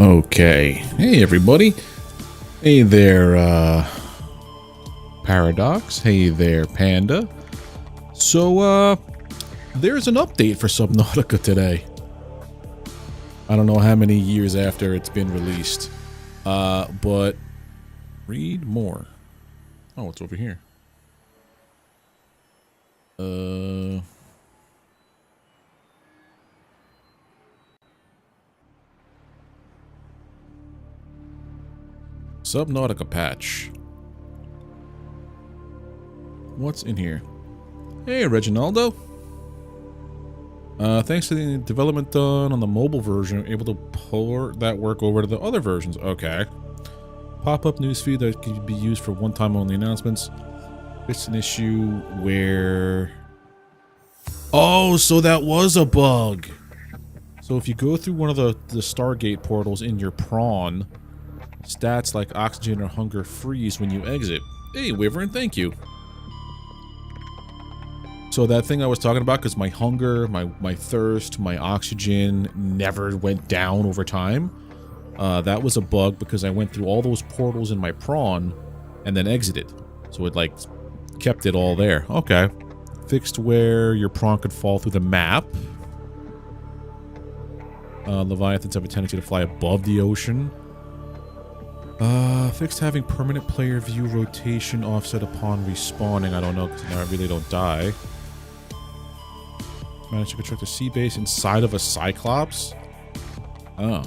Okay. Hey, everybody. Hey there, Paradox. Hey there, Panda. So, there's an update for Subnautica today. I don't know how many years after it's been released. But read more. Oh, it's over here. Subnautica patch. What's in here? Hey, Reginaldo. Thanks to the development done on the mobile version, able to port that work over to the other versions. Okay. Pop-up newsfeed that can be used for one-time only announcements. It's an issue where... Oh, so that was a bug. So if you go through one of the Stargate portals in your prawn, stats like oxygen or hunger freeze when you exit. Hey, Wyvern, thank you. So that thing I was talking about, because my hunger, my thirst, my oxygen never went down over time. That was a bug because I went through all those portals in my prawn and then exited. So it, like, kept it all there. Okay. Fixed where your prawn could fall through the map. Leviathans have a tendency to fly above the ocean. Fixed having permanent player view rotation offset upon respawning. I don't know, because now I really don't die. Managed to construct a sea base inside of a Cyclops. Oh.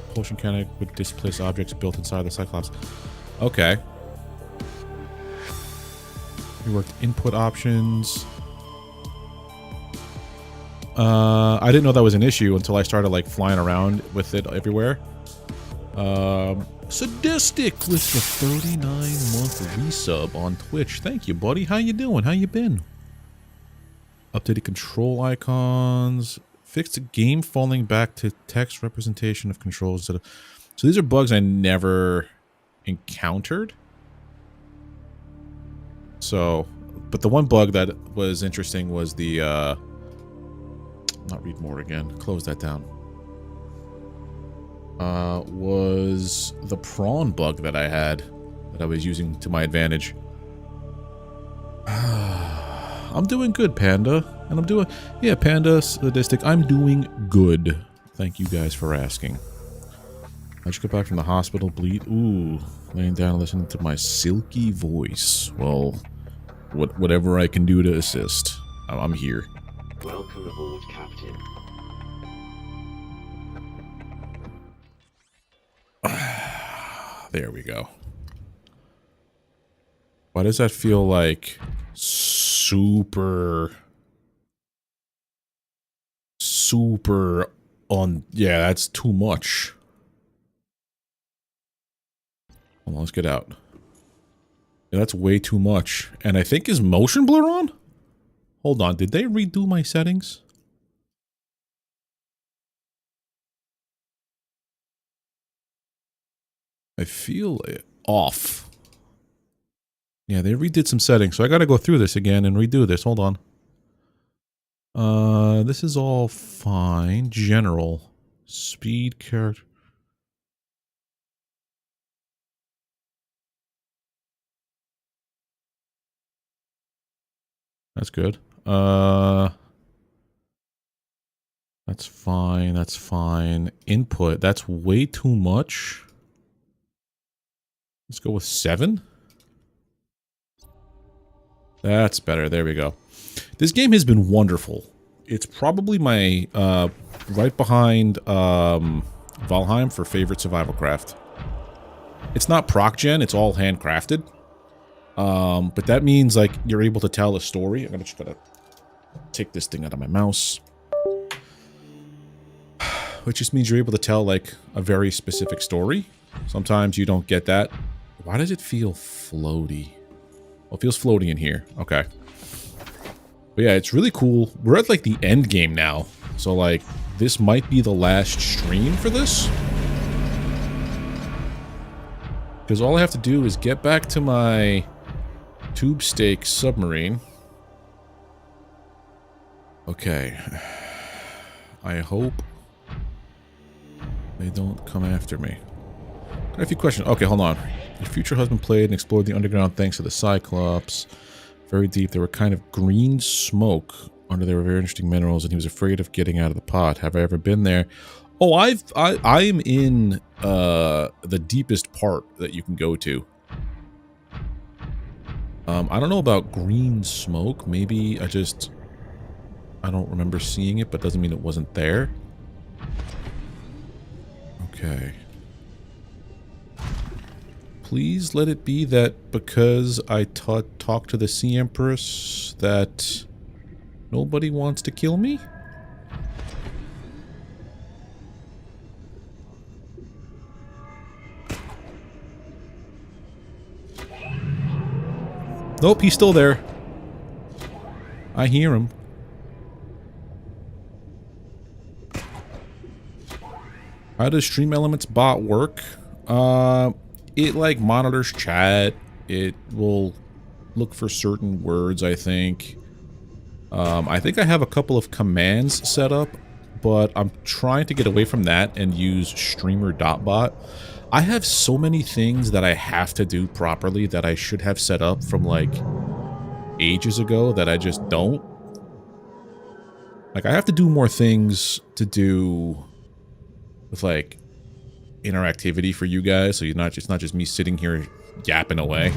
Propulsion mechanic would displace objects built inside the Cyclops. Okay. We worked input options. I didn't know that was an issue until I started, like, flying around with it everywhere. Sadistic with the 39-month resub on Twitch. Thank you, buddy. How you doing? How you been? Updated control icons. Fixed game falling back to text representation of controls instead of... So these are bugs I never encountered. So, but the one bug that was interesting was the, not read more again. Close that down. Was the prawn bug that I had that I was using to my advantage. I'm doing good, Panda. And I'm doing... Yeah, Panda, Sadistic, I'm doing good. Thank you guys for asking. I just got back from the hospital, bleed. Ooh, laying down and listening to my silky voice. Well, whatever I can do to assist. I'm here. Welcome aboard, Captain. There we go. Why does that feel like super on... Yeah, that's too much. Hold on, let's get out. Yeah, that's way too much. And I think is motion blur on? Hold on, did they redo my settings? I feel it off. Yeah, they redid some settings, so I gotta go through this again and redo this. Hold on. This is all fine. General. Speed, character. That's good. That's fine, that's fine. Input, that's way too much. Let's go with 7. That's better. There we go. This game has been wonderful. It's probably my, right behind, Valheim for favorite survival craft. It's not proc gen, it's all handcrafted. But that means, like, you're able to tell a story. I'm just gonna take this thing out of my mouse. Which just means you're able to tell, like, a very specific story. Sometimes you don't get that. Why does it feel floaty? Well, it feels floaty in here. Okay. But yeah, it's really cool. We're at, like, the end game now. So, like, this might be the last stream for this. Because all I have to do is get back to my tube stake submarine. Okay. I hope They don't come after me. Got a few questions. Okay, hold on. Your future husband played and explored the underground thanks to the Cyclops. Very deep. There were kind of green smoke under there were very interesting minerals, and he was afraid of getting out of the pot. Have I ever been there? Oh, I'm in the deepest part that you can go to. I don't know about green smoke. Maybe I don't remember seeing it, but doesn't mean it wasn't there. Okay. Please let it be that because I talked to the Sea Empress that nobody wants to kill me? Nope, he's still there. I hear him. How does Stream Elements bot work? It like monitors chat. It will look for certain words, I think. I think I have a couple of commands set up, but I'm trying to get away from that and use streamer.bot. I have so many things that I have to do properly that I should have set up from like ages ago that I just don't. Like I have to do more things to do with like interactivity for you guys, so it's not just me sitting here yapping away.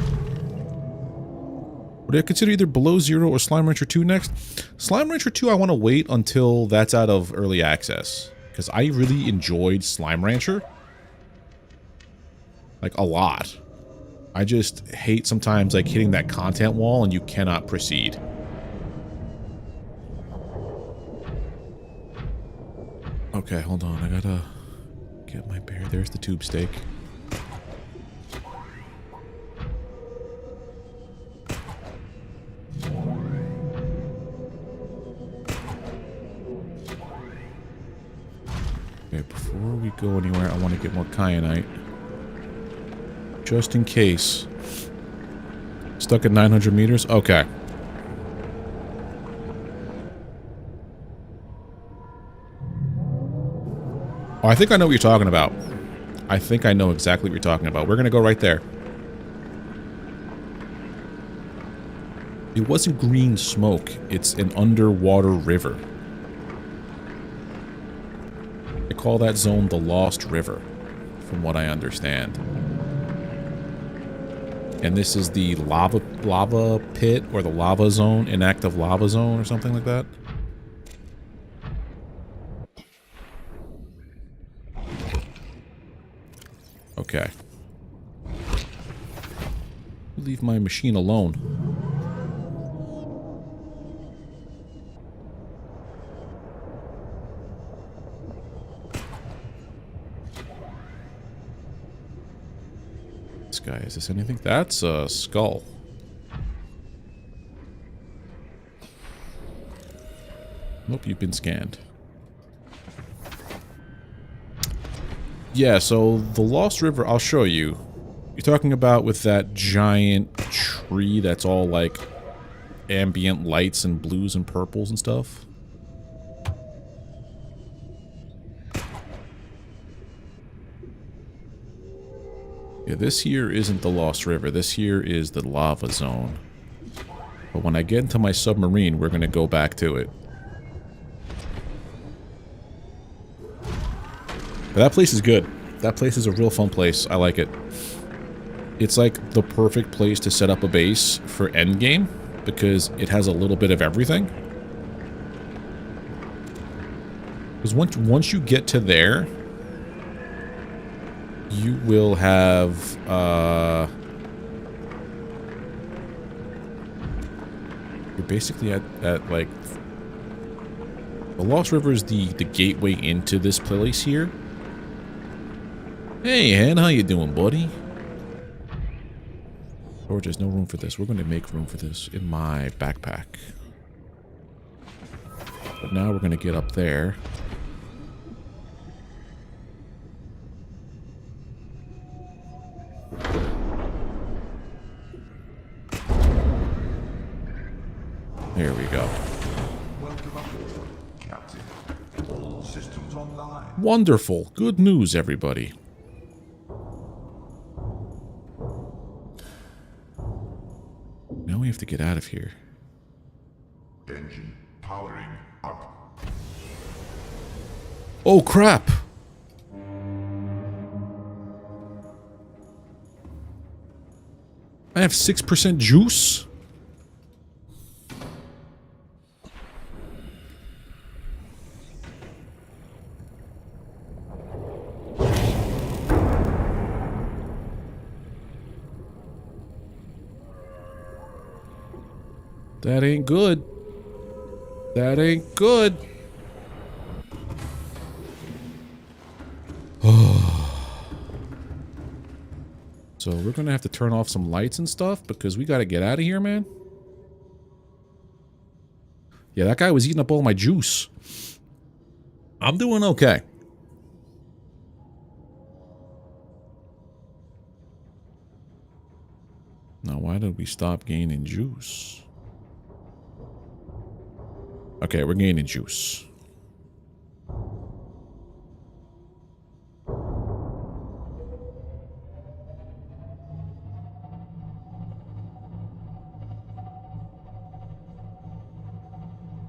Would I consider either Below Zero or Slime Rancher 2 next? Slime Rancher 2 I want to wait until that's out of early access, because I really enjoyed Slime Rancher. Like a lot. I just hate sometimes like hitting that content wall and you cannot proceed. Okay, hold on, I gotta get my bear. There's the tube steak. Okay, before we go anywhere, I want to get more kyanite. Just in case. Stuck at 900 meters? Okay. Oh, I think I know what you're talking about. I think I know exactly what you're talking about. We're going to go right there. It wasn't green smoke. It's an underwater river. They call that zone the Lost River, from what I understand. And this is the lava pit, or the lava zone, inactive lava zone, or something like that. Okay. Leave my machine alone. This guy, is this anything? That's a skull. Nope, you've been scanned. Yeah, so the Lost River, I'll show you. You're talking about with that giant tree that's all like ambient lights and blues and purples and stuff? Yeah, this here isn't the Lost River. This here is the lava zone. But when I get into my submarine, we're going to go back to it. But that place is good. That place is a real fun place. I like it. It's like the perfect place to set up a base for endgame because it has a little bit of everything. Because once you get to there, you will have you're basically at like the Lost River is the gateway into this place here. Hey, Hen, how you doing, buddy? George, there's no room for this. We're going to make room for this in my backpack. But now we're going to get up there. There we go. Welcome aboard, Captain. All systems online. Wonderful. Good news, everybody. Now we have to get out of here. Engine powering up. Oh, crap! I have 6% juice? That ain't good. That ain't good. So we're gonna have to turn off some lights and stuff because we gotta get out of here, man. Yeah, that guy was eating up all my juice. I'm doing okay. Now, why did we stop gaining juice? Okay, we're gaining juice.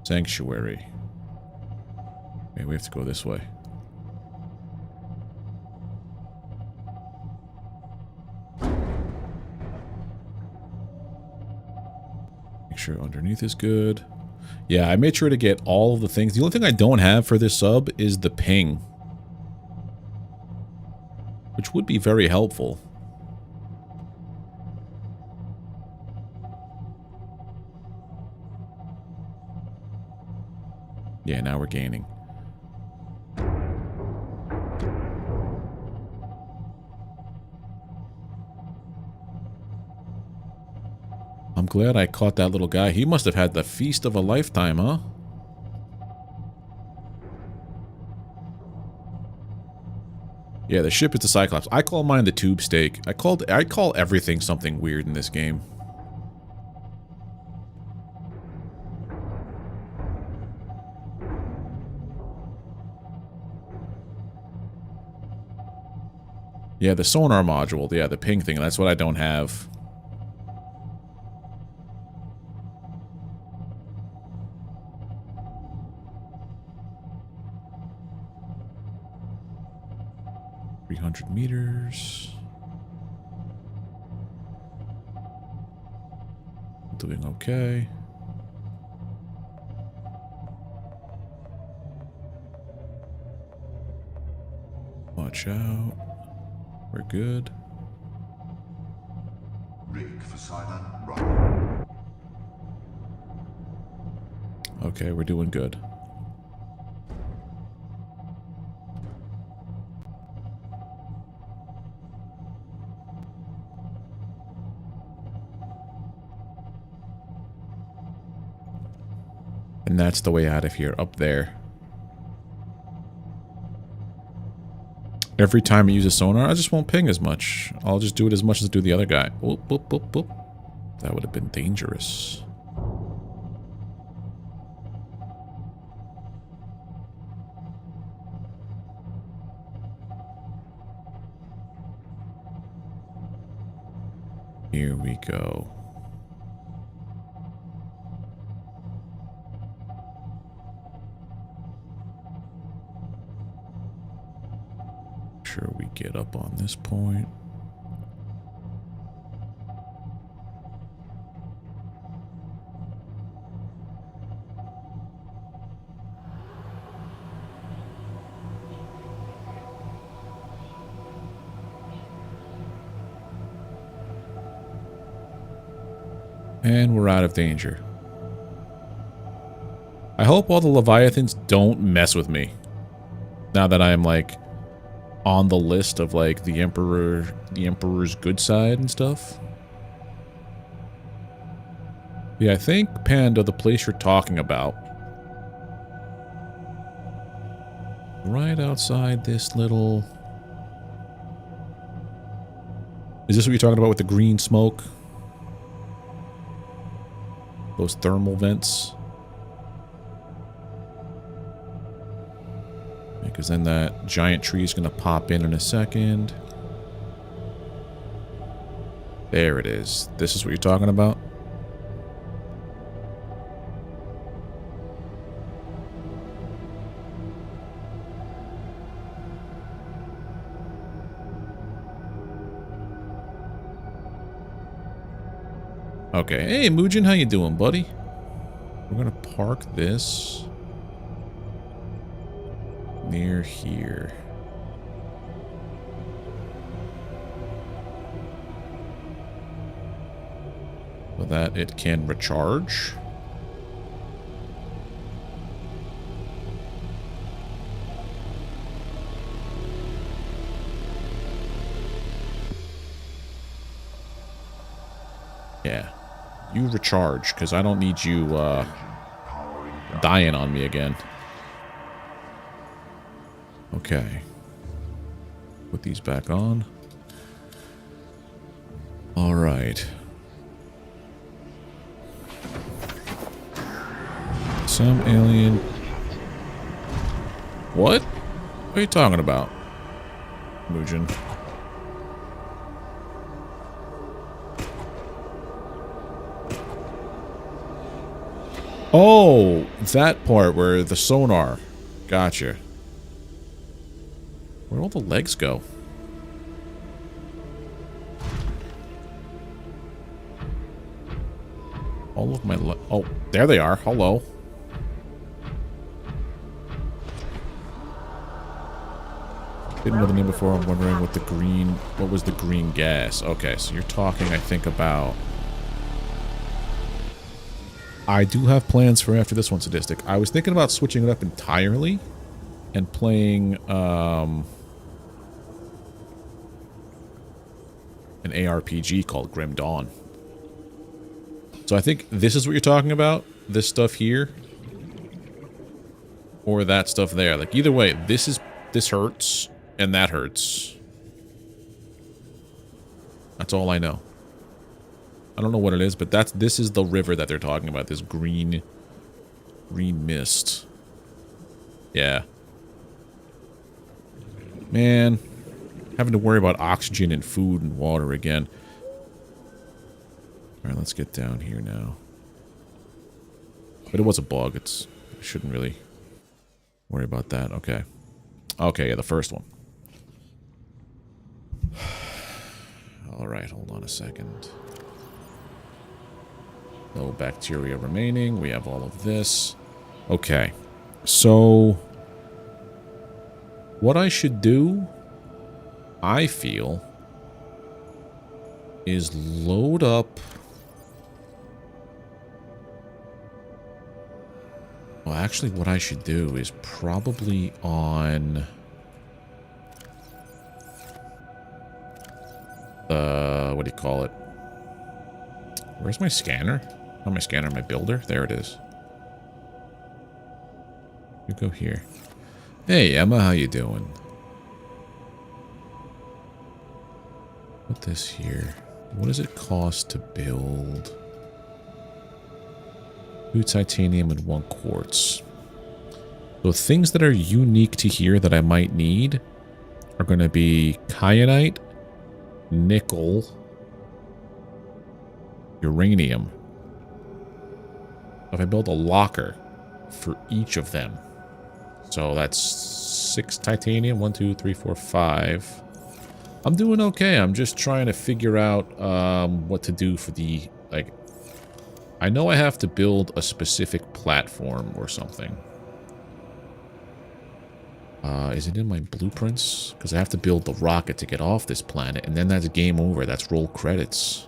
Sanctuary. Okay, we have to go this way. Make sure underneath is good. Yeah, I made sure to get all of the things. The only thing I don't have for this sub is the ping, which would be very helpful. Yeah, now we're gaining. I'm glad I caught that little guy. He must have had the feast of a lifetime, huh? Yeah, the ship is the Cyclops. I call mine the tube steak. I call everything something weird in this game. Yeah, the sonar module. Yeah, the ping thing. That's what I don't have. Meters. Doing okay. Watch out. We're good. Rig for silent run. Okay, we're doing good. And that's the way out of here, up there. Every time I use a sonar, I just won't ping as much. I'll just do it as much as I do the other guy. Whoop, whoop, whoop, whoop. That would have been dangerous. Here we go. Sure we get up on this point. And we're out of danger. I hope all the Leviathans don't mess with me. Now that I am like on the list of like the Emperor's good side and stuff. Yeah, I think Panda, the place you're talking about, right outside this little... Is this what you're talking about with the green smoke? Those thermal vents? because then that giant tree is going to pop in a second. There it is. This is what you're talking about? Okay. Hey, Muujin, how you doing, buddy? We're going to park this near here. So that it can recharge. Yeah. You recharge, because I don't need you dying on me again. Okay. Put these back on. Alright. Some alien... What? What are you talking about, Muujin? Oh, that part where the sonar. Gotcha. Where'd all the legs go? All of my oh, there they are. Hello. Didn't know the name before. I'm wondering what was the green gas. Okay, so you're talking, I think, about... I do have plans for after this one, Sadistic. I was thinking about switching it up entirely and playing an ARPG called Grim Dawn. So I think this is what you're talking about. This stuff here. Or that stuff there. Like, either way, this hurts and that hurts. That's all I know. I don't know what it is, but this is the river that they're talking about. This green mist. Yeah. Man, having to worry about oxygen and food and water again. All right, let's get down here now. But it was a bug. I shouldn't really worry about that. Okay. Okay, yeah, the first one. All right, hold on a second. No bacteria remaining. We have all of this. Okay. So, what I should do, I feel, is load up... Well, actually, what I should do is probably on... what do you call it? Where's my scanner? Not my scanner, my builder. There it is. You go here. Hey, Emma, how you doing? Put this here. What does it cost to build? 2 titanium and 1 quartz. So things that are unique to here that I might need are going to be kyanite, nickel, uranium. If I build a locker for each of them. So that's 6 titanium. 1, 2, 3, 4, 5. I'm doing okay. I'm just trying to figure out what to do for the... Like, I know I have to build a specific platform or something. Is it in my blueprints? Because I have to build the rocket to get off this planet. And then that's game over. That's roll credits.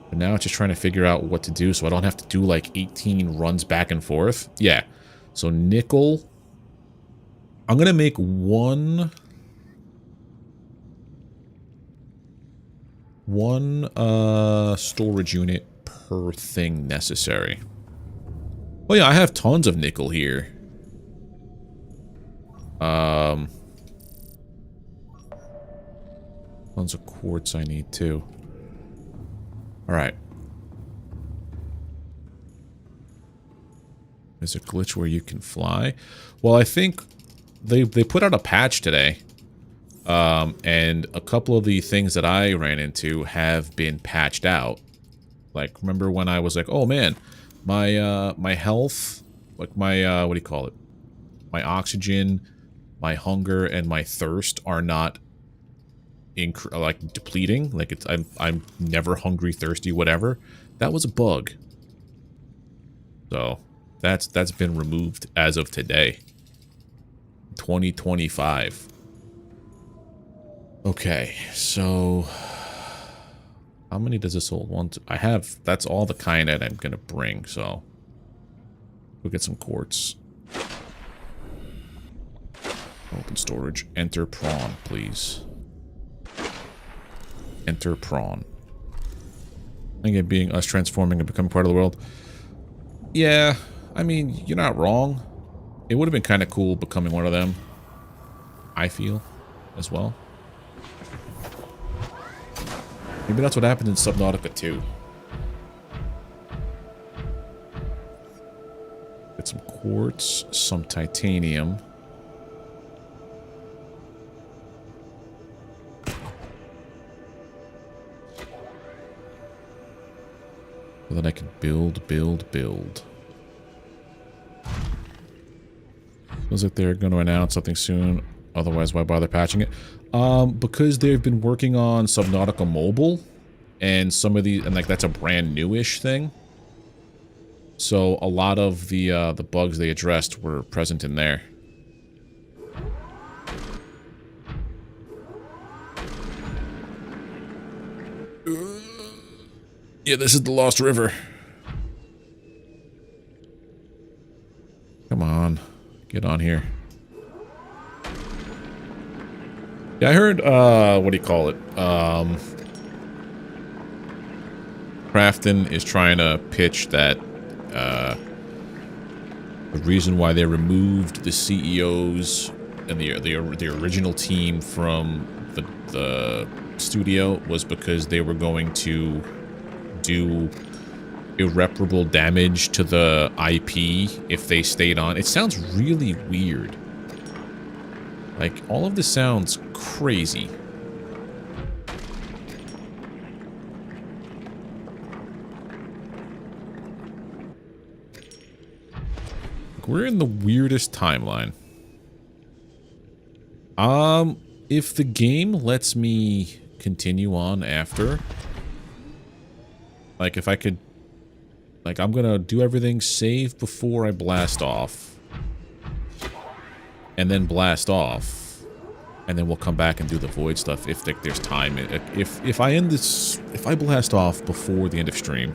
But now it's just trying to figure out what to do so I don't have to do like 18 runs back and forth. Yeah. So nickel. I'm going to make one storage unit per thing necessary. Oh yeah, I have tons of nickel here. Tons of quartz I need too. Alright. There's a glitch where you can fly. Well, I think they put out a patch today. And a couple of the things that I ran into have been patched out. Like, remember when I was like, oh man, my health, like my, what do you call it? My oxygen, my hunger, and my thirst are not like depleting. Like I'm never hungry, thirsty, whatever. That was a bug. So that's been removed as of today. 2025. Okay, so how many does this hold? One, two, I have, that's all the kind that I'm gonna bring, so we'll get some quartz. Open storage. Enter prawn, please. Enter prawn. I think it being us transforming and becoming part of the world. Yeah, I mean, you're not wrong. It would have been kind of cool becoming one of them. I feel, as well. Maybe that's what happened in Subnautica 2. Get some quartz, some titanium. So that I can build. Feels like they're going to announce something soon. Otherwise, why bother patching it? Because they've been working on Subnautica Mobile, and some of the, and like that's a brand newish thing. So a lot of the bugs they addressed were present in there. Yeah, this is the Lost River. Come on, get on here. Yeah, I heard, what do you call it? Crafton is trying to pitch that, the reason why they removed the CEOs and the original team from the studio was because they were going to do irreparable damage to the IP if they stayed on. It sounds really weird. Like, all of this sounds crazy. Like, we're in the weirdest timeline. If the game lets me continue on after, like, if I could, like, I'm gonna do everything, save before I blast off, and then blast off, and then we'll come back and do the void stuff if there's time. If I end this, if I blast off before the end of stream,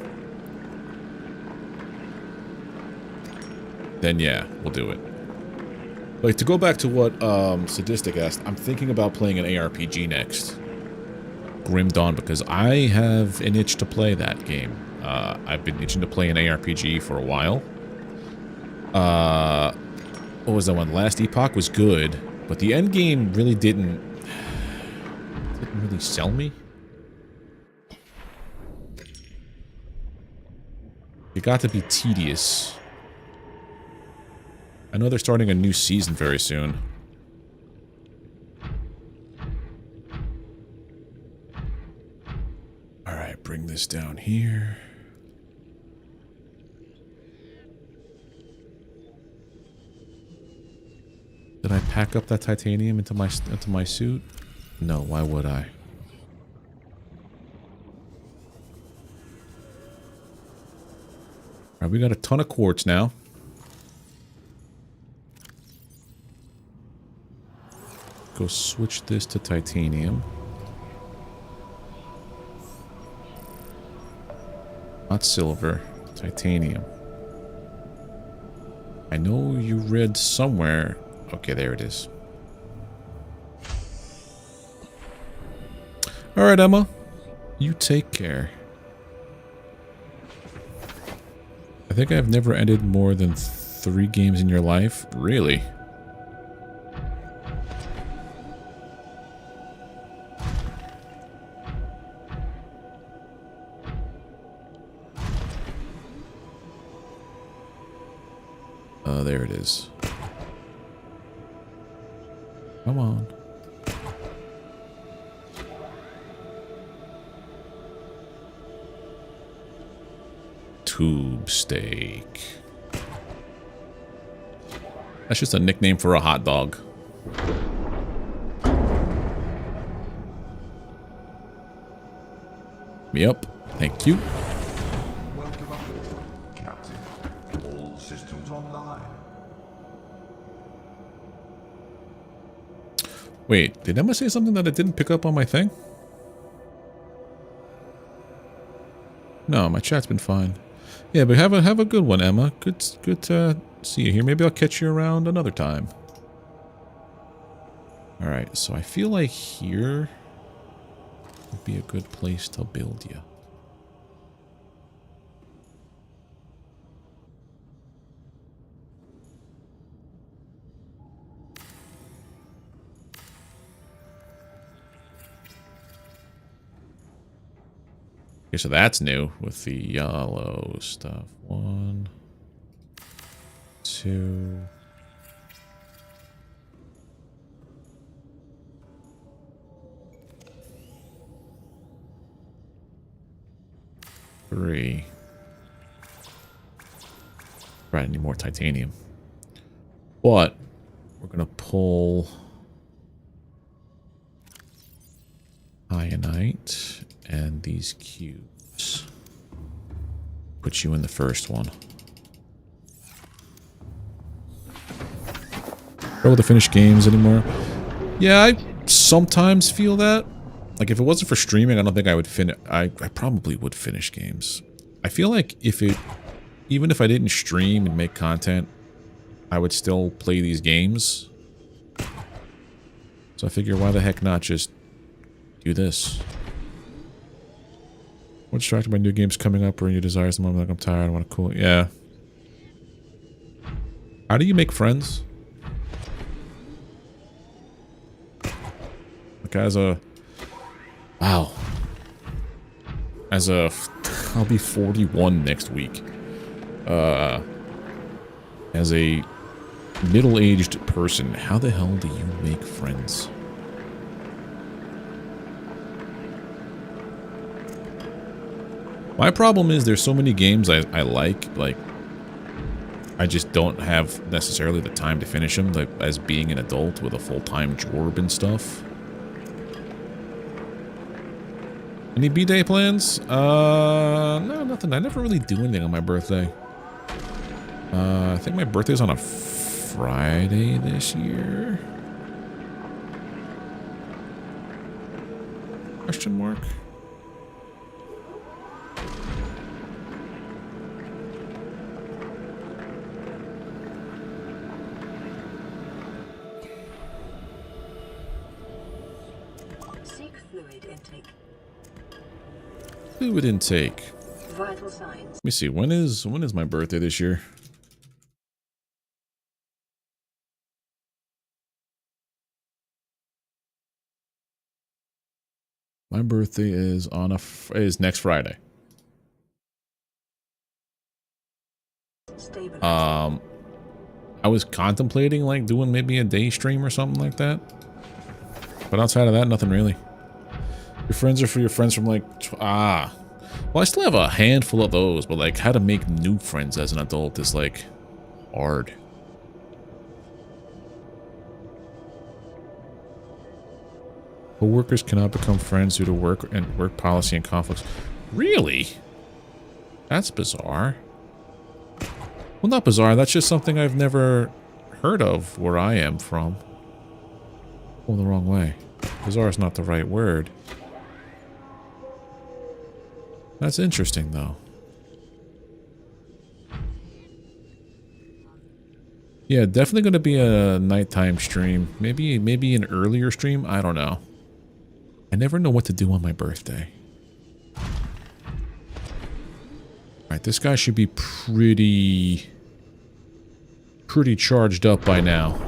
then yeah, we'll do it. Like, to go back to what Sadistic asked, I'm thinking about playing an ARPG next. Grim Dawn, because I have an itch to play that game. I've been itching to play an ARPG for a while. What was that one? Last Epoch was good, but the end game really didn't really sell me. It got to be tedious. I know they're starting a new season very soon. Alright, bring this down here. Did I pack up that titanium into my suit? No, why would I? Alright, we got a ton of quartz now. Go switch this to titanium. Not silver, titanium. I know you read somewhere. Okay, there it is. Alright, Emma. You take care. I think I've never ended more than 3 games in your life. Really? There it is. Come on. Tube steak. That's just a nickname for a hot dog. Yep. Thank you. Welcome aboard, Captain. All systems online. Wait, did Emma say something that I didn't pick up on my thing? No, my chat's been fine. Yeah, but have a good one, Emma. Good to see you here. Maybe I'll catch you around another time. All right, so I feel like here would be a good place to build you. Okay, so that's new with the yellow stuff. 1, 2. Three. Right, I need more titanium. But we're gonna pull ionite and these cubes. Put you in the first one. Struggle to finish games anymore. Yeah, I sometimes feel that. Like, if it wasn't for streaming, I don't think I would finish. I probably would finish games. I feel like even if I didn't stream and make content, I would still play these games. So I figure, why the heck not just do this? I'm distracted by new games coming up or new desires. The moment like I'm tired, I want to cool. Yeah. How do you make friends? Like, as a... Wow. I'll be 41 next week. As a middle-aged person, how the hell do you make friends? My problem is there's so many games I like, I just don't have necessarily the time to finish them, like, as being an adult with a full-time job and stuff. Any B-Day plans? No, nothing. I never really do anything on my birthday. I think my birthday's on a Friday this year. Question mark? Seek fluid intake. Fluid intake. Vital signs. Let me see. When is my birthday this year? My birthday is is next Friday. Stabilizing. I was contemplating like doing maybe a day stream or something like that. But outside of that, nothing really. Your friends are for your friends from like, well, I still have a handful of those, but like how to make new friends as an adult is like hard. Co-workers cannot become friends due to work and work policy and conflicts. Really? That's bizarre. Well, not bizarre. That's just something I've never heard of where I am from. Oh, the wrong way. Bizarre is not the right word. That's interesting, though. Yeah, definitely going to be a nighttime stream. Maybe an earlier stream. I don't know. I never know what to do on my birthday. Alright, this guy should be pretty charged up by now.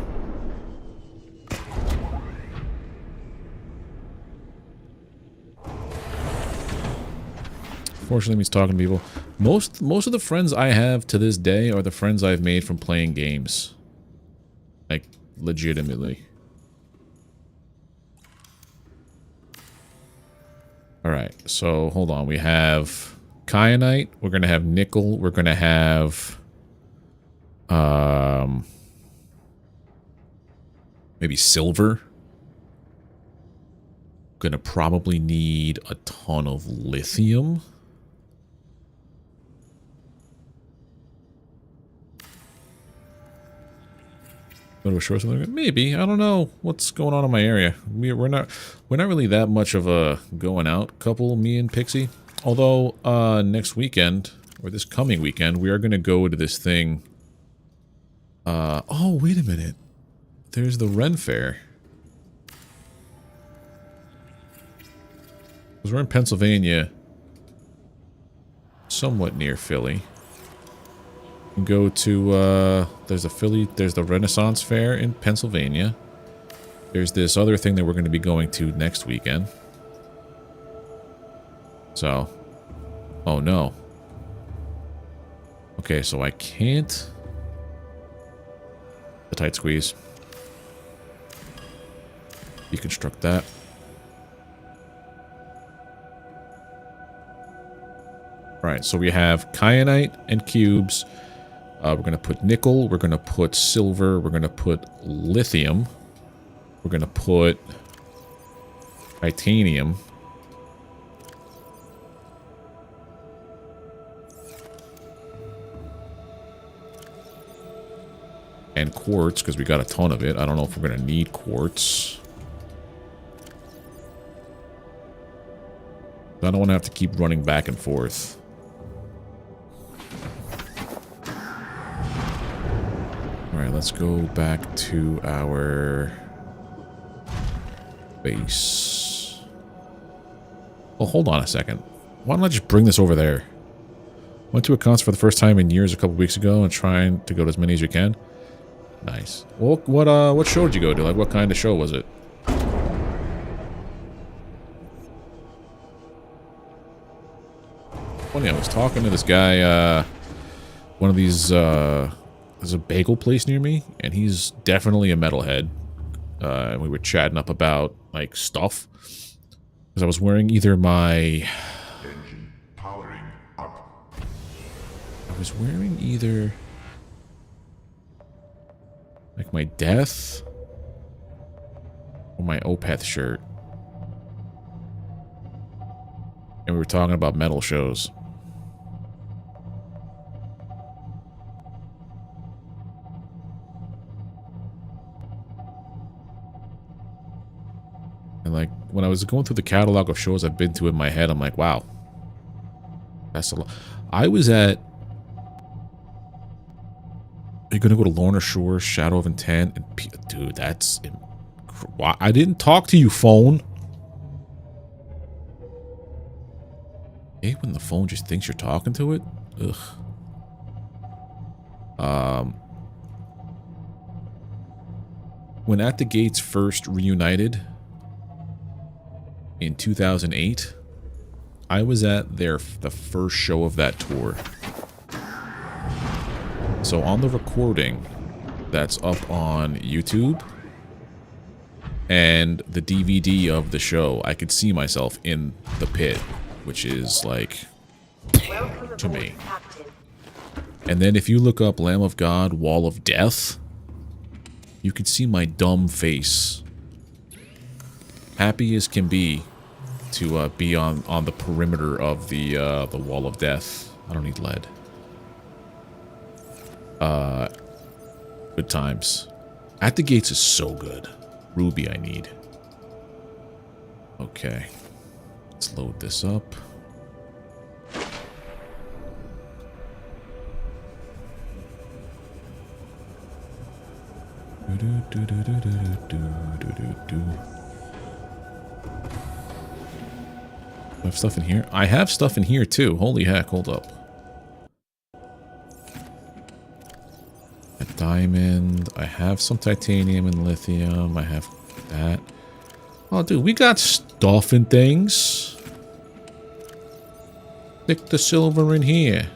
Unfortunately, means talking to people. Most of the friends I have to this day are the friends I've made from playing games. Like, legitimately. Alright, so hold on. We have kyanite. We're going to have nickel. We're going to have... maybe silver. Gonna probably need a ton of lithium. Go to a shore something? Maybe. I don't know what's going on in my area. We're not really that much of a going out couple, me and Pixie. Although next weekend or this coming weekend, we are gonna go to this thing. Oh, wait a minute. There's the Ren Fair. Because we're in Pennsylvania, somewhat near Philly. You can go to, there's the Renaissance Fair in Pennsylvania. There's this other thing that we're going to be going to next weekend. So, oh no. Okay, so I can't... The tight squeeze. Deconstruct that. Alright, so we have kyanite and cubes. We're going to put nickel. We're going to put silver. We're going to put lithium. We're going to put titanium. And quartz, because we got a ton of it. I don't know if we're going to need quartz. I don't want to have to keep running back and forth. Alright, let's go back to our base. Well, hold on a second. Why don't I just bring this over there? Went to a concert for the first time in years a couple weeks ago and trying to go to as many as you can. Nice. Well, what show did you go to? Like, what kind of show was it? Funny, I was talking to this guy, one of these, there's a bagel place near me, and he's definitely a metalhead. And we were chatting up about, like, stuff. Because I was wearing either my... Engine powering up. I was wearing either... like my Death or my Opeth shirt. And we were talking about metal shows. And like when I was going through the catalog of shows I've been to in my head, I'm like, wow. That's a lot. I was at... Are you gonna go to Lorna Shore, Shadow of Intent, and dude, that's... I didn't talk to you, phone. I hate when the phone just thinks you're talking to it. Ugh. When At the Gates first reunited in 2008, I was at the first show of that tour. So on the recording that's up on YouTube and the DVD of the show, I could see myself in the pit, which is like to me. And then if you look up Lamb of God, Wall of Death, you could see my dumb face, happy as can be, to be on the perimeter of the Wall of Death. I don't need lead. Good times. At the Gates is so good. Ruby I need. Okay. Let's load this up. I have stuff in here. I have stuff in here too. Holy heck, hold up. A diamond. I have some titanium and lithium. I have that. Oh, dude, we got stuff and things. Stick the silver in here.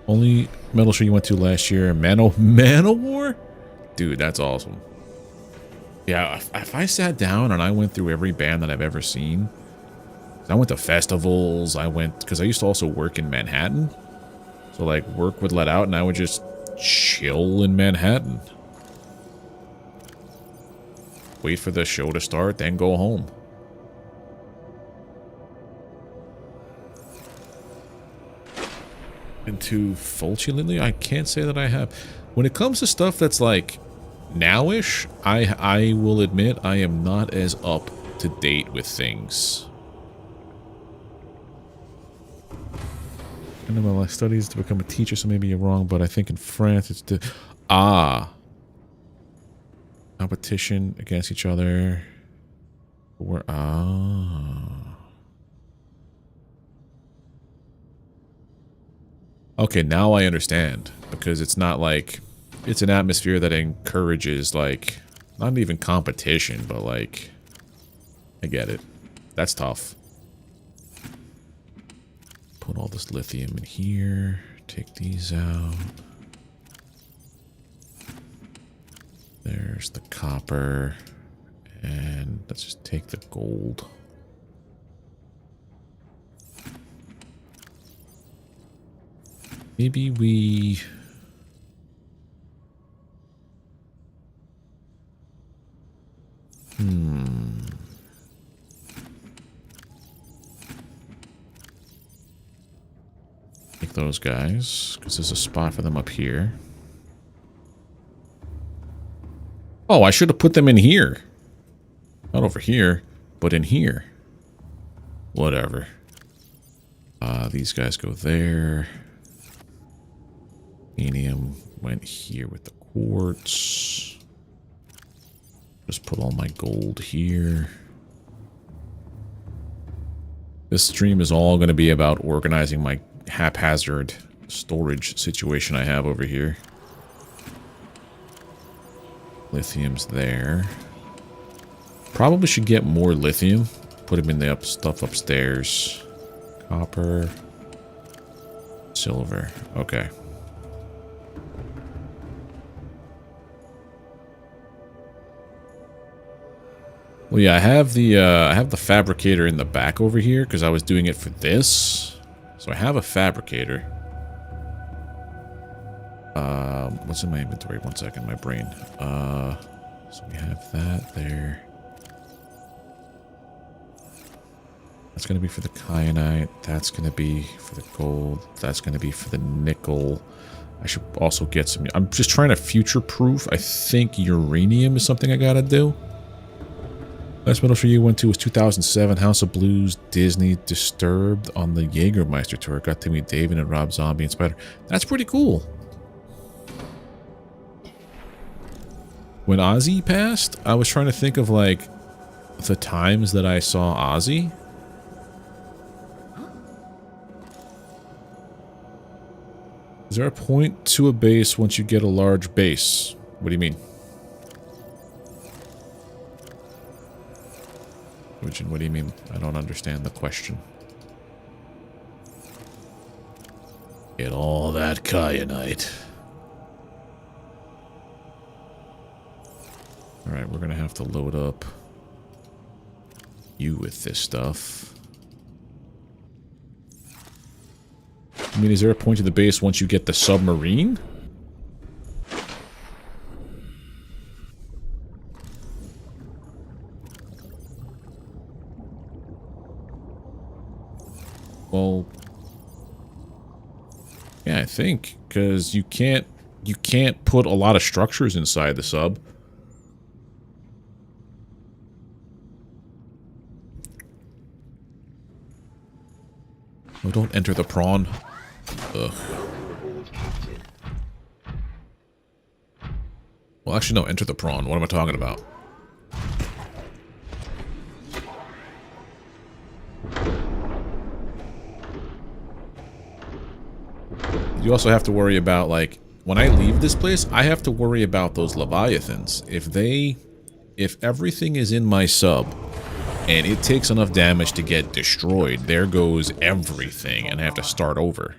Only metal show you went to last year. Manowar? Dude, that's awesome. Yeah, if I sat down and I went through every band that I've ever seen. I went to festivals. I went, because I used to also work in Manhattan. So like work would let out and I would just chill in Manhattan. Wait for the show to start, then go home. Into Fulci lately? I can't say that I have. When it comes to stuff that's like nowish, I will admit I am not as up to date with things. I know my life studies to become a teacher, so maybe you're wrong, but I think in France it's competition against each other. Okay, now I understand. Because it's not like... It's an atmosphere that encourages, like... Not even competition, but like... I get it. That's tough. Put all this lithium in here. Take these out. There's the copper. And let's just take the gold. Maybe we... Take those guys, because there's a spot for them up here. Oh, I should have put them in here. Not over here, but in here. Whatever. These guys go there. Medium went here with the quartz. Just put all my gold here. This stream is all going to be about organizing my haphazard storage situation I have over here. Lithium's there. Probably should get more lithium. Put them in the stuff upstairs. Copper. Silver. Okay. Well, yeah, I have the fabricator in the back over here because I was doing it for this. So I have a fabricator. What's in my inventory? One second, my brain. So we have that there. That's going to be for the kyanite. That's going to be for the gold. That's going to be for the nickel. I should also get some... I'm just trying to future-proof. I think uranium is something I got to do. Last metal show you went to was 2007, House of Blues, Disney, Disturbed on the Jägermeister tour. Got to meet David and Rob Zombie and Spider. That's pretty cool. When Ozzy passed, I was trying to think of like the times that I saw Ozzy. Is there a point to a base once you get a large base? What do you mean? What do you mean? I don't understand the question. Get all that kyanite. Alright, we're gonna have to load up you with this stuff. I mean, is there a point to the base once you get the submarine? Well, yeah, I think, because you can't put a lot of structures inside the sub. Oh, don't enter the prawn. Ugh. Well, actually, no, enter the prawn. What am I talking about? You also have to worry about, like, when I leave this place, I have to worry about those leviathans. If everything is in my sub, and it takes enough damage to get destroyed. There goes everything, and I have to start over.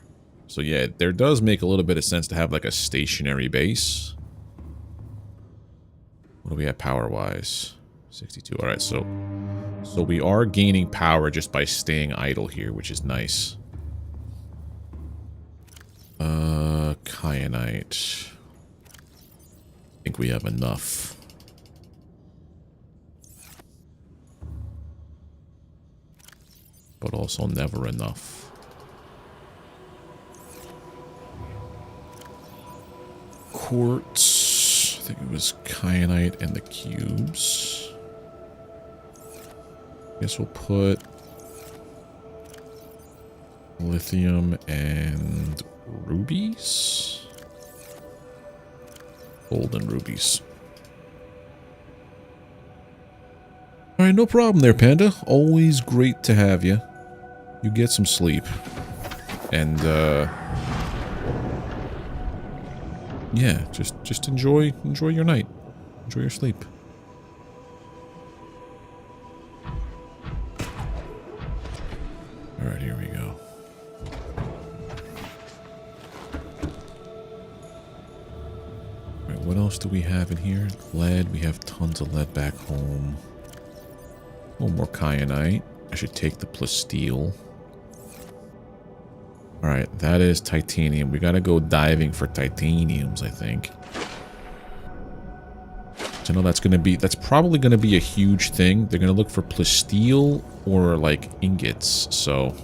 So yeah, there does make a little bit of sense to have like a stationary base. What do we have power-wise? 62. All right, so we are gaining power just by staying idle here, which is nice. Kyanite. I think we have enough. But also never enough. Quartz. I think it was kyanite and the cubes. Guess we'll put lithium and rubies. Gold and rubies. Alright, no problem there, Panda. Always great to have you. You get some sleep. And, yeah, just enjoy your night. Enjoy your sleep. Alright, here we go. Alright, what else do we have in here? Lead. We have tons of lead back home. A little more kyanite. I should take the plasteel. Alright, that is titanium. We gotta go diving for titaniums, I think. I know that's probably gonna be a huge thing. They're gonna look for plasteel or like ingots, so.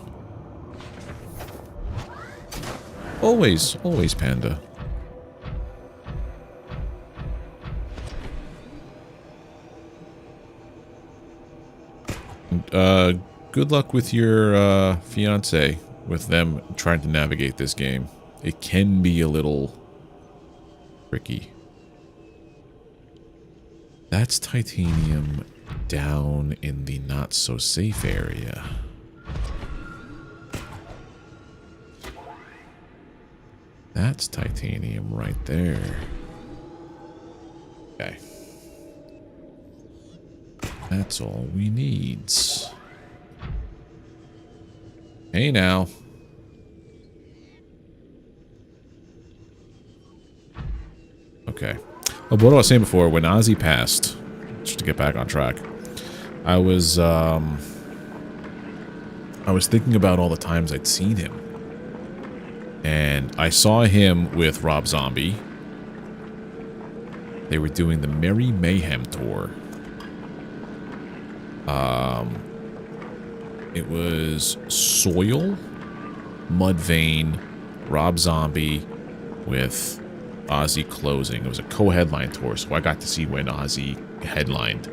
Always, Panda. Good luck with your fiance, with them trying to navigate this game. It can be a little tricky. That's titanium down in the not-so-safe area. That's titanium right there. Okay. That's all we need. Hey now. Okay. Oh, what I was saying before, when Ozzy passed, just to get back on track, I was thinking about all the times I'd seen him. And I saw him with Rob Zombie. They were doing the Merry Mayhem tour. It was Soil, Mudvayne, Rob Zombie with Ozzy closing. It was a co-headline tour, so I got to see when Ozzy headlined.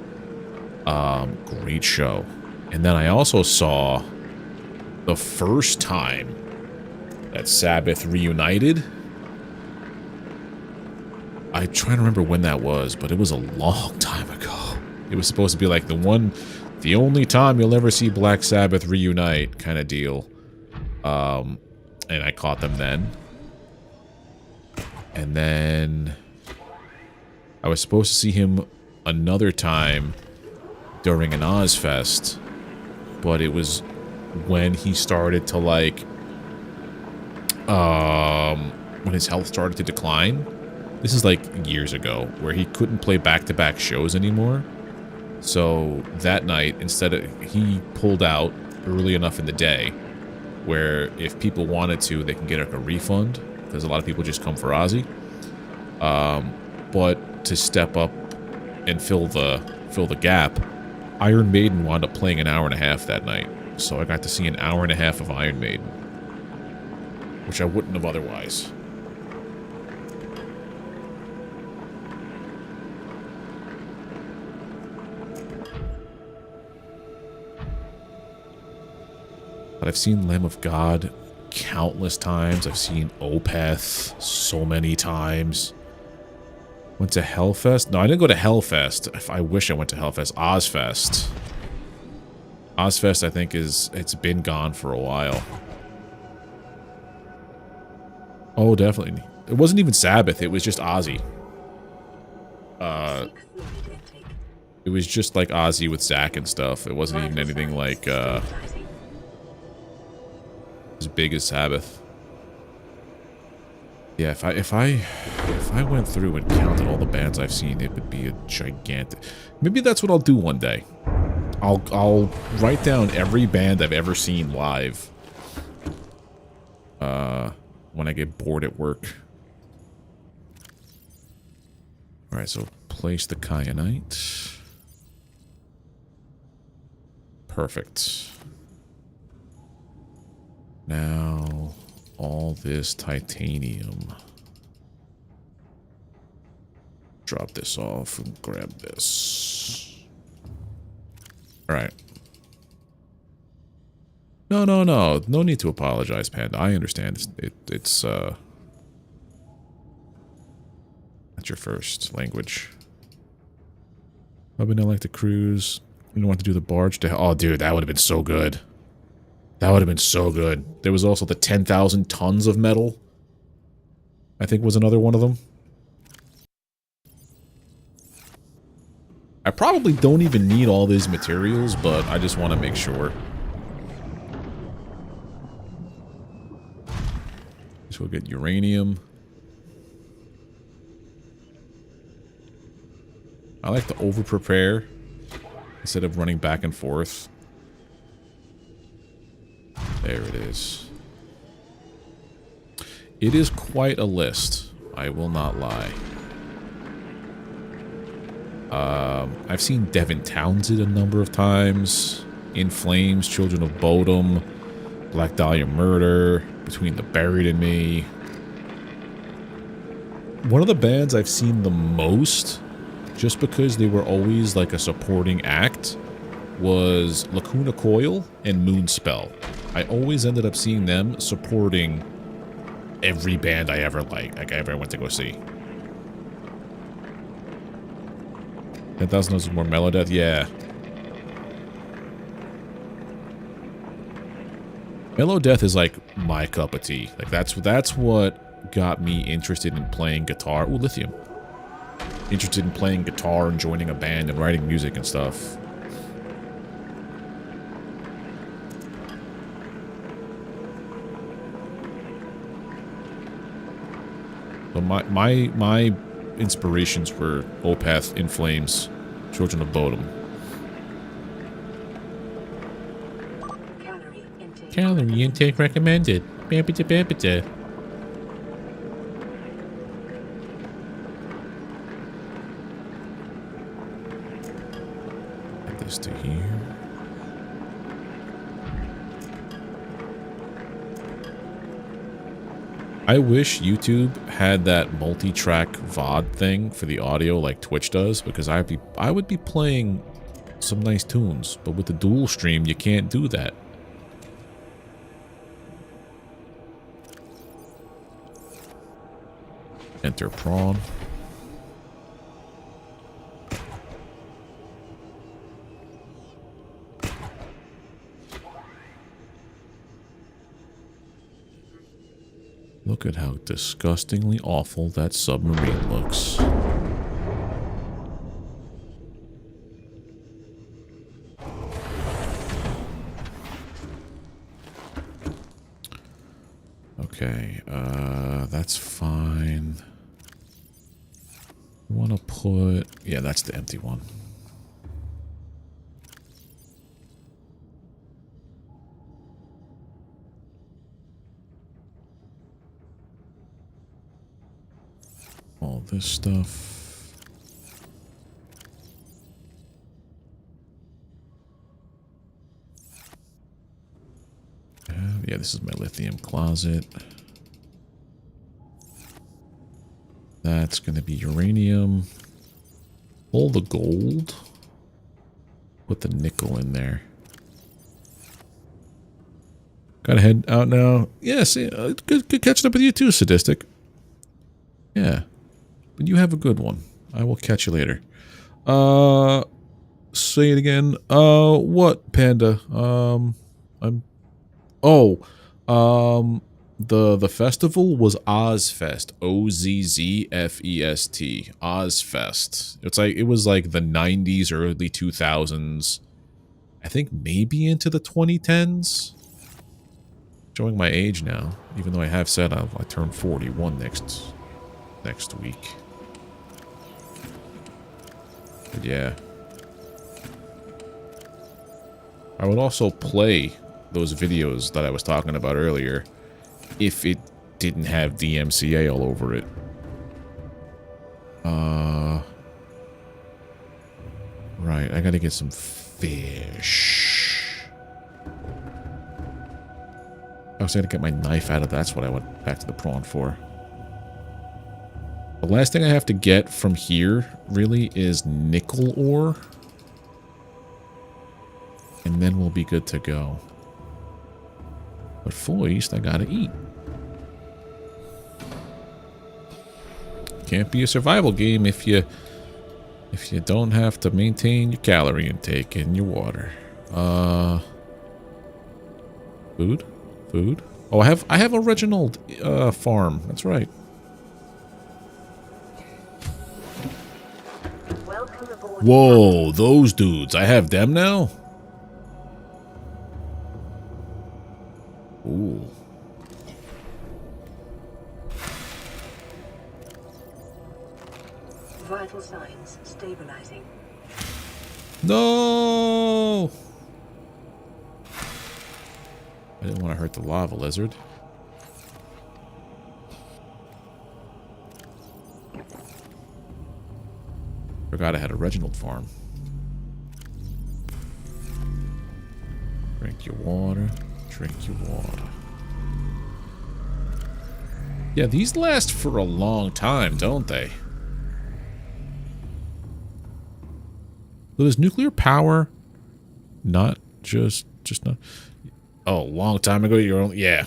Great show. And then I also saw the first time that Sabbath reunited. I'm trying to remember when that was, but it was a long time ago. It was supposed to be like the only time you'll ever see Black Sabbath reunite kind of deal. And I caught them then. And then I was supposed to see him another time during an Ozfest, but it was when he started to like, when his health started to decline. This is like years ago, where he couldn't play back-to-back shows anymore. So that night, he pulled out early enough in the day where if people wanted to, they can get like a refund, because a lot of people just come for Ozzy. But to step up and fill the gap, Iron Maiden wound up playing an hour and a half that night. So I got to see an hour and a half of Iron Maiden, which I wouldn't have otherwise. But I've seen Lamb of God countless times. I've seen Opeth so many times. Went to Hellfest? No, I didn't go to Hellfest. I wish I went to Hellfest. Ozfest. Ozfest, I think, it's been gone for a while. Oh, definitely. It wasn't even Sabbath. It was just Ozzy. It was just like Ozzy with Zack and stuff. It wasn't even Vital anything signs like stabilizing. as big as Sabbath. Yeah, if I went through and counted all the bands I've seen, it would be a gigantic. Maybe that's what I'll do one day. I'll write down every band I've ever seen live. When I get bored at work. All right, so place the kyanite. Perfect. Now, all this titanium. Drop this off and grab this. Alright. No. No need to apologize, Panda. I understand. It's that's your first language. Probably not like the cruise. You don't want to do the barge to... Oh, dude, that would have been so good. That would have been so good. There was also the 10,000 tons of metal. I think was another one of them. I probably don't even need all these materials, but I just want to make sure. So we'll get uranium. I like to over-prepare instead of running back and forth. There it is. It is quite a list. I will not lie. I've seen Devin Townsend a number of times. In Flames, Children of Bodom, Black Dahlia Murder, Between the Buried and Me. One of the bands I've seen the most, just because they were always like a supporting act, was Lacuna Coil and Moonspell. I always ended up seeing them supporting every band I ever liked, like I ever went to go see. 10,000 is more Melodeath, yeah. Melodeath is like my cup of tea. Like that's what got me interested in playing guitar. Ooh, lithium. Interested in playing guitar and joining a band and writing music and stuff. So my inspirations were Opeth, In Flames, Children of Bodom. Calorie intake recommended. Bampita bampita. Add this to here. I wish YouTube had that multi-track VOD thing for the audio like Twitch does, because I would be playing some nice tunes, but with the dual stream you can't do that. Enter prawn. Look at how disgustingly awful that submarine looks. Okay, that's fine. I want to put... Yeah, that's the empty one. All this stuff. Yeah, this is my lithium closet. That's going to be uranium. Pull the gold. Put the nickel in there. Gotta head out now. Yes, yeah, good catching up with you too, Sadistic. Yeah. But you have a good one. I will catch you later. Say it again. What, Panda? The festival was Ozfest. Ozzfest. Ozfest. It was like the 90s, early 2000s. I think maybe into the 2010s. Showing my age now, even though I have said I turn 41 next week. But yeah. I would also play those videos that I was talking about earlier if it didn't have DMCA all over it. Right, I gotta get some fish. I was gonna get my knife out of that. That's what I went back to the prawn for. The last thing I have to get from here, really, is nickel ore. And then we'll be good to go. But first, I gotta eat. Can't be a survival game if you don't have to maintain your calorie intake and your water. Food? Food? Oh, I have a Reginald farm. That's right. Welcome aboard. Whoa, those dudes. I have them now? Ooh. Vital signs stabilizing. No! I didn't want to hurt the lava lizard. Forgot I had a Reginald farm. Drink your water. Drink your water. Yeah, these last for a long time, don't they? So does nuclear power not just not... Oh, long time ago, you're only... Yeah.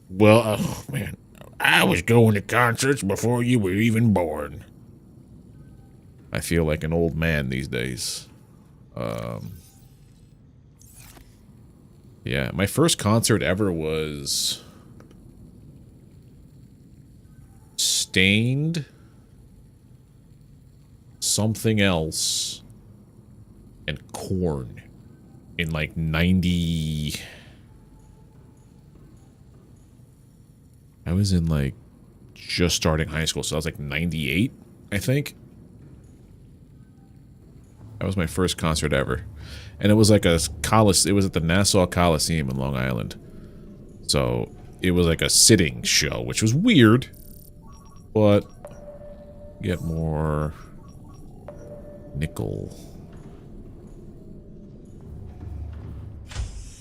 Well, oh, man. I was going to concerts before you were even born. I feel like an old man these days. Yeah, my first concert ever was... Stained... Something else... and Corn. In like 90... I was in like just starting high school, so I was like 98, I think. That was my first concert ever. And it was like a it was at the Nassau Coliseum in Long Island. So it was like a sitting show, which was weird. But get more nickel.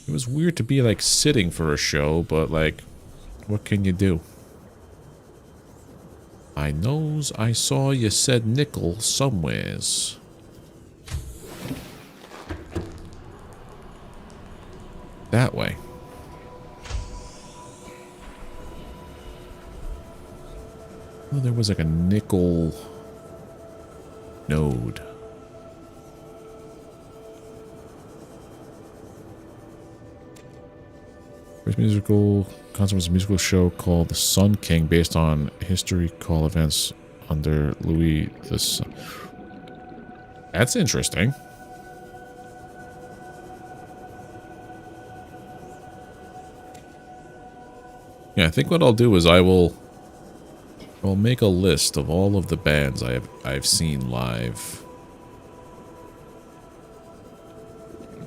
It was weird to be like sitting for a show, but like, what can you do? I knows I saw you said nickel somewheres. That way. Oh, there was like a nickel node. First musical concert was a musical show called The Sun King, based on historical events under Louis the Sun. That's interesting. Yeah, I think what I'll do is I'll make a list of all of the bands I've seen live.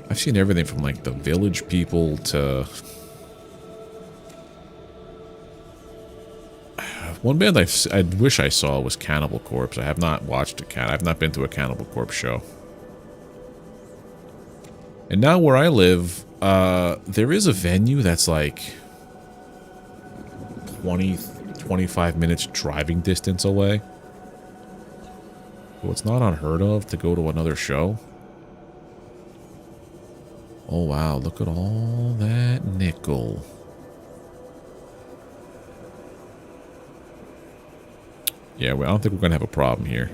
I've seen everything from like the Village People to... One band I wish I saw was Cannibal Corpse. I have not watched I've not been to a Cannibal Corpse show. And now where I live, there is a venue that's like 25 minutes driving distance away. So it's not unheard of to go to another show. Oh wow, look at all that nickel. Yeah, well, I don't think we're going to have a problem here.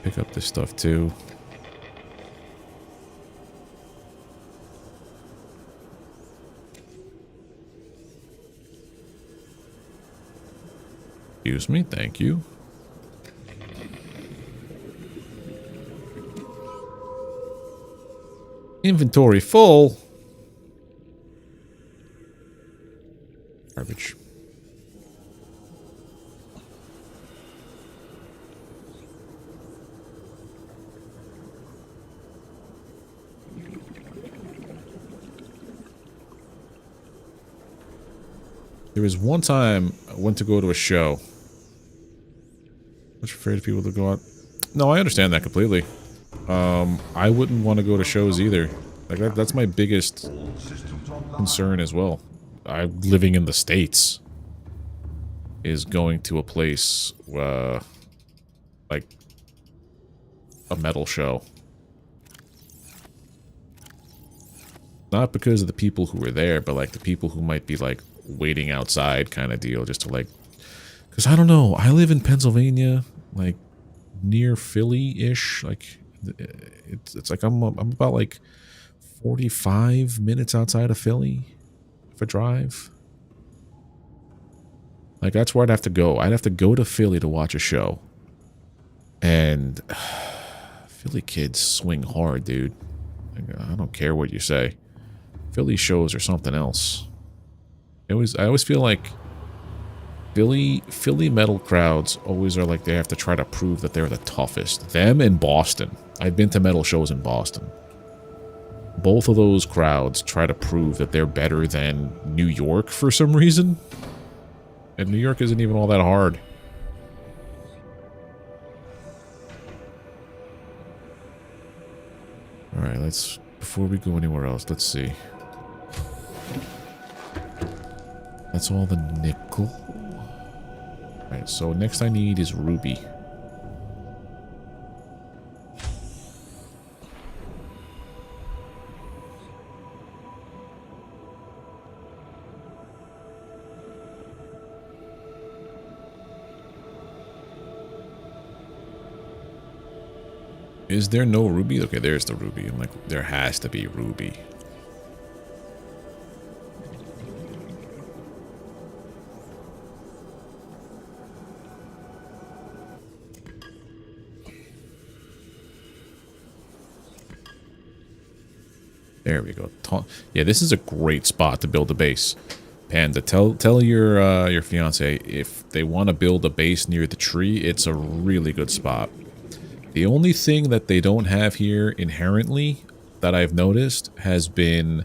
Pick up this stuff, too. Excuse me, thank you. Inventory full. Garbage. There was one time I went to go to a show. I'm afraid of people to go out. No, I understand that completely. I wouldn't want to go to shows either. Like that's my biggest concern as well. I'm living in the States. Is going to a place, like a metal show. Not because of the people who were there, but like the people who might be like waiting outside kind of deal, just to like, because I don't know, I live in Pennsylvania, like near Philly-ish, like it's like I'm about like 45 minutes outside of Philly if I drive. Like that's where I'd have to go. I'd have to go to Philly to watch a show. And Philly kids swing hard, dude. Like, I don't care what you say. Philly shows are something else. I always feel like Philly metal crowds always are like they have to try to prove that they're the toughest. Them and Boston. I've been to metal shows in Boston. Both of those crowds try to prove that they're better than New York for some reason. And New York isn't even all that hard. Alright, let's... Before we go anywhere else, let's see. That's all the nickel. Alright, so next I need is ruby. Is there no ruby? Okay, there's the ruby. I'm like, there has to be ruby. There we go. Yeah, this is a great spot to build a base. Panda, tell your fiance if they want to build a base near the tree, it's a really good spot. The only thing that they don't have here inherently that I've noticed has been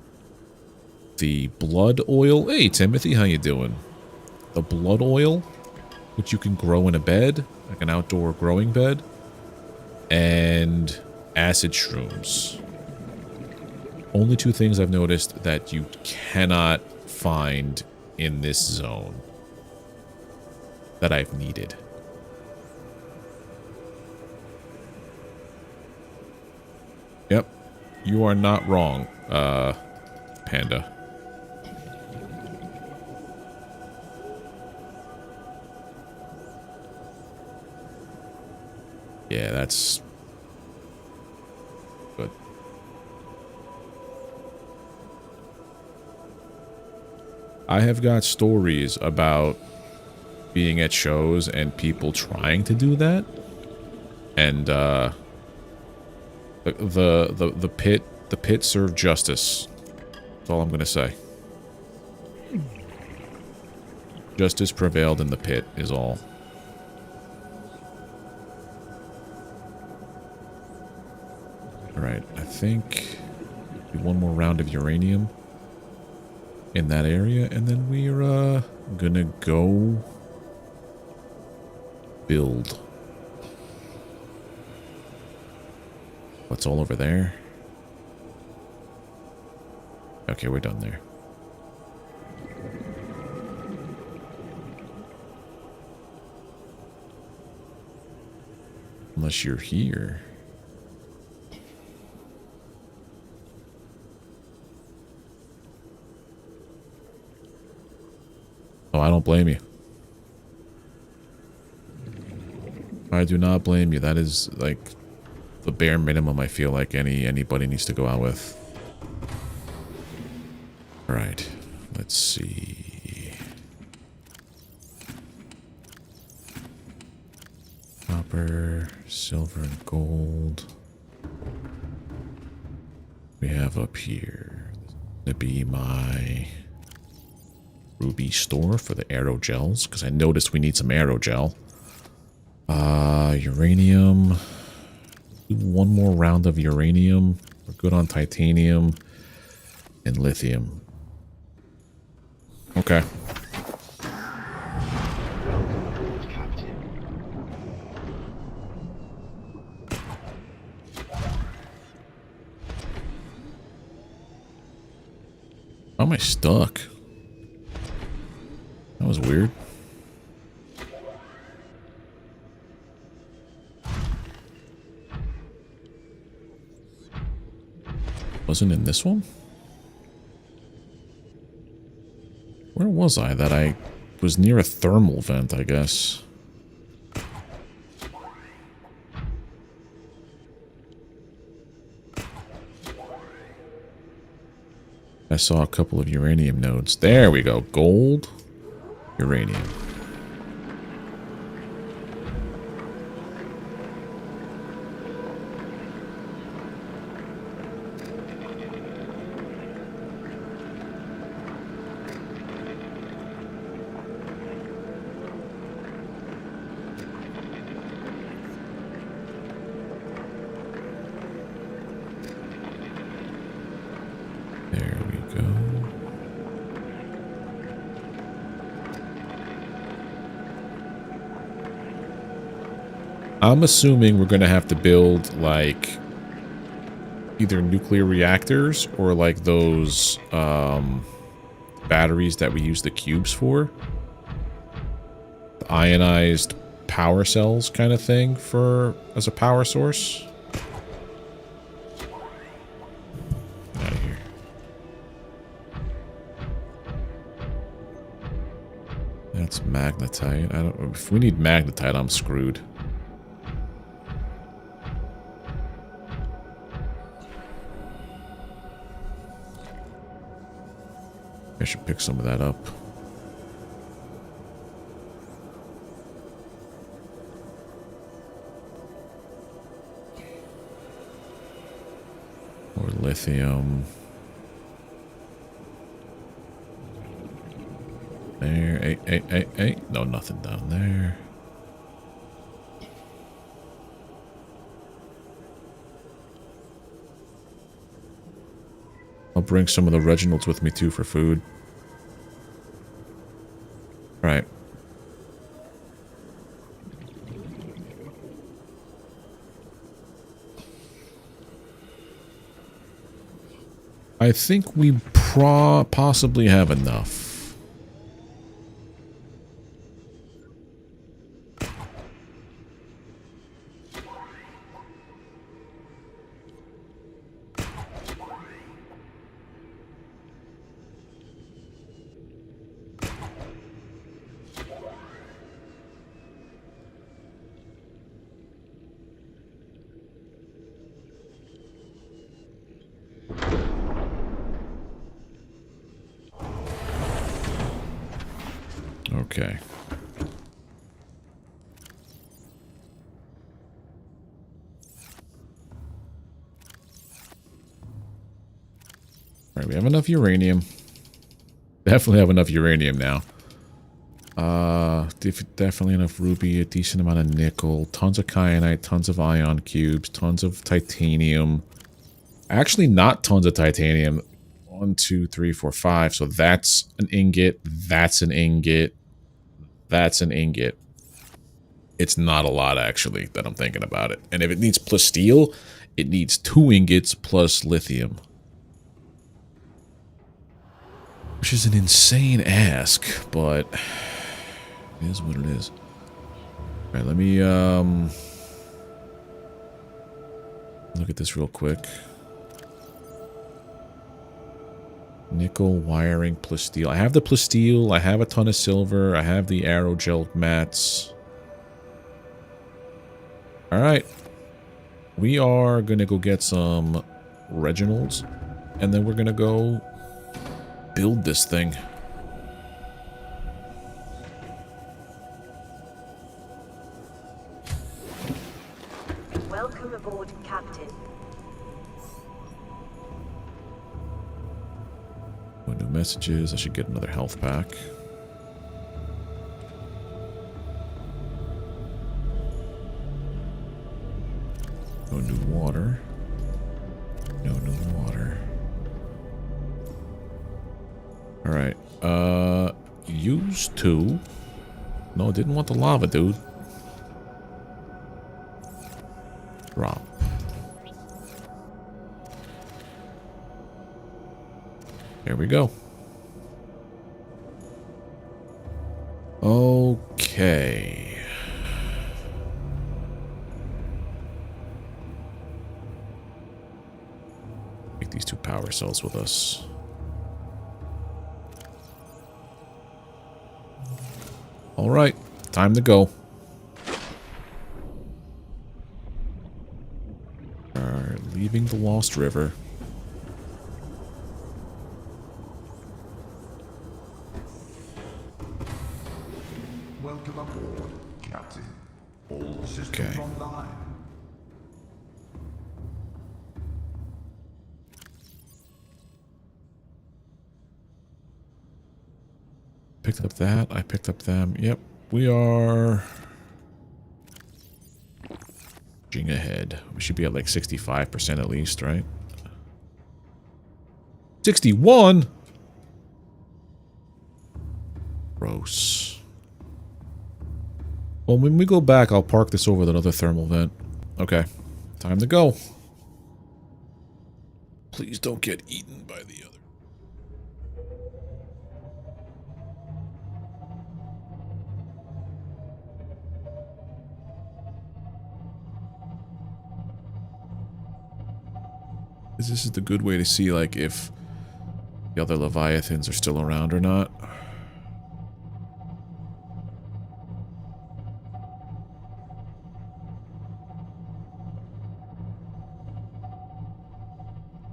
the blood oil. Hey, Timothy, how you doing? The blood oil, which you can grow in a bed, like an outdoor growing bed, and acid shrooms. Only two things I've noticed that you cannot find in this zone that I've needed. Yep, you are not wrong, Panda. Yeah, that's good. I have got stories about being at shows and people trying to do that, and the pit served justice. That's all I'm gonna say. Justice prevailed in the pit is all. Alright, I think do one more round of uranium in that area, and then we're gonna go build. What's all over there? Okay, we're done there. Unless you're here. Oh, I don't blame you. I do not blame you. That is like the bare minimum I feel like anybody needs to go out with. Alright, let's see. copper, silver, and gold. We have up here to be my ruby store for the aerogels, because I noticed we need some aerogel. Uranium. Do one more round of uranium. We're good on titanium and lithium. Okay. Welcome aboard, Captain. How am I stuck? That was weird. Wasn't in this one? Where was I? That I was near a thermal vent, I guess. I saw a couple of uranium nodes. There we go. Gold, uranium. There we go. I'm assuming we're going to have to build, like, either nuclear reactors or, like, those batteries that we use the cubes for. The ionized power cells kind of thing for as a power source. Out of here. That's magnetite. I don't. If we need magnetite, I'm screwed. I should pick some of that up. Or lithium. There. Hey. No, nothing down there. I'll bring some of the Reginalds with me too for food. Right. I think we possibly have enough. Okay. Alright, we have enough uranium. Definitely have enough uranium now. Definitely enough ruby, a decent amount of nickel, tons of kyanite, tons of ion cubes, tons of titanium. Actually, not tons of titanium. 1, 2, 3, 4, 5. So that's an ingot. That's an ingot. That's an ingot. It's not a lot, actually, that I'm thinking about it. And if it needs plus steel, it needs 2 ingots plus lithium. Which is an insane ask, but it is what it is. Alright, let me look at this real quick. Nickel, wiring, plus steel. I have the plus steel. I have a ton of silver. I have the aerogel mats. Alright. We are going to go get some Reginalds. And then we're going to go build this thing. No new messages. I should get another health pack. No new water. No new water. Alright. Use two. No, didn't want the lava, dude. Drop. There we go. Okay. Take these two power cells with us. All right, time to go. Leaving the Lost River. Welcome aboard, Captain. All systems online. Picked up that. I picked up them. Yep, we are edging ahead. We should be at like 65% at least, right? 61? Gross. Well, when we go back, I'll park this over another thermal vent. Okay, time to go. Please don't get eaten by the other. This is the good way to see, like, if the other Leviathans are still around or not.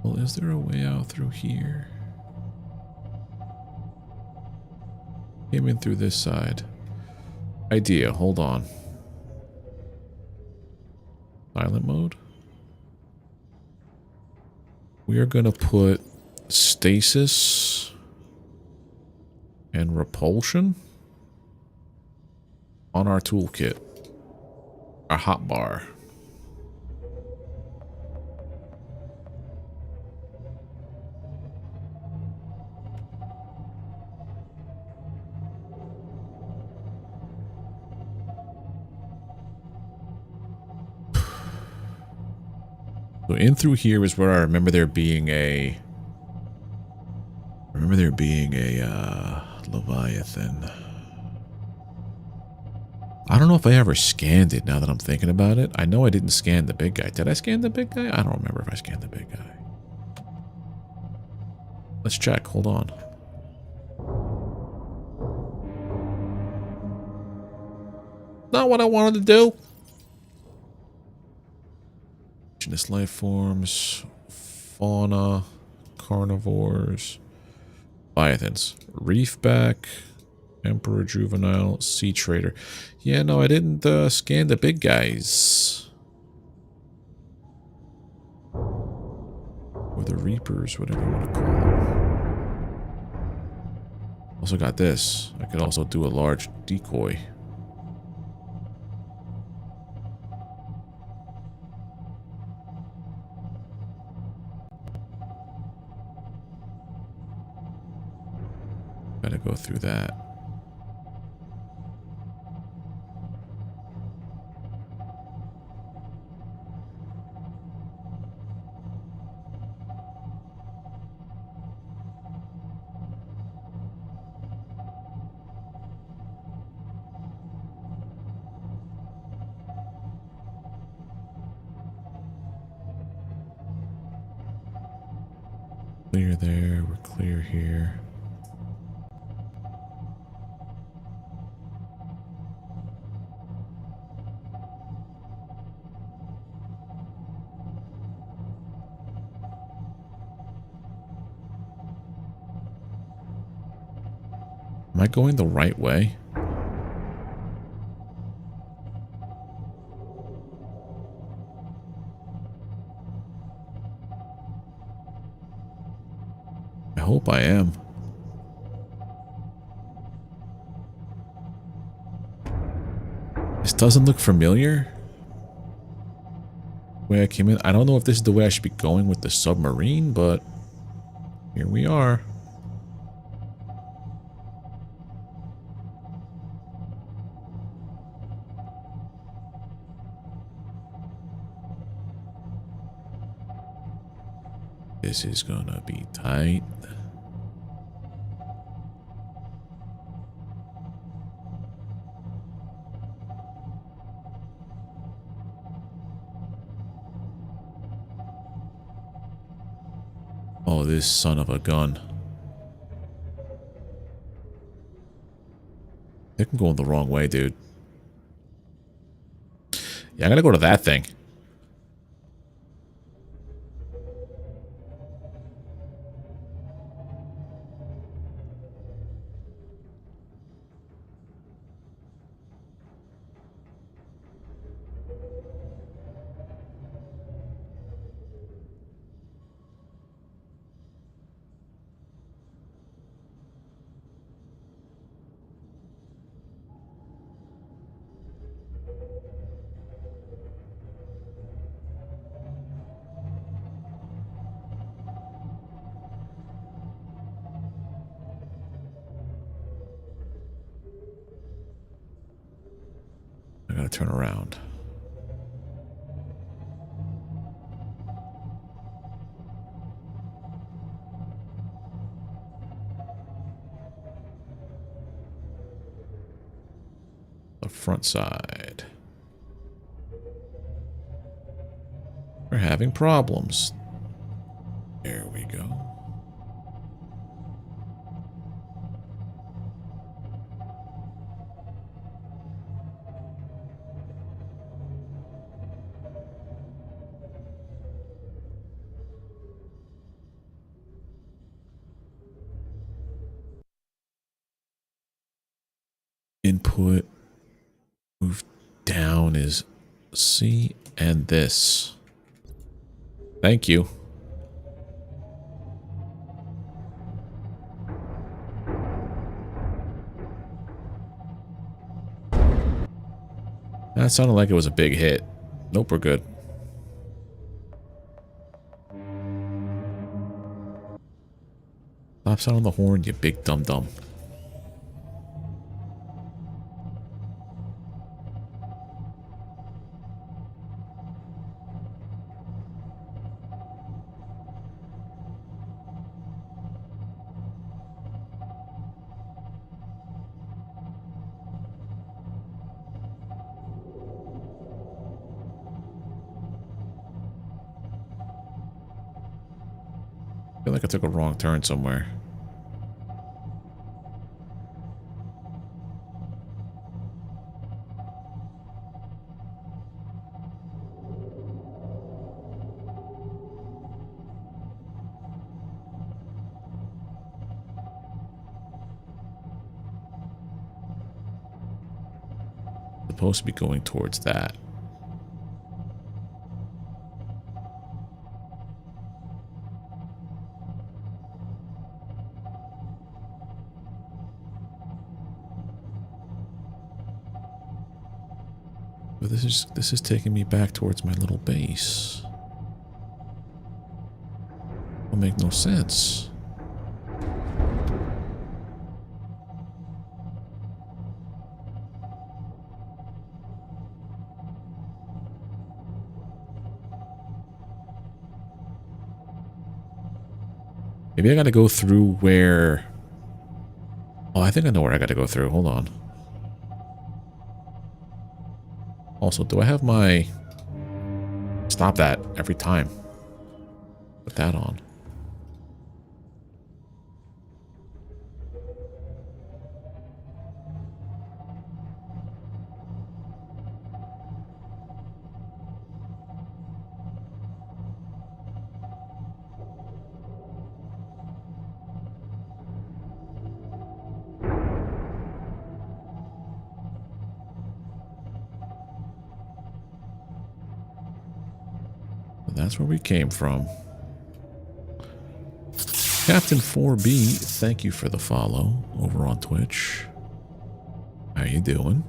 Well, is there a way out through here? Came in through this side. Idea, hold on. Silent mode? We are going to put stasis and repulsion on our toolkit. Our hotbar. So in through here is where I remember there being a... Leviathan. I don't know if I ever scanned it now that I'm thinking about it. I know I didn't scan the big guy. Did I scan the big guy? I don't remember if I scanned the big guy. Let's check. Hold on. Not what I wanted to do. Indigenous life forms, fauna, carnivores, Leviathans, reefback, emperor juvenile, sea trader. Yeah, no, I didn't scan the big guys. Or the reapers, whatever you want to call them. Also got this. I could also do a large decoy. Gotta go through that. Clear there, we're clear here. Am I going the right way? I hope I am. doesn't look familiar. The way I came in. I don't know if this is the way I should be going with the submarine, but here we are. This is gonna be tight. Oh, this son of a gun. They can go the wrong way, dude. Yeah, I'm gonna go to that thing. I gotta turn around. The front side. We're having problems. There we go. Input, move down is C and this. Thank you. That sounded like it was a big hit. Nope, we're good. Stop sounding the horn, you big dum-dum. I feel like I took a wrong turn somewhere. Supposed to be going towards that. But this is taking me back towards my little base. It'll make no sense. Maybe I gotta go through where... Oh, I think I know where I gotta go through. Hold on. Also, do I have my... Stop that every time. Put that on. That's where we came from. Captain 4B, thank you for the follow over on Twitch. How you doing?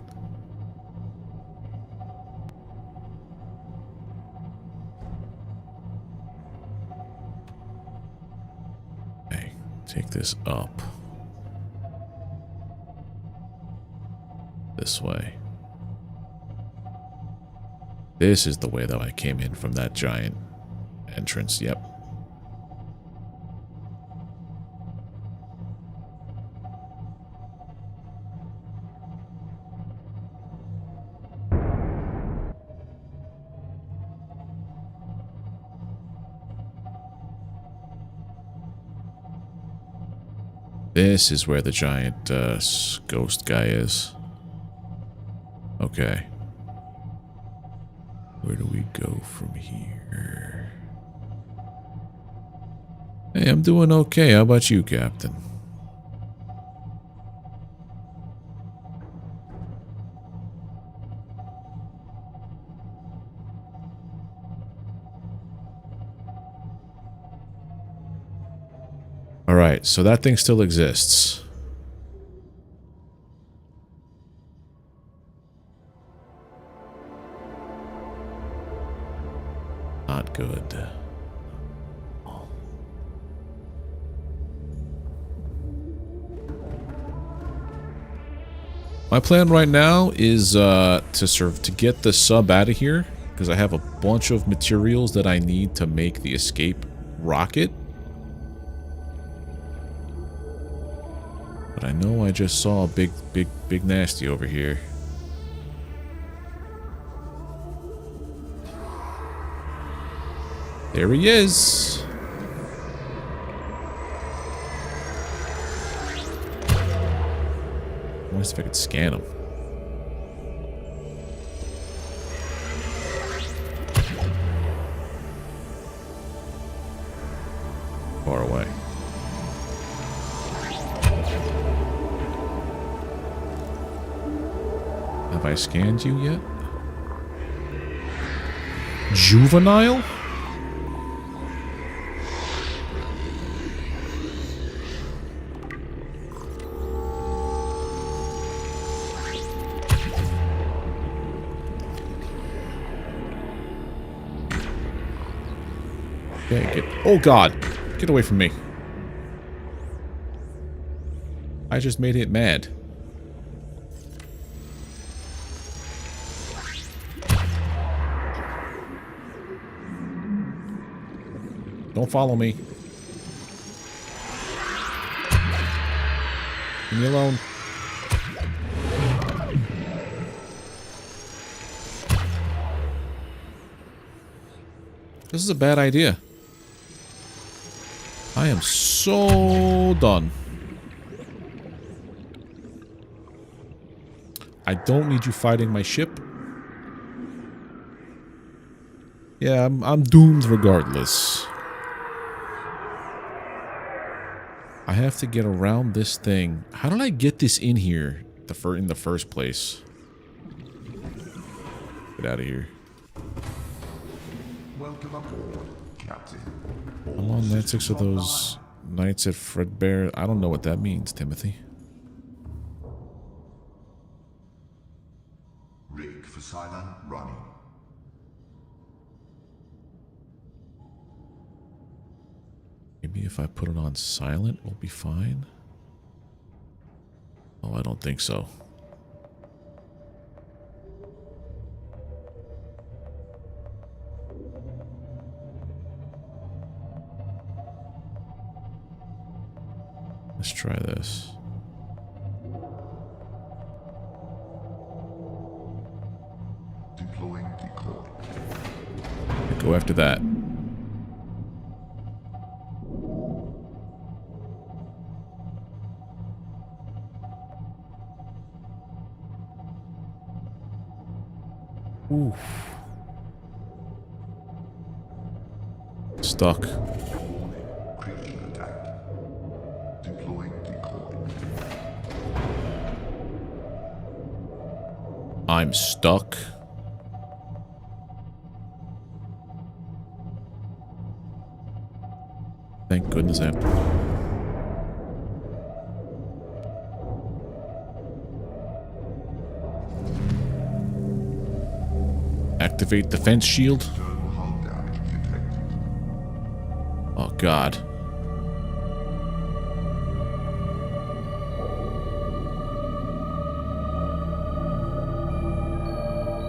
Take this up. This way. This is the way that I came in from that giant entrance. Yep. This is where the giant ghost guy is. Okay. Where do we go from here? Hey, I'm doing okay. How about you, Captain? Alright, so that thing still exists. Not good. My plan right now is to get the sub out of here, because I have a bunch of materials that I need to make the escape rocket. But I know I just saw a big nasty over here. There he is. I wonder if I could scan him. Far away. Have I scanned you yet? Juvenile? Okay, oh god! Get away from me. I just made it mad. Don't follow me. Leave me alone. This is a bad idea. I am so done. I don't need you fighting my ship. Yeah, I'm doomed regardless. I have to get around this thing. How did I get this in here in the first place? Get out of here. Welcome aboard, Captain. I'm on 96 of those nights at Fredbear. I don't know what that means, Timothy. Rig for silent running. Maybe if I put it on silent, we'll be fine. Oh, I don't think so. Let's try this. Deploying decoy. Go after that. Oof. Stuck. Critical attack. Deploying decoy. I'm stuck. Thank goodness I'm... Activate defense shield. External hull damage detected. Oh god.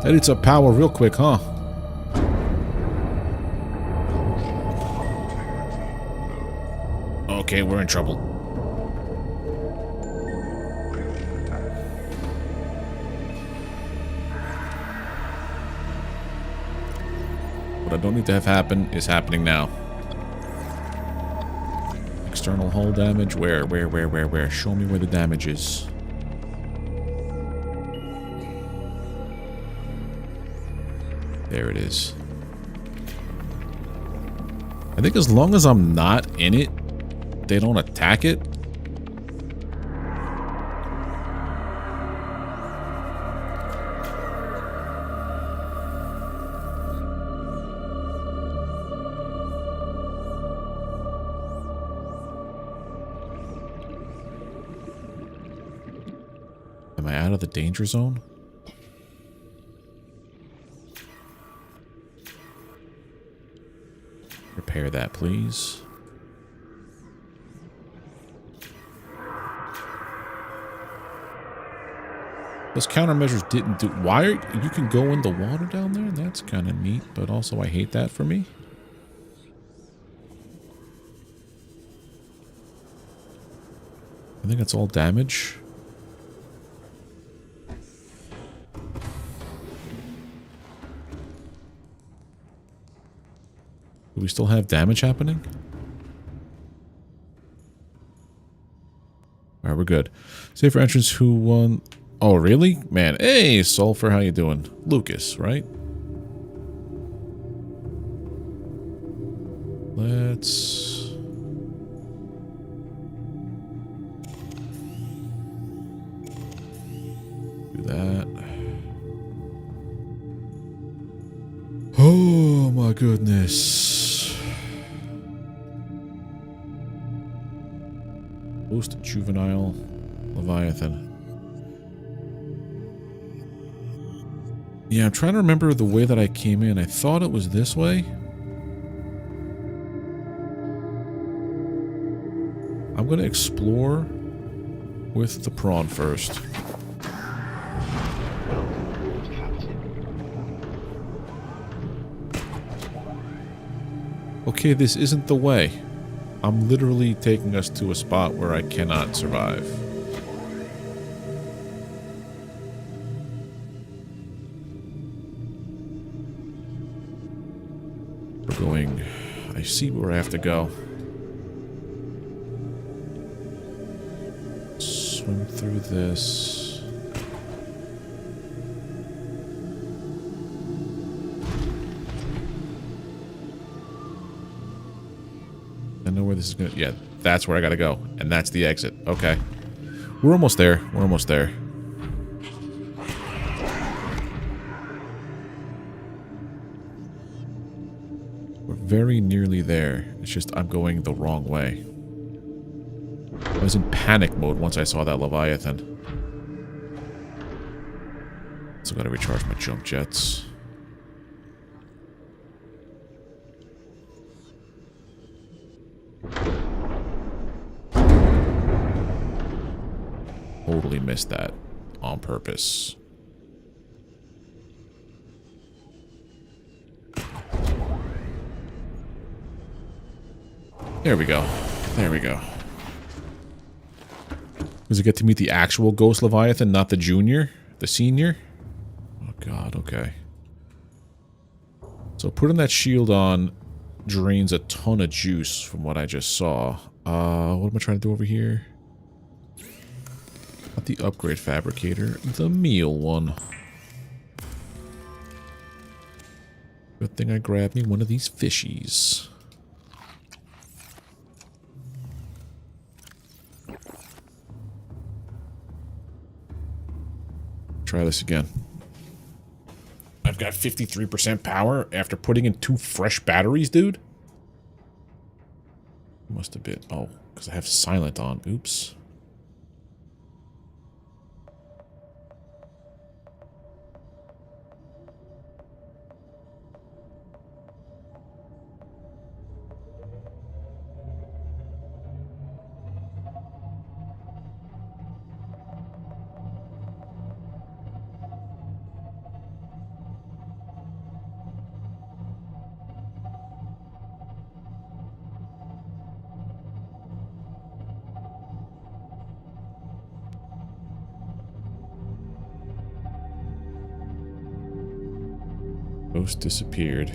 That eats up power real quick, huh? Okay, we're in trouble. What I don't need to have happen is happening now. External hull damage. Where? Show me where the damage is. There it is. I think as long as I'm not in it, they don't attack it. Am I out of the danger zone? Repair that, please. Those countermeasures didn't do... Why are... You can go in the water down there? That's kind of neat, but also I hate that for me. I think it's all damage. Do we still have damage happening? Alright, we're good. Save for entrance who won... Oh, really? Man, hey, Sulfur, how you doing? Lucas, right? Let's... do that. Oh, my goodness. Post juvenile Leviathan. Yeah, I'm trying to remember the way that I came in. I thought it was this way. I'm going to explore with the prawn first. Welcome aboard, Captain. Okay, this isn't the way. I'm literally taking us to a spot where I cannot survive. We're going... I see where I have to go. Swim through this. I know where this is gonna... Yeah, that's where I gotta go. And that's the exit. Okay. We're almost there. We're almost there. We're very nearly there. It's just I'm going the wrong way. I was in panic mode once I saw that Leviathan. So gotta recharge my jump jets. Totally missed that on purpose. There we go. There we go. Does it get to meet the actual Ghost Leviathan, not the junior? The senior? Oh god, okay. So putting that shield on drains a ton of juice from what I just saw. What am I trying to do over here? Not the upgrade fabricator, the meal one. Good thing I grabbed me one of these fishies. Try this again. I've got 53% power after putting in 2 fresh batteries, dude. Must have been... Oh, because I have silent on. Oops. Ghost disappeared.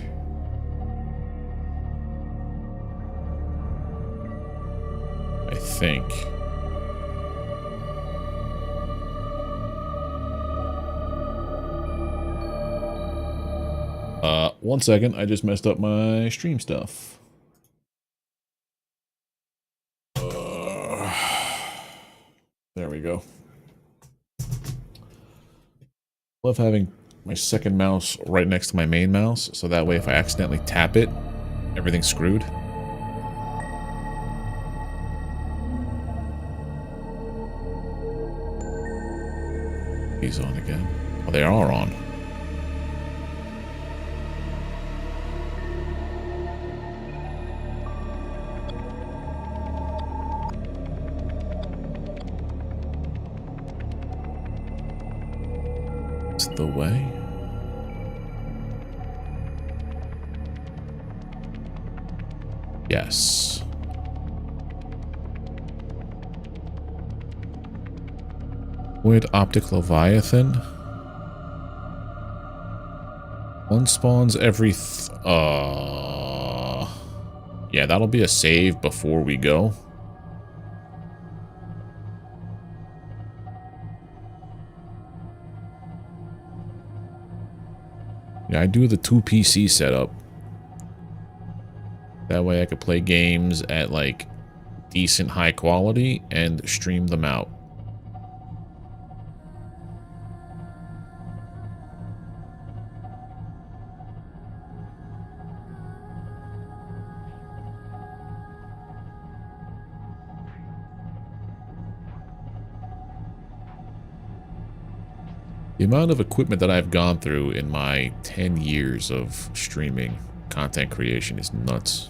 I think. One second, I just messed up my stream stuff. There we go. Love having my second mouse right next to my main mouse, so that way if I accidentally tap it, everything's screwed. He's on again. Oh, they are on. It's the way. Yes. Void Optic Leviathan. One spawns every... Yeah, that'll be a save before we go. Yeah, I do the 2 PC setup. That way I could play games at, like, decent high quality and stream them out. The amount of equipment that I've gone through in my 10 years of streaming content creation is nuts.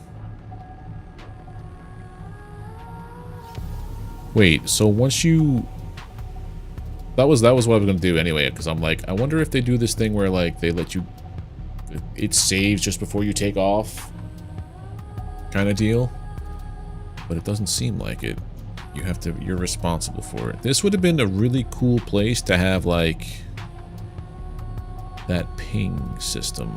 Wait, so once you... That was what I was going to do anyway, because I'm like, I wonder if they do this thing where, like, they let you... It saves just before you take off kind of deal. But it doesn't seem like it. You have to... You're responsible for it. This would have been a really cool place to have, like... that ping system.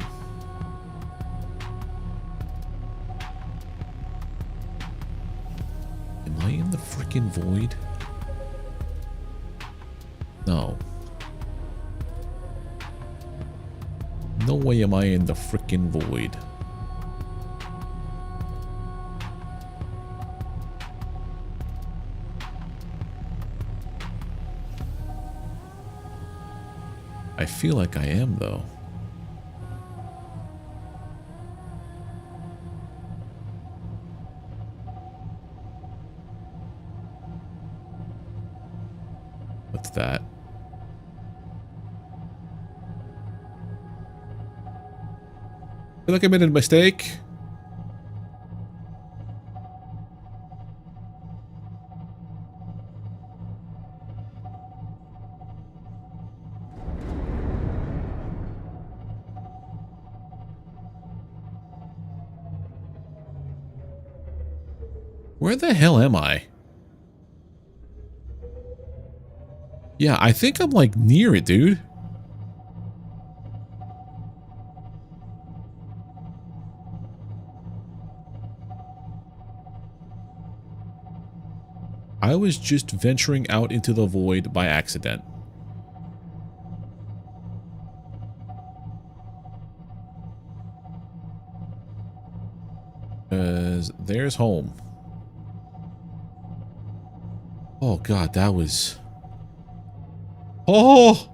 Am I in the freaking void? No. No way am I in the freaking void. I feel like I am, though. What's that? I feel like I made a mistake. Where the hell am I? Yeah, I think I'm like near it, dude. I was just venturing out into the void by accident. There's home. Oh god, that was... Oh!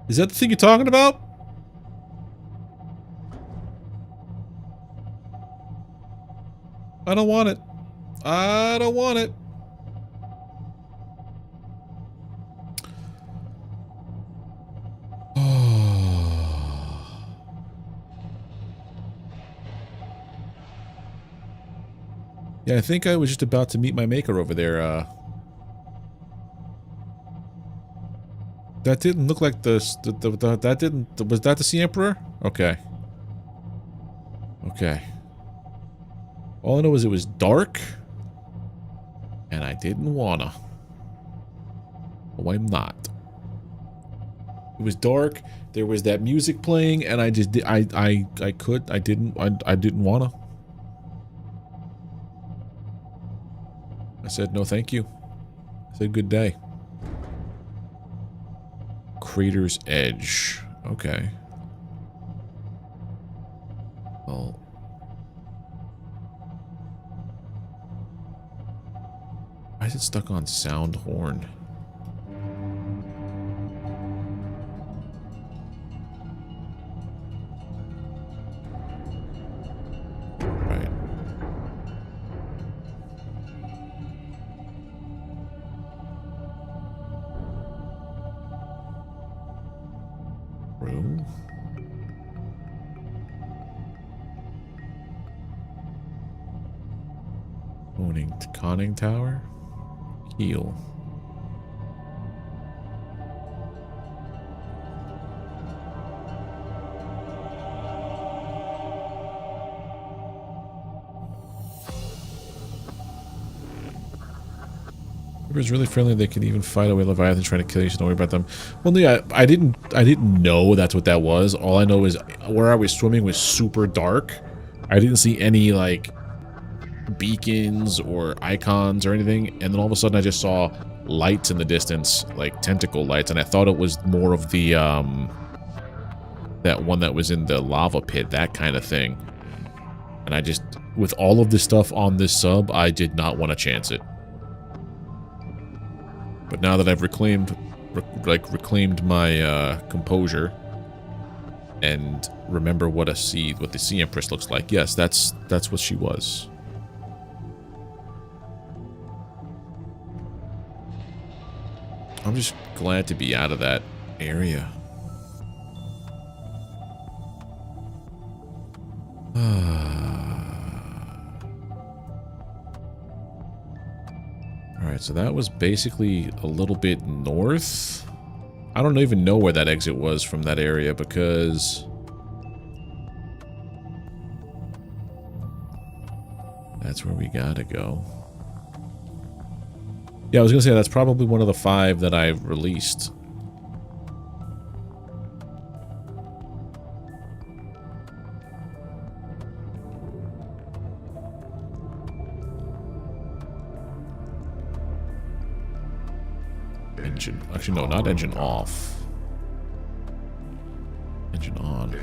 Is that the thing you're talking about? I don't want it. I don't want it. Yeah, I think I was just about to meet my maker over there. That didn't look like that didn't... Was that the Sea Emperor? Okay. Okay. All I know is it was dark. And I didn't wanna. Oh, I'm not. It was dark. There was that music playing, and I just I didn't wanna. I said no, thank you. I said good day. Crater's edge. Okay. Well. Why is it stuck on sound horn? Right. Room. Conning tower. Heal. Everyone's really friendly. They can even fight away Leviathan trying to kill you, so don't worry about them. Well, yeah, I didn't know that's what that was. All I know is where I was swimming was super dark. I didn't see any like beacons or icons or anything, and then all of a sudden I just saw lights in the distance, like tentacle lights, and I thought it was more of the that one that was in the lava pit, that kind of thing. And I just, with all of this stuff on this sub, I did not want to chance it. But now that I've reclaimed my composure and remember what the Sea Empress looks like, yes, that's what she was. I'm just glad to be out of that area. Alright, so that was basically a little bit north. I don't even know where that exit was from that area because that's where we gotta go. Yeah, I was gonna say that's probably one of the 5 that I've released. Engine. Actually, no, not engine off. Engine on.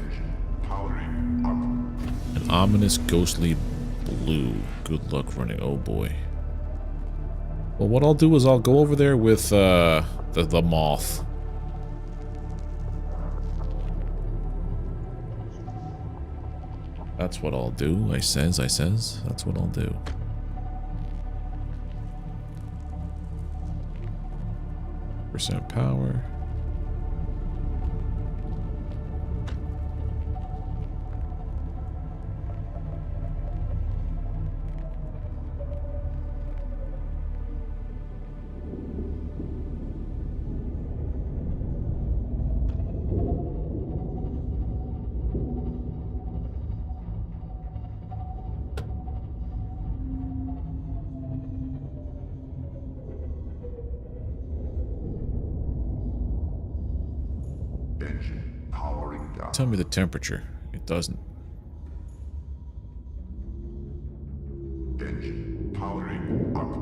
An ominous, ghostly blue. Good luck running. Oh boy. Well, what I'll do is I'll go over there with the moth. That's what I'll do. I says. That's what I'll do. % power. Tell me the temperature. It doesn't. Engine powering up.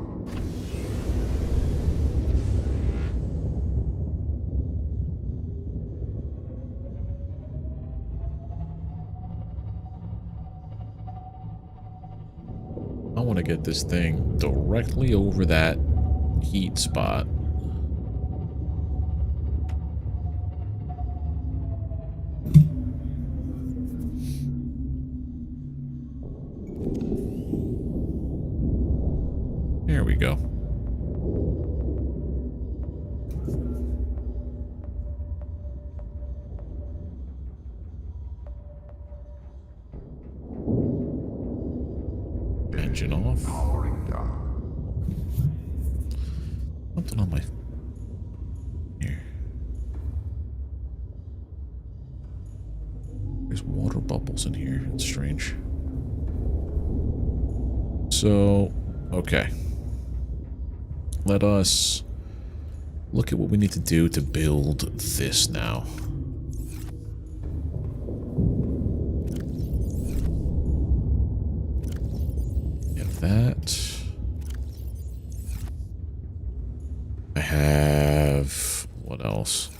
I want to get this thing directly over that heat spot. There we go. Engine off. Powering down. Something on my... Here. There's water bubbles in here. It's strange. So, okay. Let us look at what we need to do to build this now. Have that. I have... what else?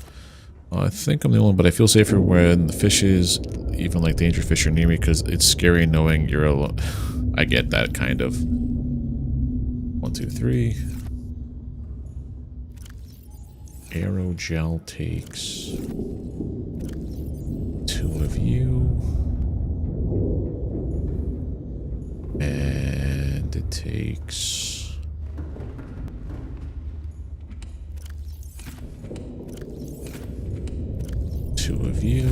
I think I'm the only one, but I feel safer when the fishes, even like danger fish, are near me because it's scary knowing you're alone. I get that kind of. 1, 2, 3. Aerogel takes 2 of you. And it takes... 2 of you,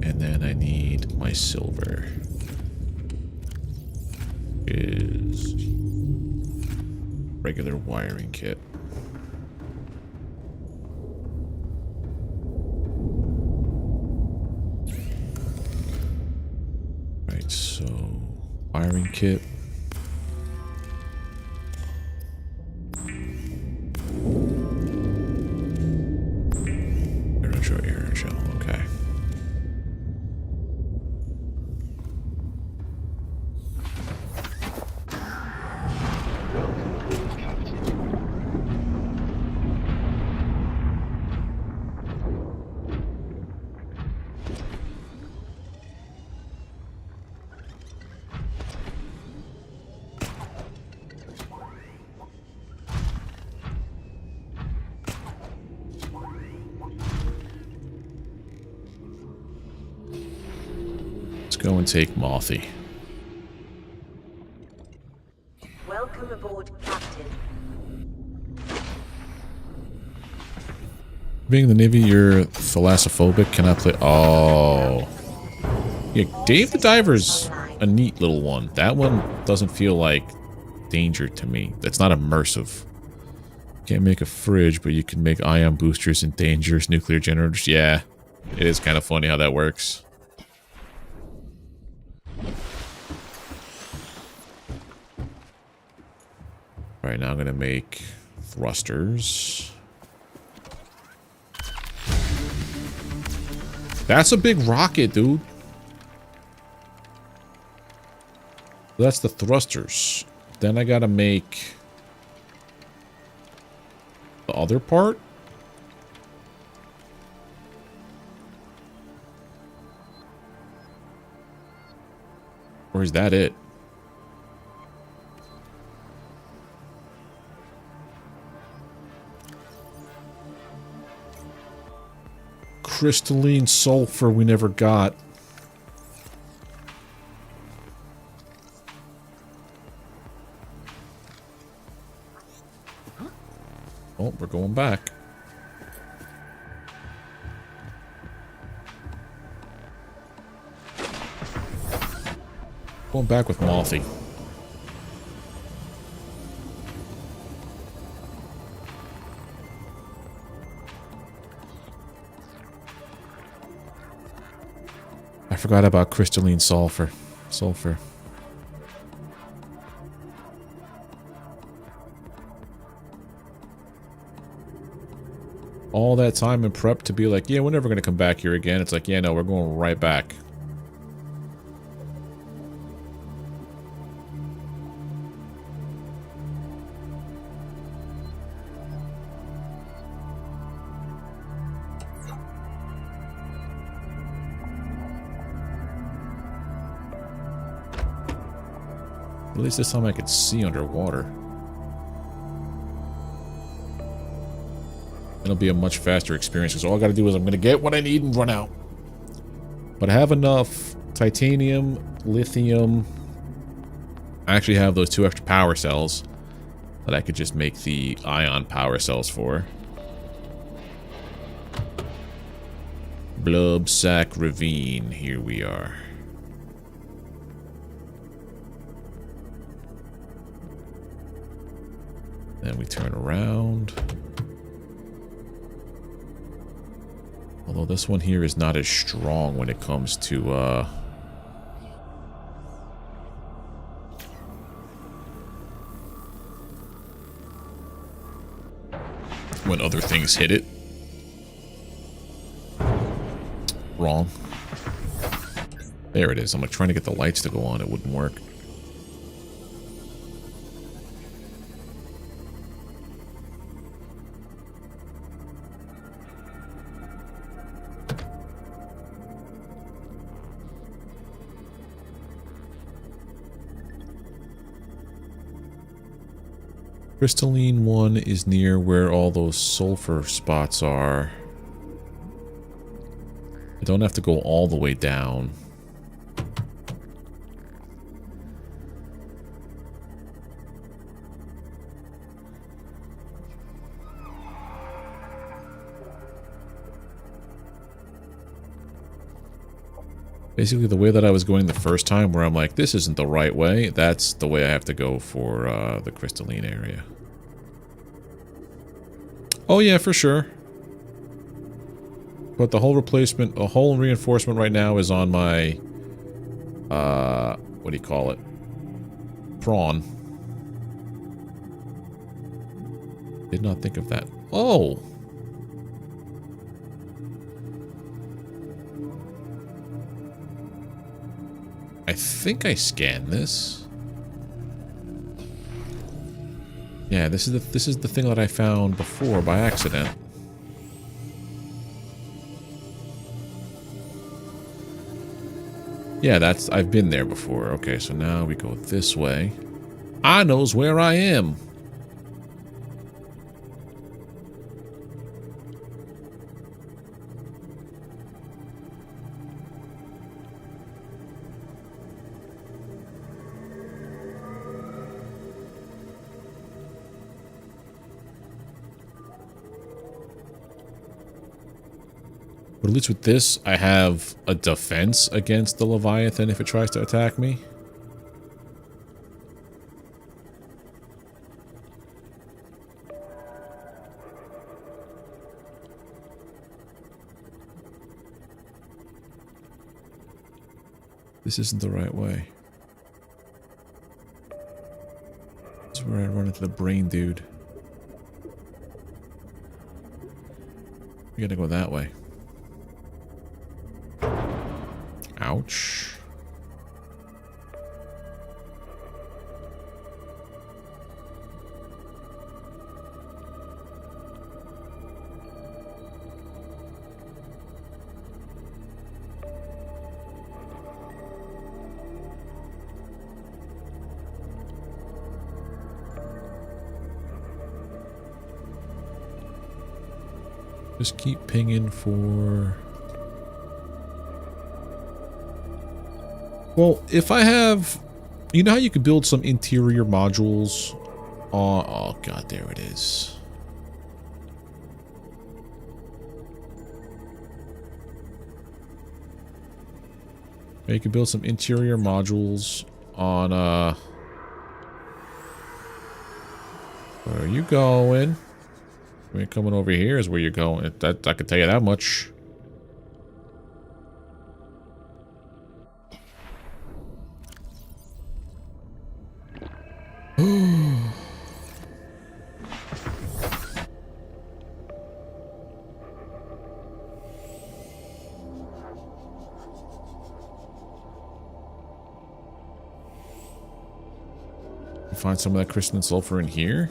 and then I need my silver. Is regular wiring kit. Right, so wiring kit. Aerogel, okay. Go and take Mothy. Welcome aboard, Captain. Being in the Navy, you're thalassophobic. Cannot play. Oh. Yeah, Dave the Diver's a neat little one. That one doesn't feel like danger to me. That's not immersive. Can't make a fridge, but you can make ion boosters and dangerous nuclear generators. Yeah, it is kind of funny how that works. All right, now I'm going to make thrusters. That's a big rocket, dude. That's the thrusters. Then I got to make the other part. Or is that it? Crystalline sulfur we never got. Oh, we're going back. Going back with Mothy. I forgot about crystalline sulfur. All that time in prep to be like, yeah, we're never going to come back here again. It's like, yeah, no, we're going right back. At least this time I could see underwater. It'll be a much faster experience because all I gotta do is I'm gonna get what I need and run out. But I have enough titanium, lithium. I actually have those 2 extra power cells that I could just make the ion power cells for. Blubsack Ravine, here we are. Then we turn around. Although this one here is not as strong when it comes to, when other things hit it. Wrong. There it is. I'm like trying to get the lights to go on. It wouldn't work. Crystalline one is near where all those sulfur spots are. I don't have to go all the way down. Basically, the way that I was going the first time, where I'm like, this isn't the right way, that's the way I have to go for the crystalline area. Oh yeah, for sure. But the whole replacement, a whole reinforcement right now is on my, what do you call it? Prawn. Did not think of that. Oh! I think I scanned this. Yeah, this is the thing that I found before by accident. Yeah, I've been there before. Okay, so now we go this way. I knows where I am. But at least with this, I have a defense against the Leviathan if it tries to attack me. This isn't the right way. This is where I run into the brain dude. We gotta go that way. Ouch. Just keep pinging for... Well, if I have... You know how you could build some interior modules? Oh god, there it is. Yeah, you could build some interior modules on, Where are you going? You ain't coming over here is where you're going. That I can tell you that much. Find some of that crystalline sulfur in here.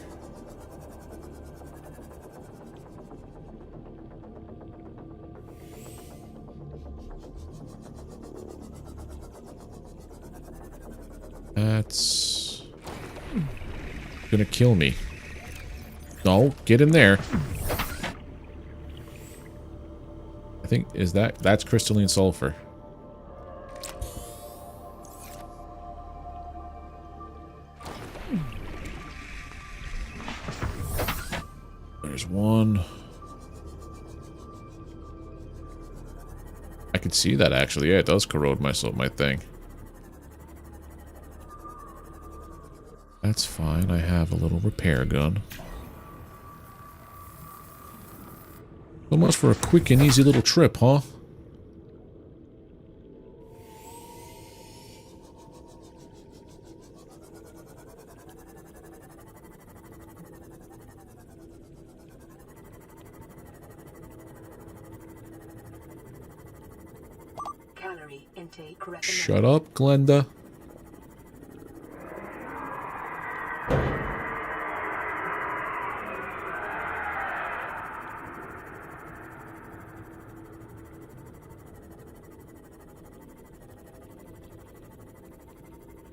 That's gonna kill me. No, get in there. I think that's crystalline sulfur. There's one. I can see that actually. Yeah, it does corrode my thing. That's fine. I have a little repair gun. So much for a quick and easy little trip, huh? Primary intake recommended. Shut up, Glenda.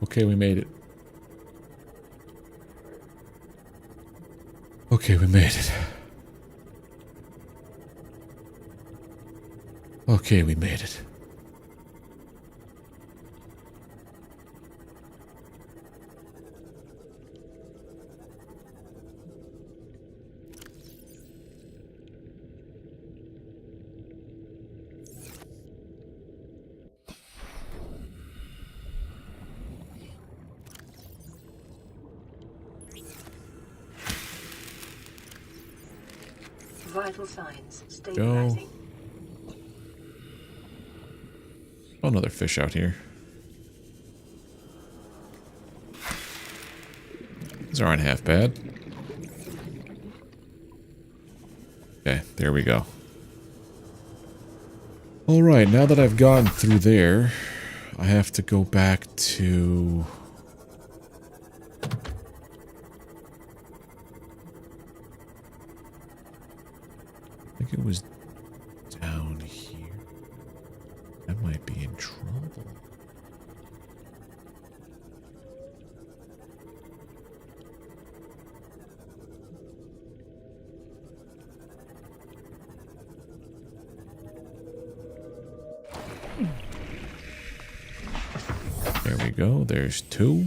Okay, we made it. Okay, we made it. Okay, we made it. Vital signs stabilizing. Oh, another fish out here. These aren't half bad. Okay, there we go. Alright, now that I've gotten through there, I have to go back to... I think it was down here. I might be in trouble. There we go. There's two.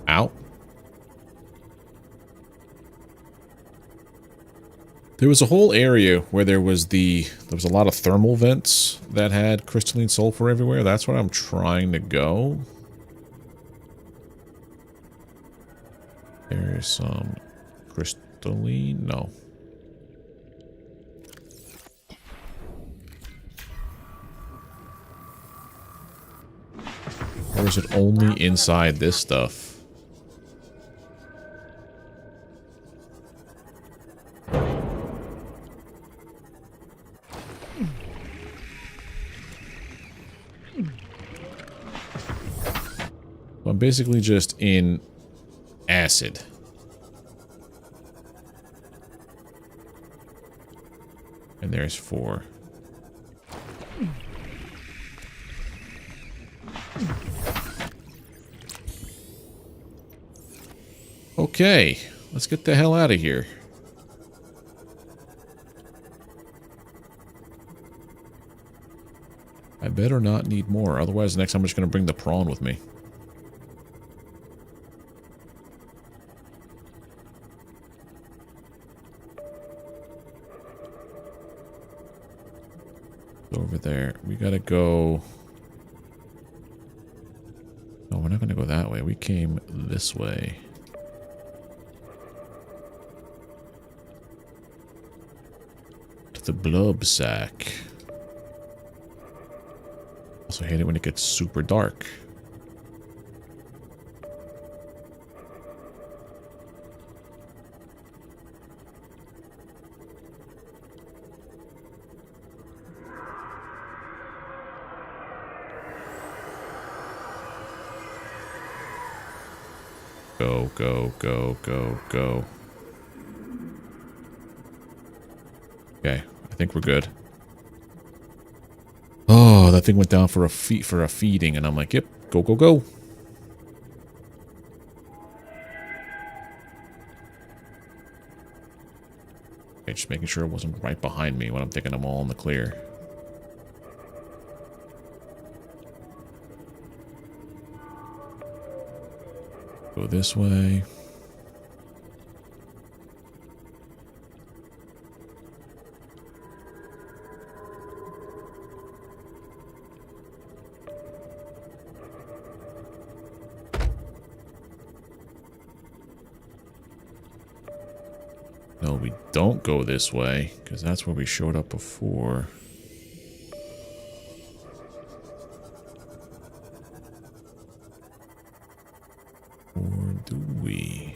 Out. There was a whole area where there was a lot of thermal vents that had crystalline sulfur everywhere. That's where I'm trying to go. There's some crystalline, no. Or is it only inside this stuff? So I'm basically just in acid. And there's 4. Okay, let's get the hell out of here. I better not need more, otherwise next time I'm just going to bring the prawn with me. Over there, we gotta go. No, we're not gonna go that way. We came this way. To the blub sack. Also hate it when it gets super dark. Go, go, go, go, go. Okay, I think we're good. Oh, that thing went down for a feeding, and I'm like, yep, go, go, go. Okay, just making sure it wasn't right behind me when I'm thinking I'm all in the clear. Go this way. No, we don't go this way, because that's where we showed up before. Do we?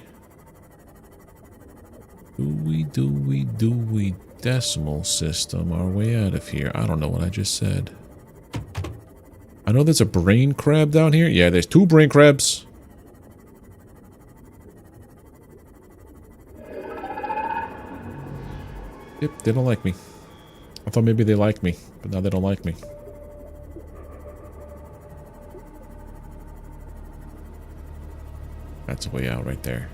Do we decimal system our way out of here? I don't know what I just said. I know there's a brain crab down here. Yeah, there's 2 brain crabs. Yep, they don't like me. I thought maybe they liked me, but now they don't like me. That's a way out right there.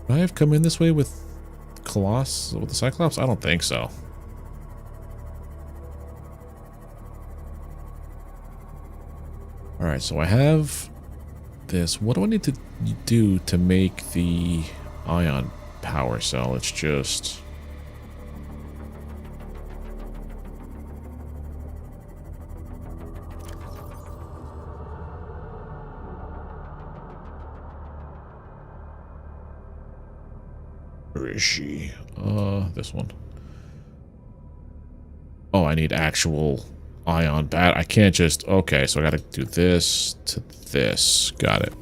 Would I have come in this way with Colossus, with the Cyclops? I don't think so. Alright, so I have this. What do I need to do to make the ion power cell? It's just... Where is she? This one. Oh, I need actual ion bat. I can't just... Okay, so I gotta do this to this. Got it.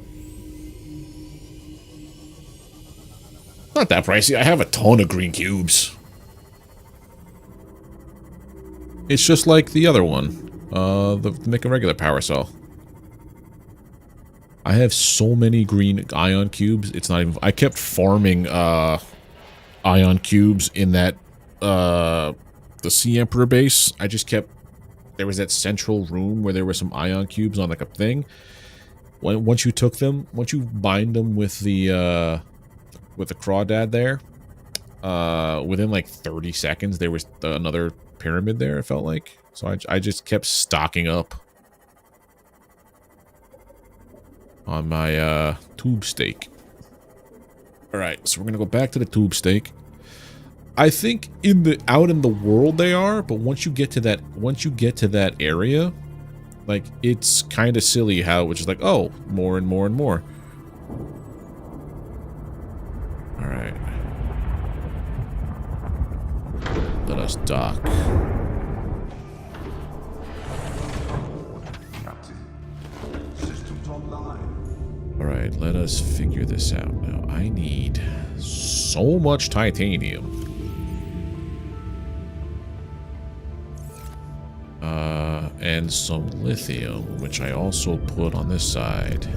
Not that pricey. I have a ton of green cubes. It's just like the other one. To make a regular power cell. I have so many green ion cubes. It's not even... I kept farming, ion cubes in that, the Sea Emperor base. I just kept... There was that central room where there were some ion cubes on like a thing. Once you took them, once you bind them with the crawdad there, within like 30 seconds there was another pyramid there, it felt like. So I just kept stocking up on my tube steak. Alright, so we're gonna go back to the tube steak. I think out in the world they are, but once you get to that area, like, it's kind of silly how it's just like, oh, more and more and more. All right, let us dock. Captain, systems online. All right, let us figure this out now. I need so much titanium. And some lithium, which I also put on this side.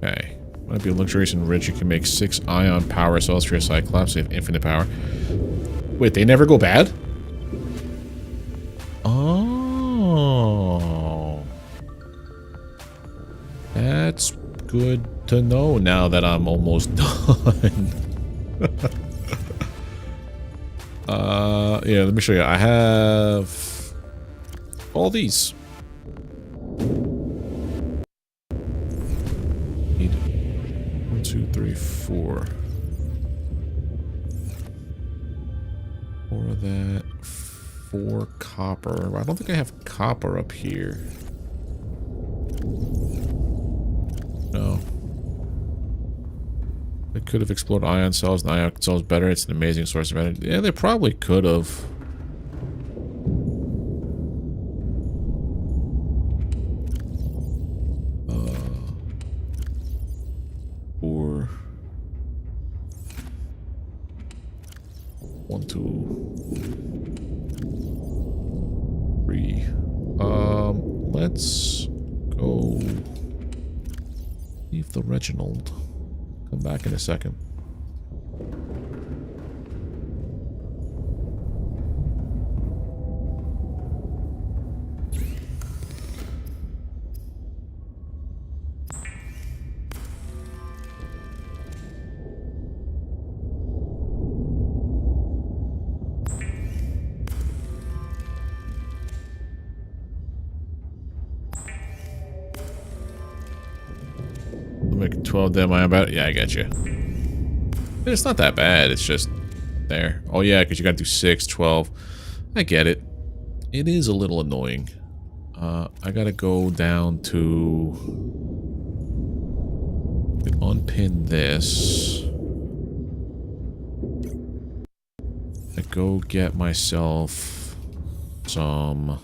Okay. Might be a luxurious and rich. You can make 6 ion power cells for your Cyclops. So you have infinite power. Wait, they never go bad? Oh. That's good to know now that I'm almost done. Yeah, let me show you. I have all these. Need 1, 2, 3, 4. 4 of that. 4 copper. I don't think I have copper up here. No. They could have explored ion cells and ion cells better. It's an amazing source of energy. Yeah, they probably could have. Or 1, 2, 3. Let's go leave the Reginald. Come back in a second. Make 12 damn ion battery. Yeah, I get you. It's not that bad. It's just there. Oh, yeah, because you got to do 6, 12. I get it. It is a little annoying. I got to go down to... unpin this. I go get myself some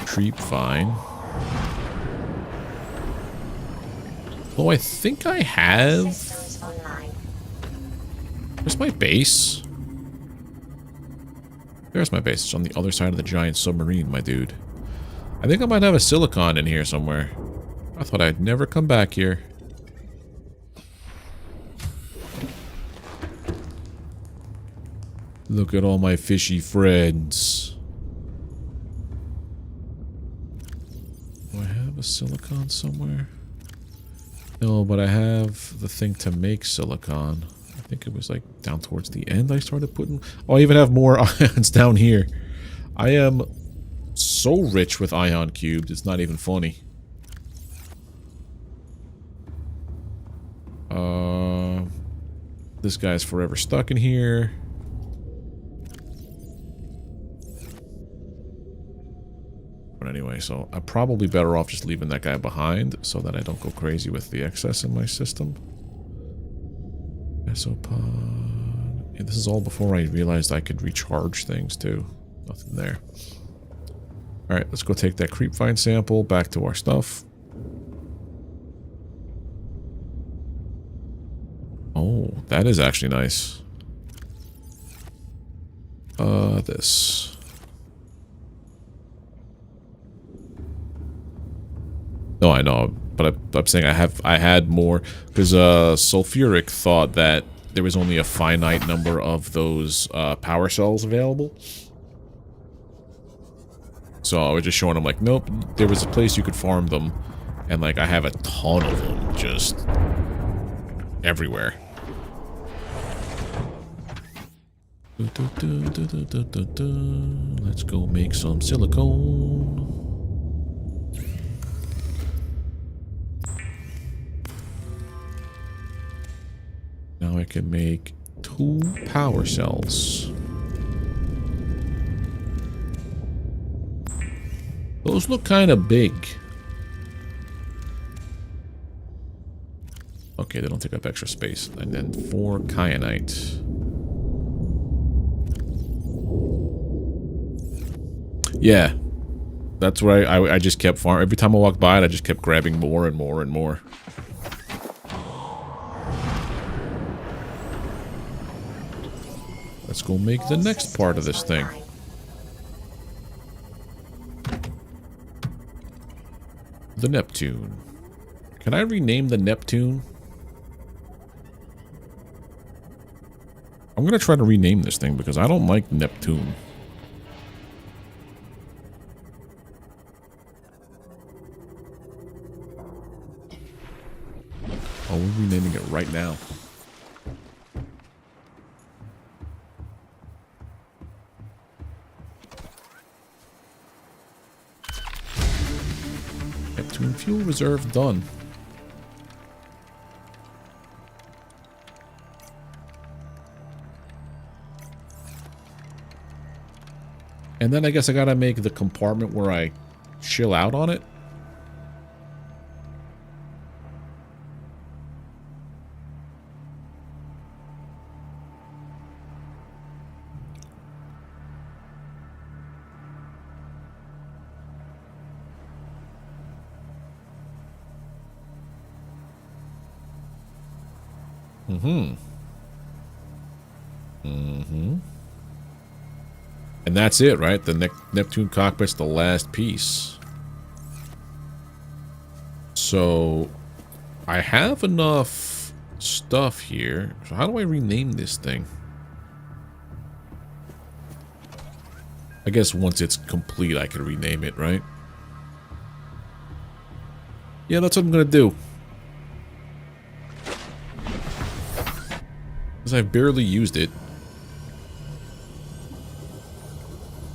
creep vine. Oh, I think I have... Systems online. Where's my base? There's my base. It's on the other side of the giant submarine, my dude. I think I might have a silicon in here somewhere. I thought I'd never come back here. Look at all my fishy friends. Do I have a silicon somewhere? No, but I have the thing to make silicon. I think it was like down towards the end I started putting... Oh, I even have more ions down here. I am so rich with ion cubes, it's not even funny. This guy's forever stuck in here. But anyway, so I'm probably better off just leaving that guy behind so that I don't go crazy with the excess in my system. Mesopod. Yeah, this is all before I realized I could recharge things too. Nothing there. Alright, let's go take that creep vine sample back to our stuff. Oh, that is actually nice. This. No, I know, but I'm saying I had more because Sulfuric thought that there was only a finite number of those power cells available. So I was just showing him like, nope, there was a place you could farm them, and like I have a ton of them just everywhere. Let's go make some silicone. Now I can make 2 power cells. Those look kind of big. Okay, they don't take up extra space. And then 4 kyanite. Yeah. That's where I just kept farming. Every time I walked by it, I just kept grabbing more and more and more. Let's go make the next part of this thing. The Neptune. Can I rename the Neptune? I'm gonna try to rename this thing because I don't like Neptune. Oh, we're renaming it right now. Neptune fuel reserve done. And then I guess I gotta make the compartment where I chill out on it. And that's it, right? The Neptune cockpit's the last piece. So, I have enough stuff here. So how do I rename this thing? I guess once it's complete, I can rename it, right? Yeah, that's what I'm gonna do. Because I've barely used it.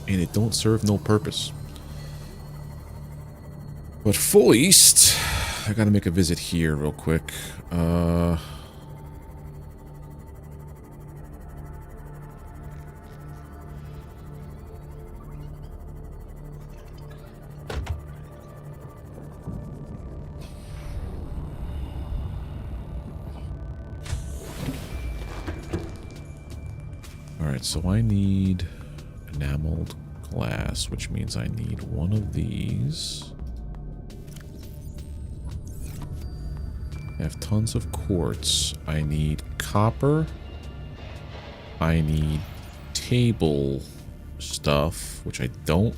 And it don't serve no purpose. But full east. I gotta make a visit here real quick. Alright, so I need enameled glass, which means I need one of these. I have tons of quartz. I need copper. I need table stuff, which I don't,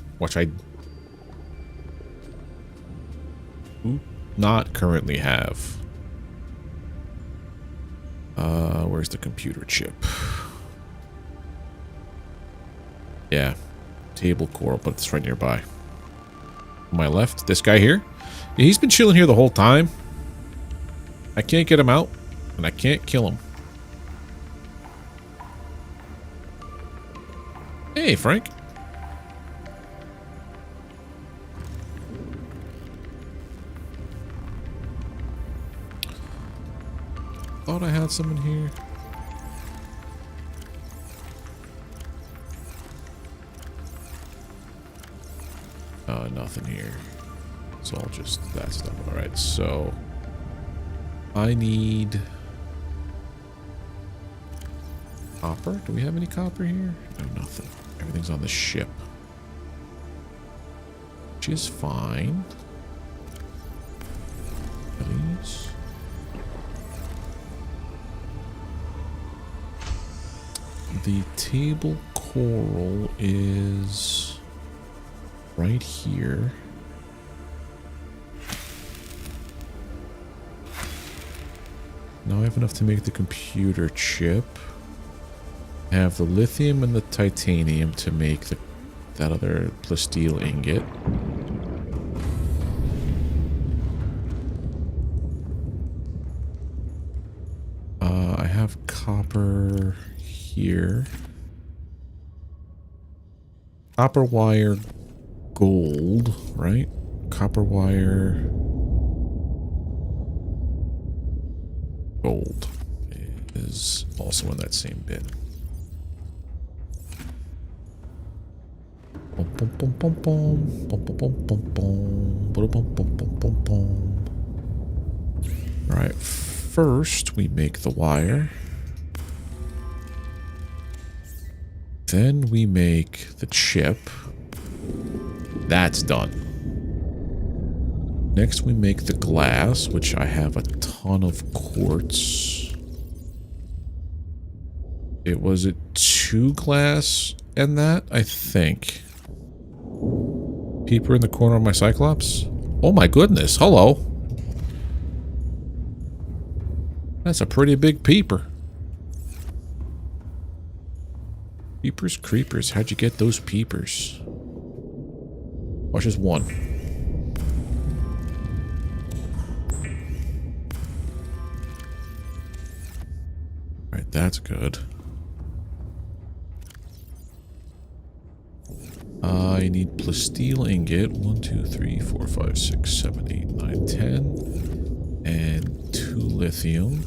not currently have. Where's the computer chip? Yeah, table coral, but it's right nearby. On my left, this guy here. Yeah, he's been chilling here the whole time. I can't get him out, and I can't kill him. Hey, Frank. Thought I had some in here. Nothing here. It's all just that stuff. Alright, so I need copper. Do we have any copper here? No, nothing. Everything's on the ship. Which is fine. Please. The table coral is right here. Now I have enough to make the computer chip. I have the lithium and the titanium to make that other plasteel ingot. I have copper here. Copper wire gold, right? Copper wire gold is also in that same bin. Alright, first we make the wire. Then we make the chip. That's done. Next we make the glass, which I have a ton of quartz. Was it 2 glass and that? I think. Peeper in the corner of my Cyclops? Oh my goodness, hello. That's a pretty big peeper. Peepers creepers, how'd you get those peepers? Watch just one. Alright, that's good. I need plasteel ingot. 1, 2, 3, 4, 5, 6, 7, 8, 9, 10. And 2 lithium.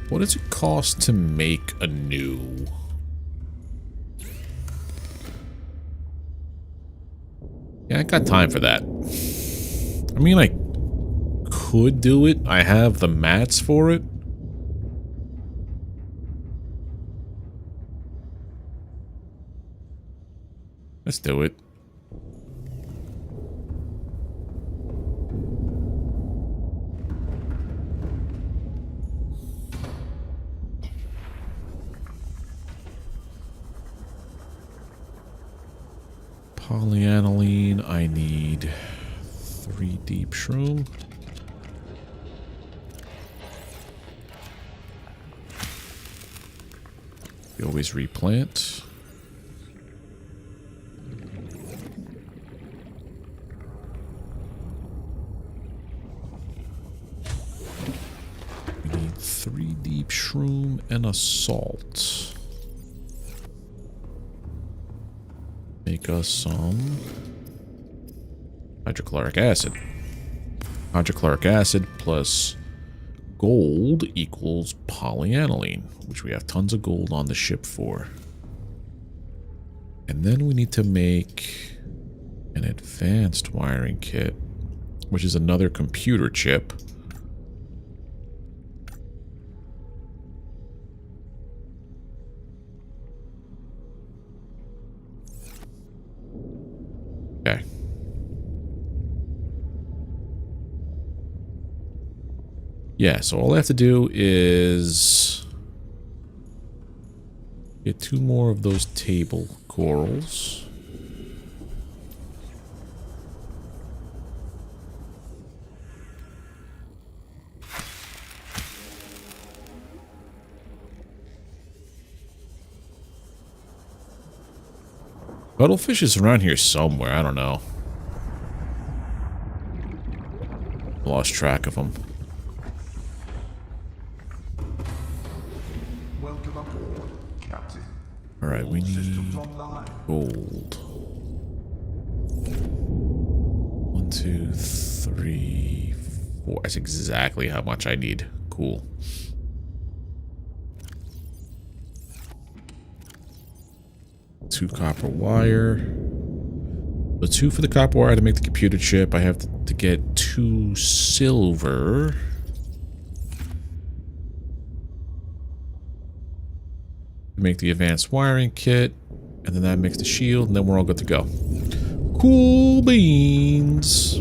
What does it cost to make a new? Yeah, I got time for that. I mean, I could do it. I have the mats for it. Let's do it. Polyaniline, I need 3 deep shroom. We always replant. We 3 deep shroom and a salt. Make us some hydrochloric acid. Hydrochloric acid plus gold equals polyaniline, which we have tons of gold on the ship for. And then we need to make an advanced wiring kit, which is another computer chip. Okay. Yeah, so all I have to do is get 2 more of those table corals. Cuttlefish is around here somewhere, I don't know. Lost track of them. Welcome aboard, Captain. Alright, we need Systems online. gold. 1, 2, 3, 4. That's exactly how much I need. Cool. Two copper wire. The 2 for the copper wire to make the computer chip. I have to get 2 silver. To make the advanced wiring kit. And then that makes the shield. And then we're all good to go. Cool beans.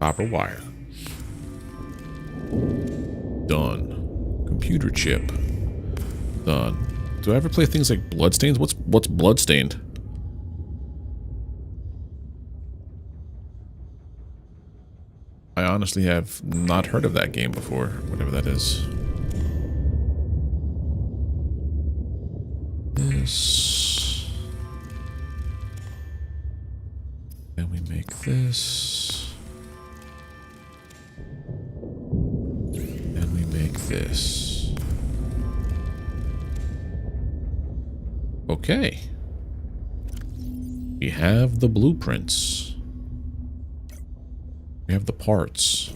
Copper wire. Done. Computer chip. Done. Do I ever play things like Bloodstained? What's Bloodstained? I honestly have not heard of that game before, whatever that is. This. Then we make this. And we make this. Okay. We have the blueprints. We have the parts.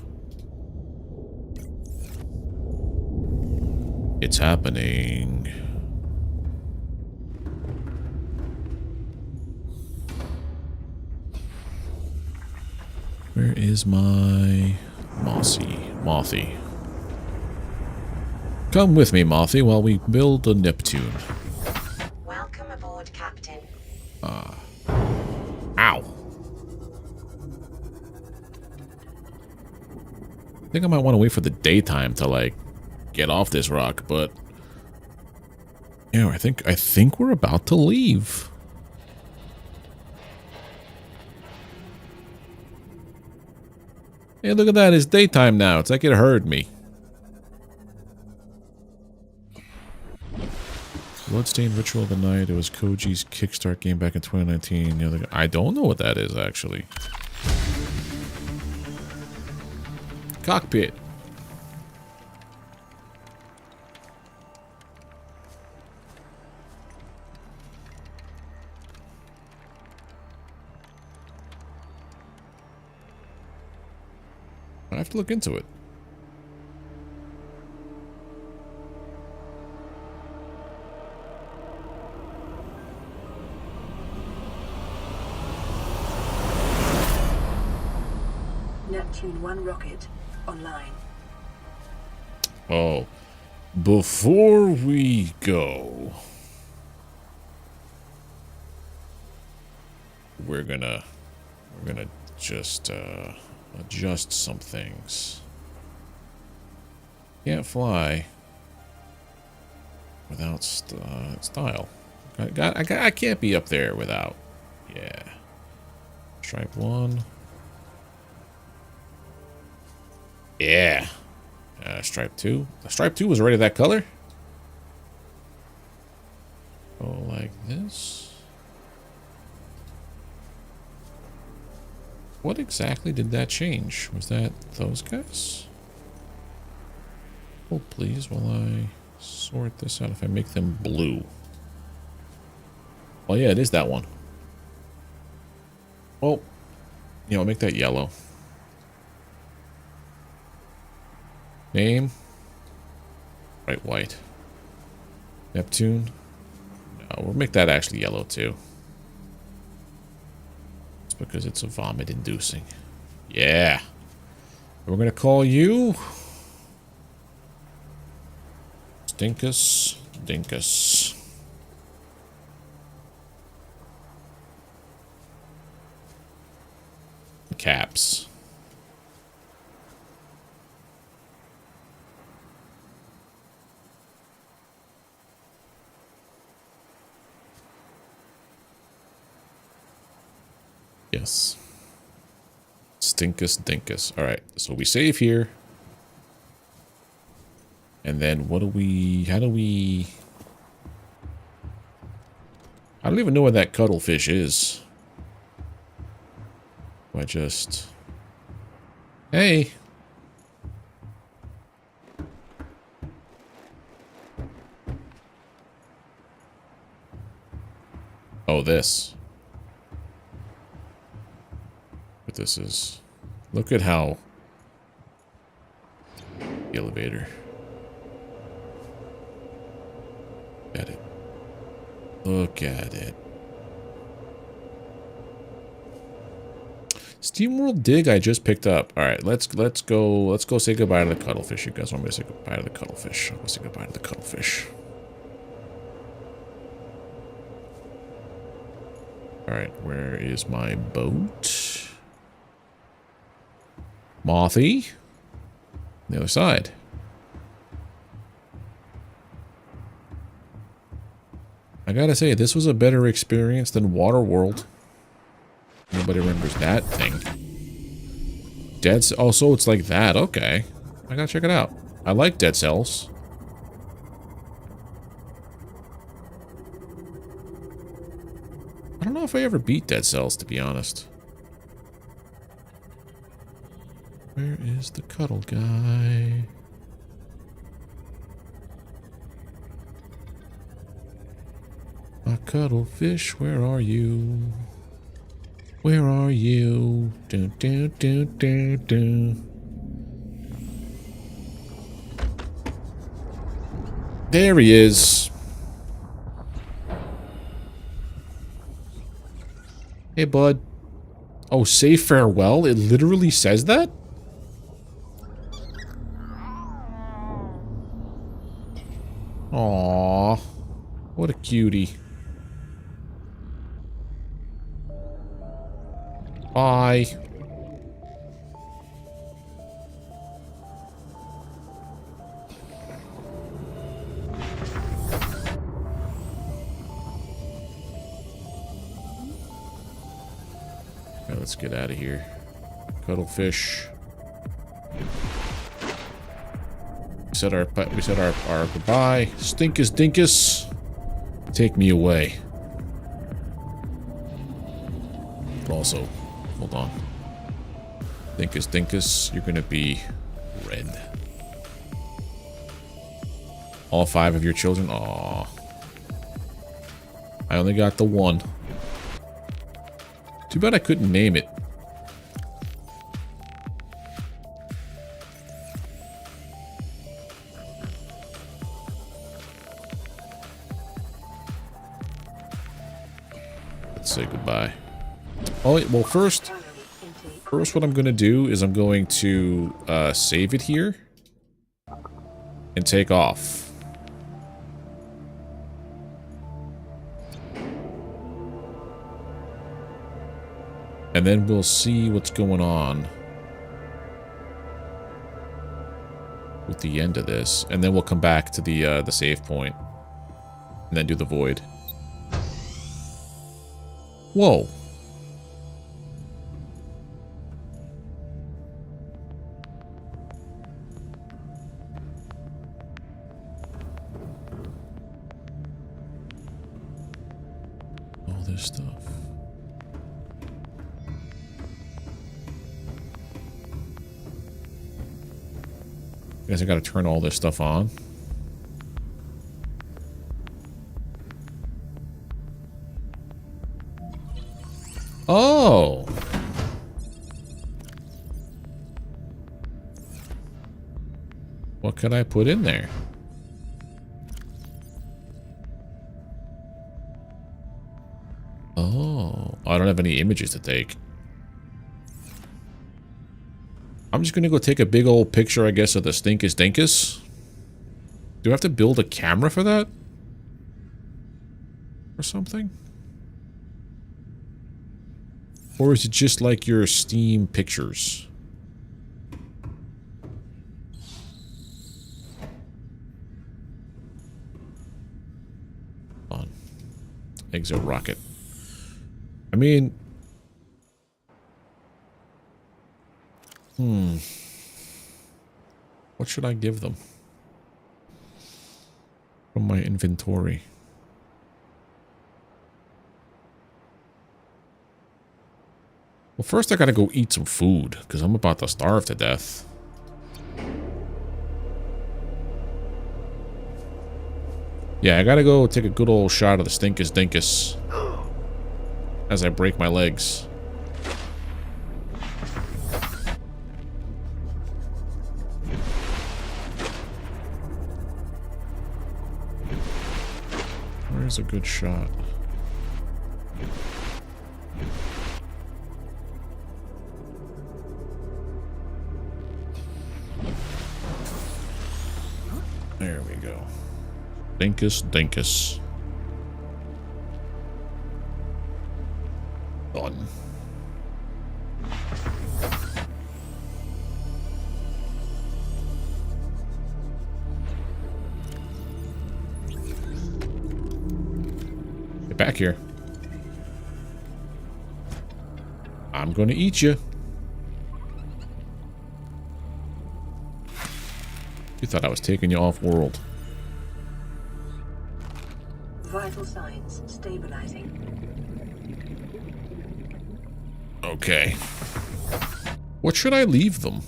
It's happening. Where is my Mothy? Come with me, Mothy, while we build a Neptune. Welcome aboard, Captain. Ow. I think I might want to wait for the daytime to, like, get off this rock, but... yeah, I think we're about to leave. Hey, look at that. It's daytime now. It's like it heard me. Bloodstained Ritual of the Night. It was Koji's Kickstart game back in 2019. The other guy, I don't know what that is, actually. Cockpit. I have to look into it. Neptune 1 rocket online. Oh, before we go, we're gonna just adjust some things. Can't fly without style. I can't be up there without. Yeah. Stripe 1. Yeah. Stripe 2. Stripe 2 was already that color? Oh, like this. What exactly did that change? Was that those guys? Oh, please, while I sort this out, if I make them blue. Oh, yeah, it is that one. Oh, you know, make that yellow. Name? Right, white. Neptune? No, we'll make that actually yellow, too. It's because it's a vomit-inducing. Yeah. We're going to call you... Stinkus Dinkus. Caps. Yes. Stinkus Dinkus. Alright, so we save here. And then what do we... I don't even know where that cuttlefish is. I just... Hey! Oh, this. But this is... Look at how... The elevator. Look at it. Look at it. SteamWorld Dig I just picked up. Alright, let's go say goodbye to the cuttlefish. You guys want me to say goodbye to the cuttlefish? I'm gonna say goodbye to the cuttlefish. Alright, where is my boat? Mothy? On the other side. I gotta say, this was a better experience than Waterworld. Nobody remembers that thing. Dead Cells. Oh, so it's like that. Okay. I gotta check it out. I like Dead Cells. I don't know if I ever beat Dead Cells, to be honest. Where is the cuddle guy? My cuttlefish, where are you? Where are you? Dun, dun, dun, dun, dun. There he is. Hey, bud. Oh, say farewell? It literally says that? Aww. What a cutie. Bye. Alright, let's get out of here. Cuttlefish. We said our goodbye. Stinkus Dinkus. Take me away. Also, hold on. Dinkus Dinkus, you're gonna be red. All 5 of your children? Aww. I only got the one. Too bad I couldn't name it. Let's say goodbye. Oh, well, first what I'm going to do is I'm going to save it here and take off. And then we'll see what's going on with the end of this. And then we'll come back to the save point and then do the void. Whoa. All this stuff. guess I gotta turn all this stuff on. Oh! What can I put in there? Oh, I don't have any images to take. I'm just gonna go take a big old picture, I guess, of the Stinkus Dinkus. Do I have to build a camera for that? Or something? Or is it just like your Steam pictures? On. Exit rocket. I mean... What should I give them? From my inventory. Well, first I gotta go eat some food, because I'm about to starve to death. Yeah, I gotta go take a good old shot of the Stinkus Dinkus as I break my legs. Where's a good shot? There we go. Dinkus, Dinkus. Done. Get back here. I'm gonna eat you. You thought I was taking you off world. Vital signs stabilizing. Okay. What should I leave them?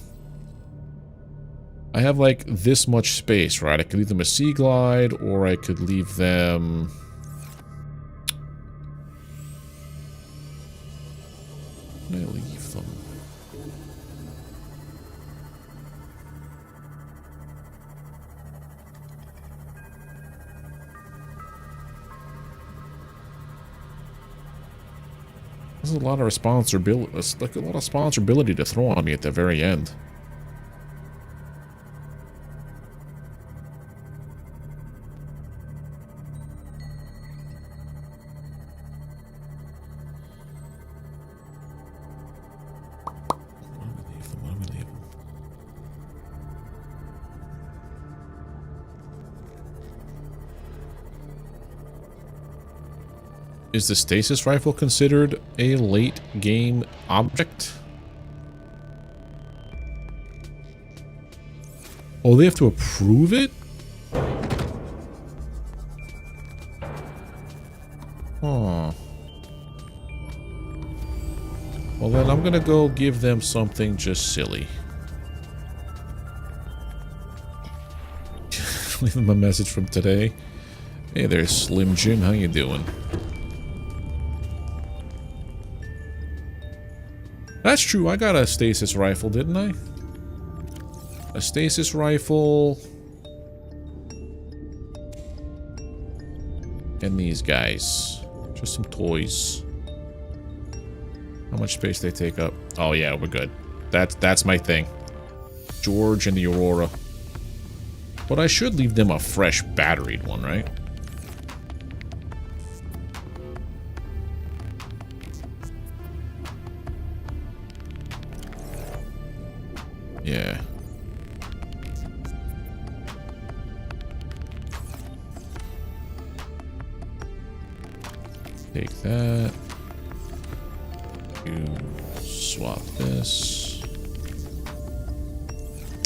I have like this much space, right? I could leave them a sea glide, or I could leave them... What can I leave them? This is a lot of responsibility. It's like a lot of responsibility to throw on me at the very end. Is the stasis rifle considered a late game object? Oh, they have to approve it? Oh. Well, then I'm gonna go give them something just silly. Leave them a message from today. Hey there, Slim Jim. How you doing? That's true, I got a stasis rifle, didn't I? A stasis rifle. And these guys. Just some toys. How much space they take up? Oh yeah, we're good. That's my thing. George and the Aurora. But I should leave them a fresh batteried one, right? Yeah. Take that. You swap this.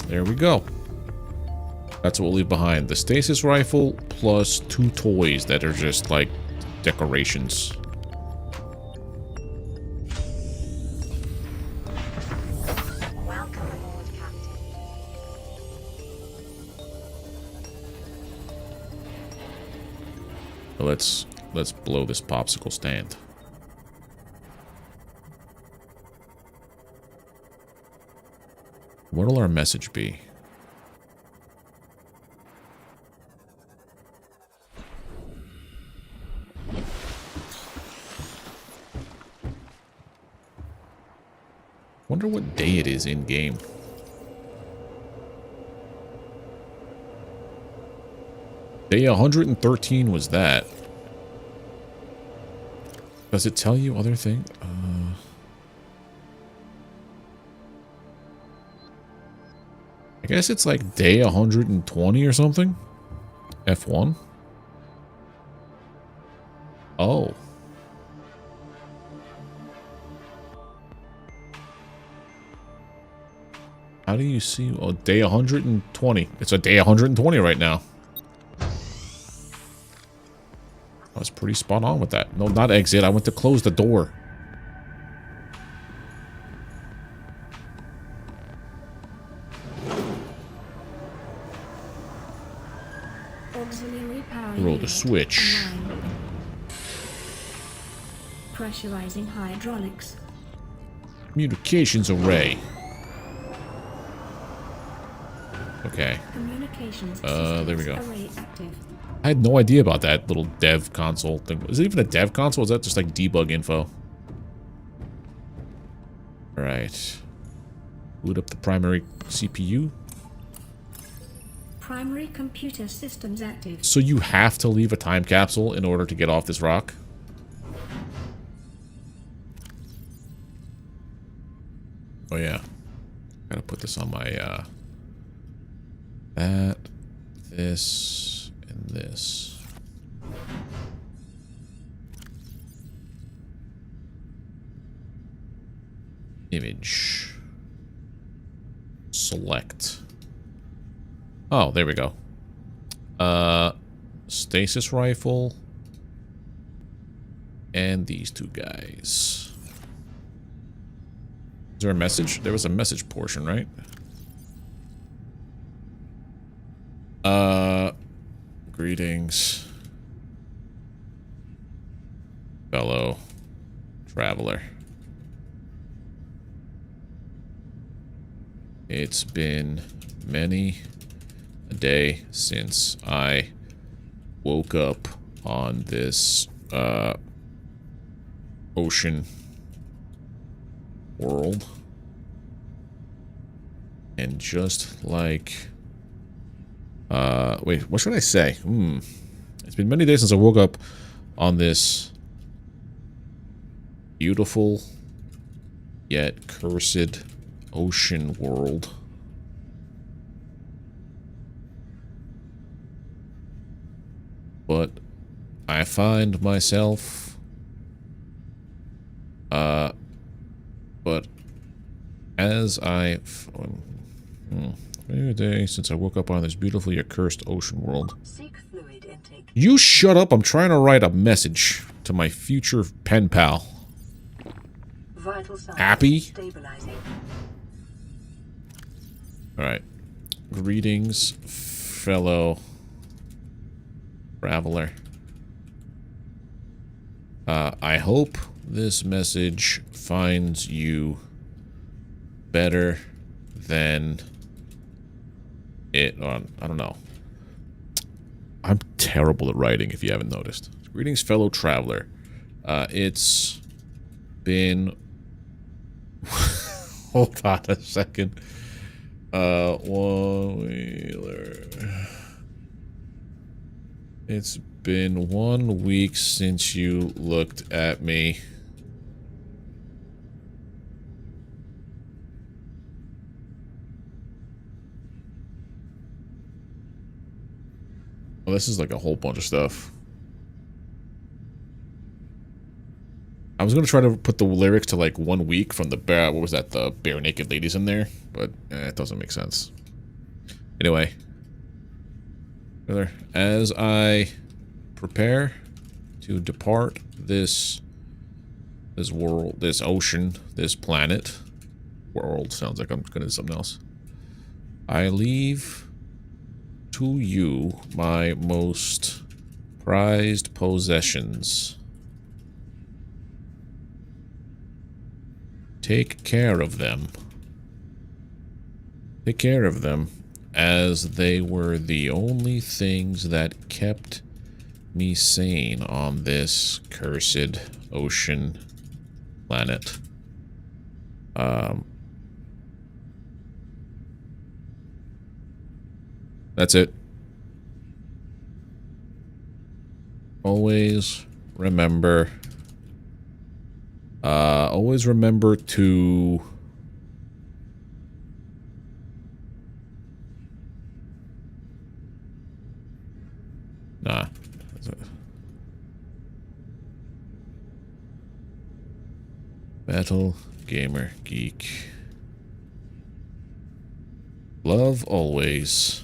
There we go. That's what we'll leave behind. The stasis rifle plus 2 toys that are just like decorations. Let's blow this popsicle stand. What'll our message be? Wonder what day it is in game. Day 113 was that. Does it tell you other thing? I guess it's like day 120 or something. F1. Oh. How do you see? Oh, day 120. It's a day 120 right now. I was pretty spot on with that. No, not exit. I went to close the door. Auxiliary power Roll the unit switch. online. Pressurizing hydraulics. Communications array. Okay. Communications There we go. array active. I had no idea about that little dev console thing. Is it even a dev console? Or is that just like debug info? Alright. Boot up the primary CPU. Primary computer systems active. So you have to leave a time capsule in order to get off this rock? Oh yeah. Gotta put this on my, that, this, and this. Image. Select. Oh, there we go. Stasis rifle. And these two guys. Is there a message? There was a message portion, right? Greetings, fellow traveler. It's been many a day since I woke up on this ocean world, and just like wait, what should I say? It's been many days since I woke up on this beautiful yet cursed ocean world. But I find myself but as I many a day since I woke up on this beautiful yet cursed ocean world. Seek fluid intake. You shut up, I'm trying to write a message to my future pen pal. Vital signs Happy? stabilizing. Alright. Greetings, fellow traveler. I hope this message finds you better than it. I don't know. I'm terrible at writing, if you haven't noticed. Greetings, fellow traveler. It's been... Hold on a second. It's been 1 week since you looked at me. Well, this is like a whole bunch of stuff. I was gonna try to put the lyrics to like 1 week from the bare, what was that, the bare naked ladies in there, but it doesn't make sense. Anyway, as I prepare to depart this world, this ocean, this planet, world sounds like I'm gonna do something else. I leave to you my most prized possessions. Take care of them. Take care of them, as they were the only things that kept me sane on this cursed ocean planet. That's it. Always remember to Metal Gamer Geek. Love always.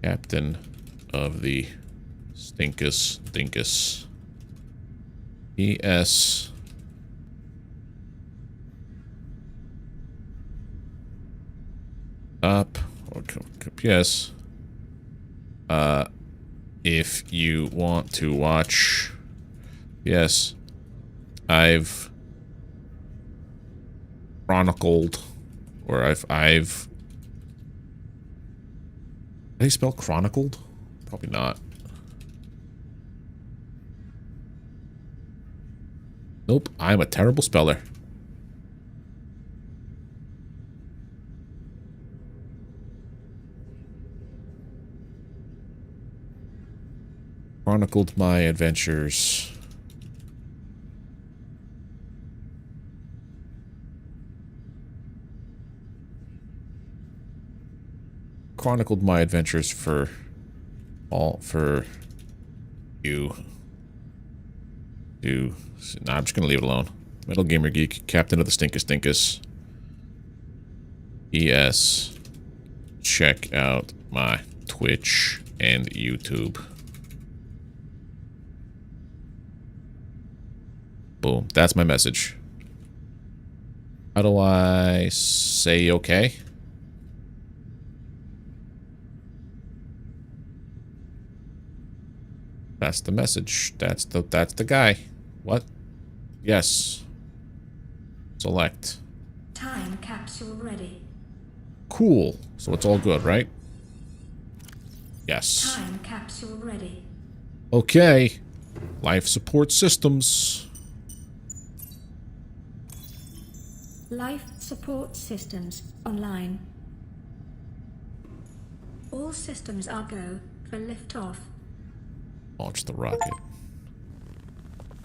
Captain of the Dinkus. E.S. Up. Yes. If you want to watch. Yes. I've chronicled. Or I've Did they spell chronicled? Probably not. Nope, I'm a terrible speller. Chronicled my adventures. Chronicled my adventures for you. Nah, I'm just gonna leave it alone. Metal Gamer Geek, Captain of the Dinkus. ES. Check out my Twitch and YouTube. Boom. That's my message. How do I say okay? That's the message. That's the guy. What? Yes. Select. Time capsule ready. Cool. So it's all good, right? Yes. Time capsule ready. Okay. Life support systems. Life support systems online. All systems are go for liftoff. Launch the rocket.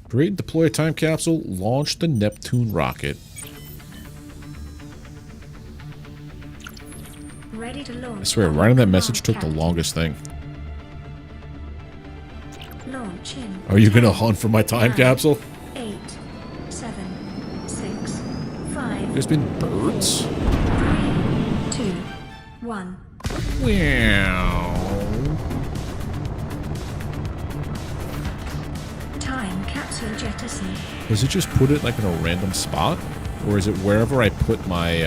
Create and deploy a time capsule. Launch the Neptune rocket. Ready to launch. I swear, writing that message took the longest thing. Launch in. Are you gonna hunt for my time capsule? 8, 7, 6, 5. There's been birds. 3, 2, 1. Wow. Time capsule jettisoned. Does it just put it like in a random spot? Or is it wherever I put my,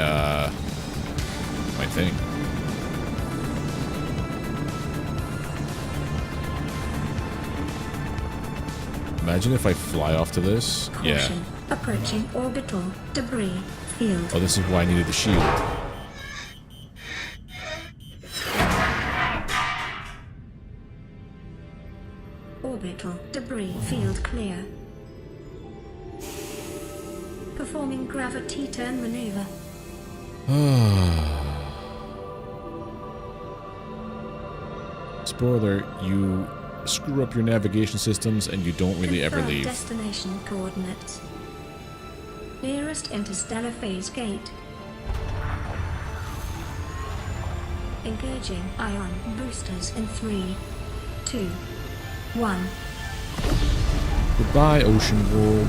my thing? Imagine if I fly off to this. Caution. Yeah. Approaching orbital debris field. Oh, this is why I needed the shield. Orbital debris field clear. Performing gravity turn maneuver. Spoiler, you screw up your navigation systems and you don't really ever Confirm leave. Destination coordinates. Nearest interstellar phase gate. Engaging ion boosters in 3, 2, 1. Goodbye, ocean world.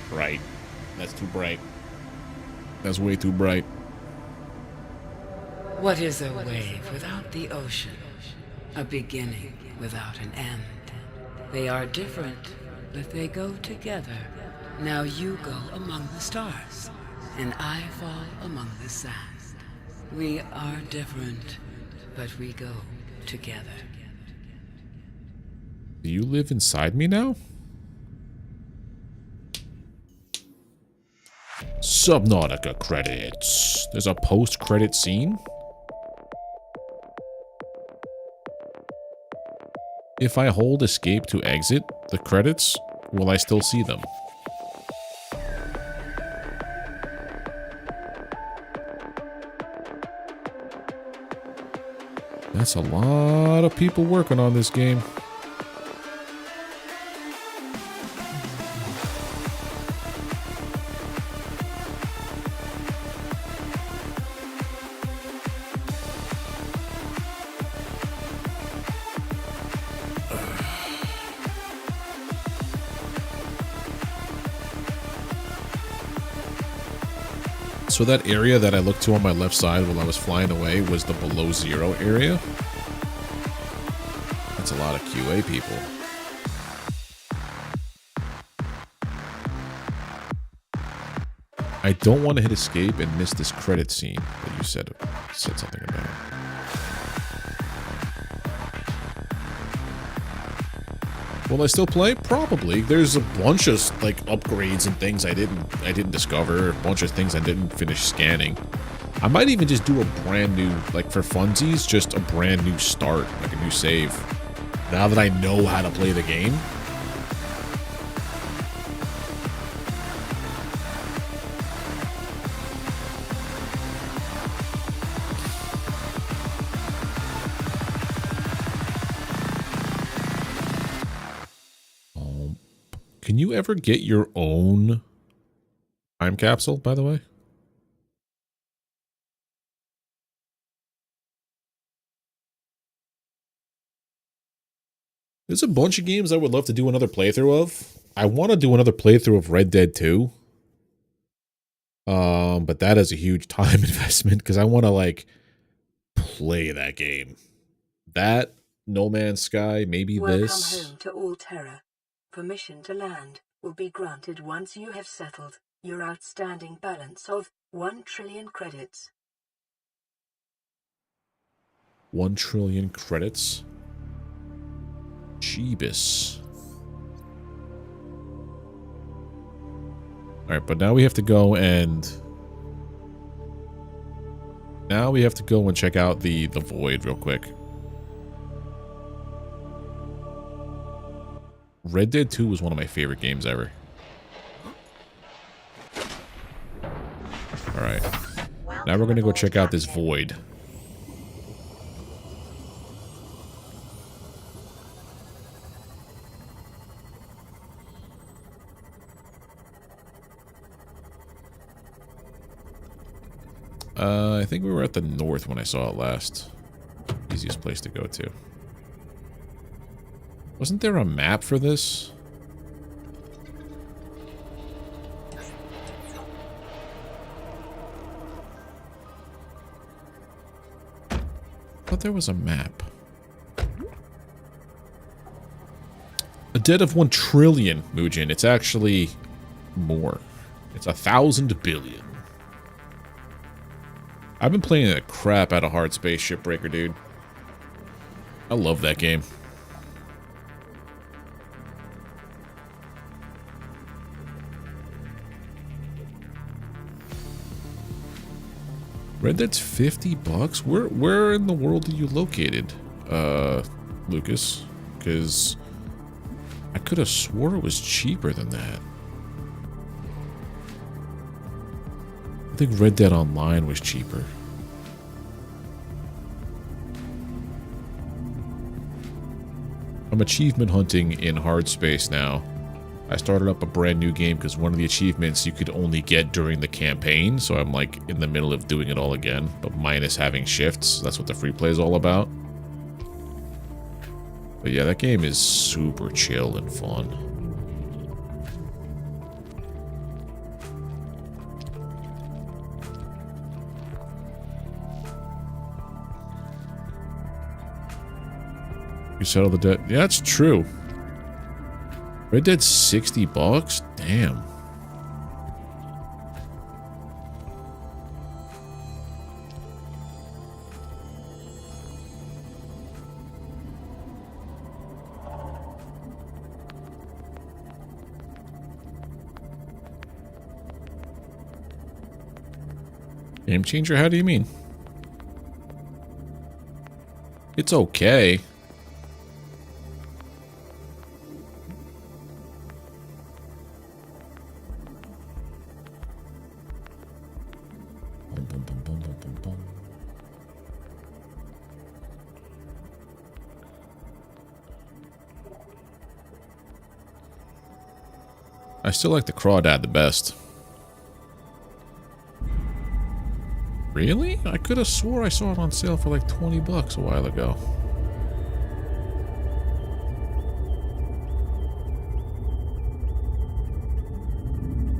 Bright. That's too bright. That's way too bright. What is a wave without the ocean? A beginning without an end. They are different, but they go together. Now you go among the stars, and I fall among the sand. We are different, but we go together. Do you live inside me now? Subnautica credits. There's a post-credit scene? If I hold escape to exit the credits, will I still see them? That's a lot of people working on this game. So that area that I looked to on my left side while I was flying away was the below zero area. That's a lot of QA people. I don't want to hit escape and miss this credit scene that you said something about. Will I still play? Probably. There's a bunch of like upgrades and things I didn't discover. A bunch of things I didn't finish scanning. I might even just do a brand new, like for funsies, just a brand new start, like a new save. Now that I know how to play the game. Can you ever get your own time capsule, by the way? There's a bunch of games I would love to do another playthrough of. I want to do another playthrough of Red Dead 2. But that is a huge time investment because I want to like play that game. That, No Man's Sky, maybe Welcome this. home to all terror. Permission to land will be granted once you have settled your outstanding balance of 1 trillion credits. 1 trillion credits. Jeebus. Alright, but now we have to go and... Now we have to go and check out the void real quick. Red Dead 2 was one of my favorite games ever. Alright. Now we're gonna go check out this void. I think we were at the north when I saw it last. Easiest place to go to. Wasn't there a map for this? I thought there was a map. A debt of 1 trillion, Muujin. It's actually more. It's 1,000 billion. I've been playing the crap out of Hard Space Shipbreaker, dude. I love that game. Red Dead's $50? Where in the world are you located, Lucas? Because I could have swore it was cheaper than that. I think Red Dead Online was cheaper. I'm achievement hunting in hard space now. I started up a brand new game because one of the achievements you could only get during the campaign, so I'm like in the middle of doing it all again, but minus having shifts. That's what the free play is all about. But yeah, that game is super chill and fun. You settle the debt. Yeah, that's true. Red Dead $60? Damn. Game changer? How do you mean? It's okay. Boom, boom, boom, boom, boom, boom, boom. I still like the crawdad the best. Really? I could have swore I saw it on sale for like 20 bucks a while ago.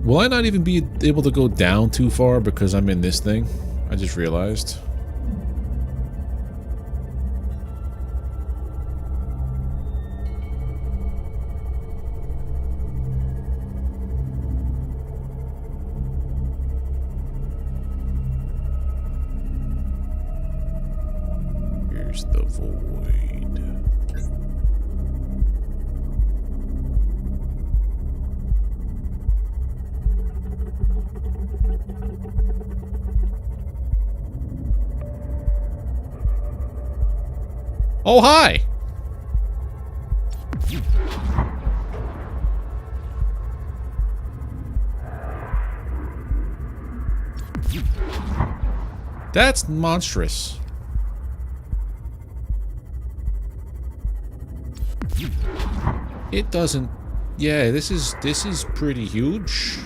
Will I not even be able to go down too far because I'm in this thing? I just realized. Here's the void. Oh, hi! That's monstrous. It doesn't... Yeah, this is pretty huge.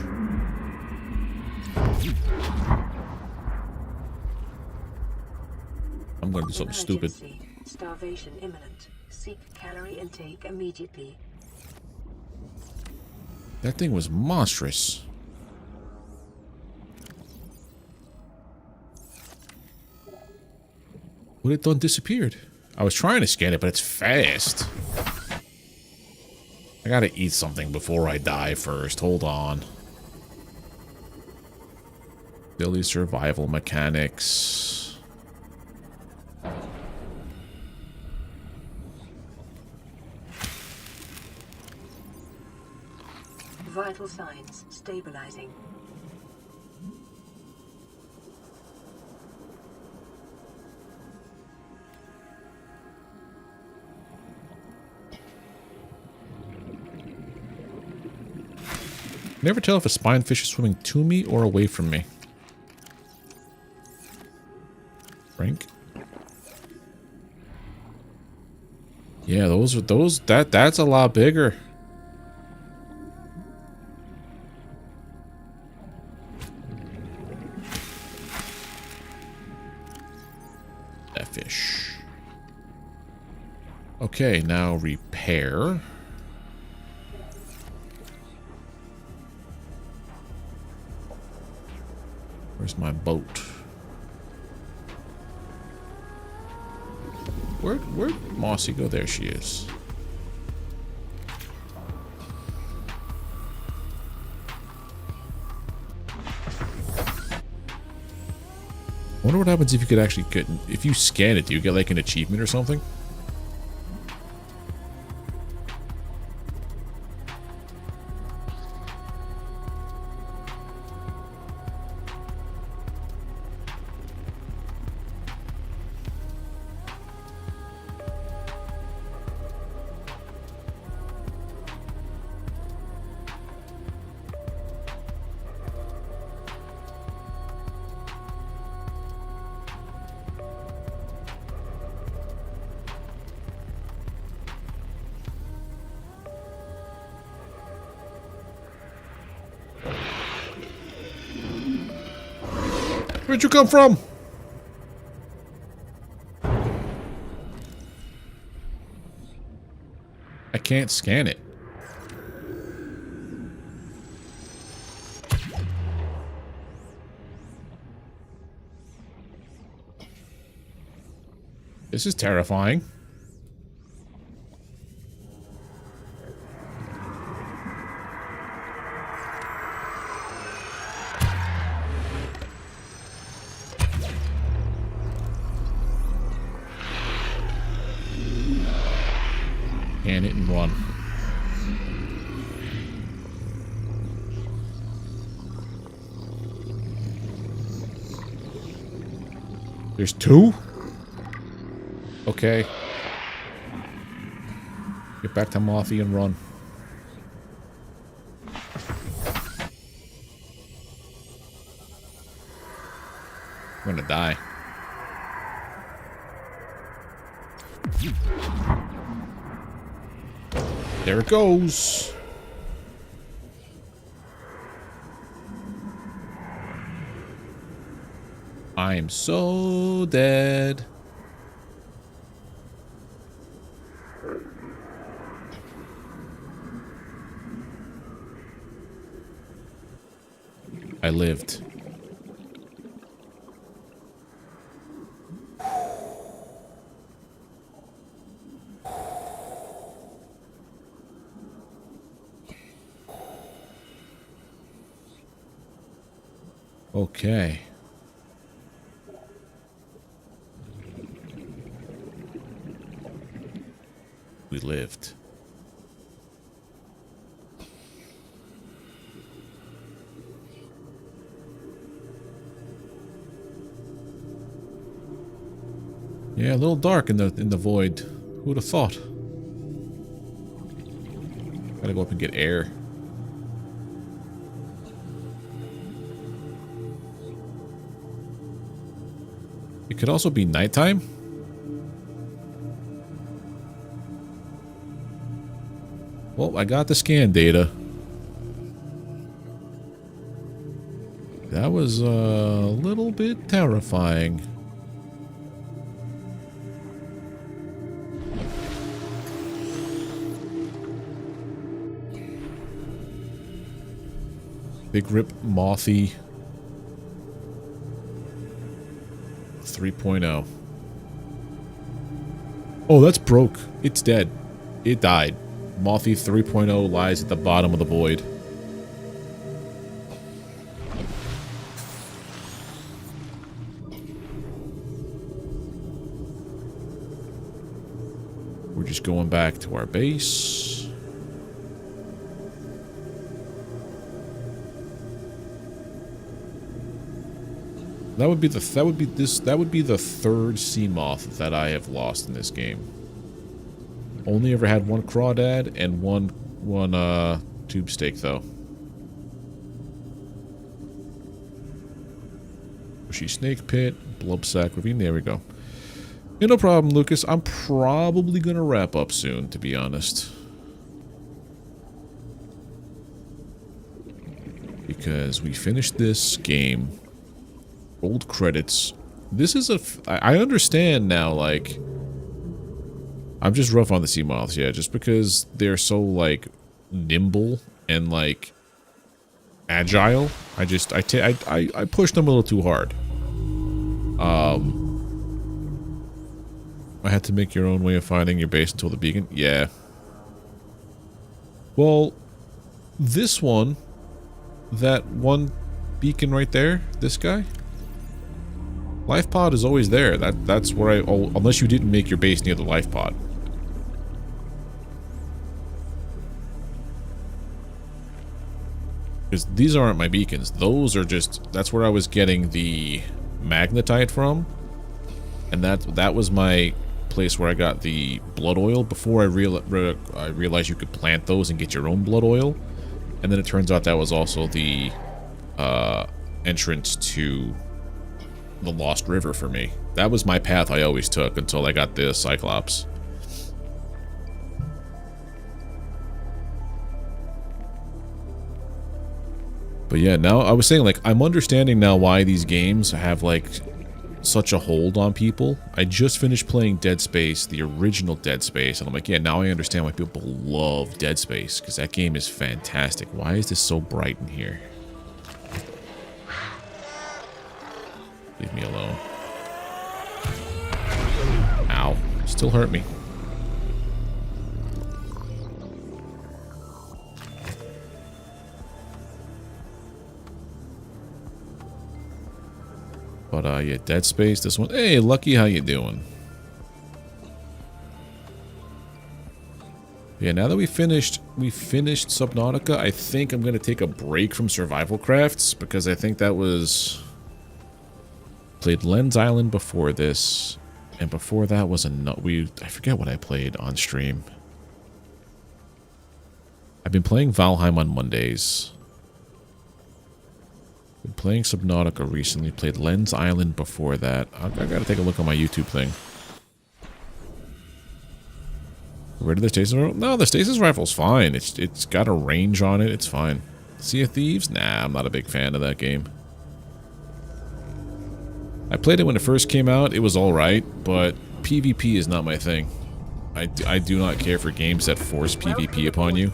I'm gonna do something stupid. Emergency. Starvation imminent. Seek calorie intake immediately. That thing was monstrous. What it done disappeared. I was trying to scan it, but it's fast. I gotta eat something before I die first. Hold on. Daily survival mechanics. Vital signs stabilizing. Never tell if a spinefish is swimming to me or away from me. Frank? Yeah, that's a lot bigger. That fish. Okay, now repair. Where's my boat? Where'd Mossy go? There she is. I wonder what happens if you could actually get... If you scan it, do you get like an achievement or something? Where'd you come from? I can't scan it. This is terrifying. Can it and run. There's two? Okay. Get back to Mothy and run. I'm gonna die. There it goes. I'm so dead. I lived. Okay. We lived. Yeah, a little dark in the void. Who would have thought? Gotta go up and get air. It could also be nighttime. Well, I got the scan data. That was a little bit terrifying. Big Rip Mothy 3.0. Oh, that's broke. It's dead. It died. Mothy 3.0 lies at the bottom of the void. We're just going back to our base. That would be the third sea moth that I have lost in this game. Only ever had one crawdad and one tube steak though. Bushy snake pit, blubsack ravine. There we go. Yeah, no problem, Lucas. I'm probably gonna wrap up soon, to be honest, because we finished this game. Old credits. This is I understand now, like, I'm just rough on the sea moths, yeah, just because they're so, like, nimble and, like, agile. I push them a little too hard. I had to make your own way of finding your base until the beacon. Yeah. Well, this one, that one beacon right there, this guy, life pod is always there. That's where unless you didn't make your base near the life pod. Because these aren't my beacons. Those are just, that's where I was getting the magnetite from. And that was my place where I got the blood oil before I realized you could plant those and get your own blood oil. And then it turns out that was also the entrance to the Lost River for me. That was my path I always took until I got the Cyclops. But yeah, now I was saying, like, I'm understanding now why these games have, like, such a hold on people. I just finished playing Dead Space, the original Dead Space, and I'm like, yeah, now I understand why people love Dead Space, because that game is fantastic. Why is this so bright in here? Leave me alone. Ow. Still hurt me. But, yeah, Dead Space, this one. Hey, Lucky, how you doing? Yeah, now that we finished Subnautica, I think I'm gonna take a break from survival crafts because I think that was played Lens Island before this, and before that was I forget what I played on stream. I've been playing Valheim on Mondays. Been playing Subnautica recently. Played Lens Island before that. I gotta take a look on my YouTube thing. Where did the stasis rifle? No, the stasis rifle's fine. It's got a range on it. It's fine. Sea of Thieves? Nah, I'm not a big fan of that game. I played it when it first came out. It was alright, but PvP is not my thing. I do not care for games that force PvP upon you.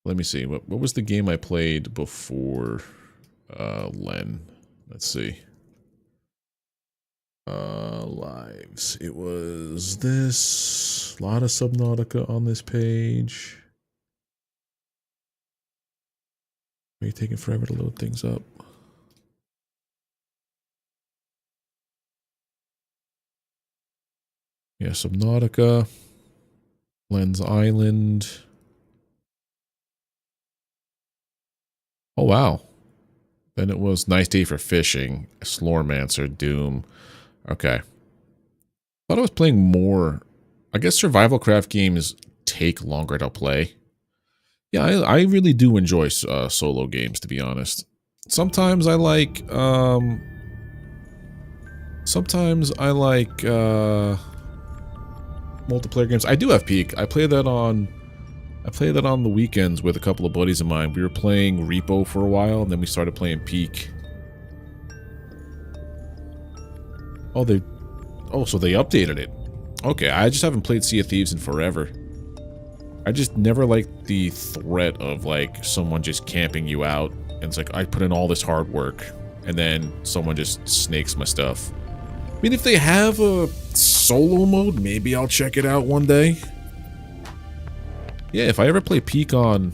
Let me see. What was the game I played before Len? Let's see. Lives. It was this. A lot of Subnautica on this page. Are you taking forever to load things up? Yeah, Subnautica. Lens Island. Oh, wow. Then it was Nice Day for Fishing, Slormancer, Doom. Okay. Thought I was playing more. I guess survival craft games take longer to play. Yeah, I really do enjoy solo games, to be honest. Sometimes I like multiplayer games. I do have Peak. I play that on the weekends with a couple of buddies of mine. We were playing Repo for a while, and then we started playing Peak. So they updated it. Okay, I just haven't played Sea of Thieves in forever. I just never liked the threat of, like, someone just camping you out. And it's like, I put in all this hard work, and then someone just snakes my stuff. I mean, if they have a solo mode, maybe I'll check it out one day. Yeah, if I ever play Peak on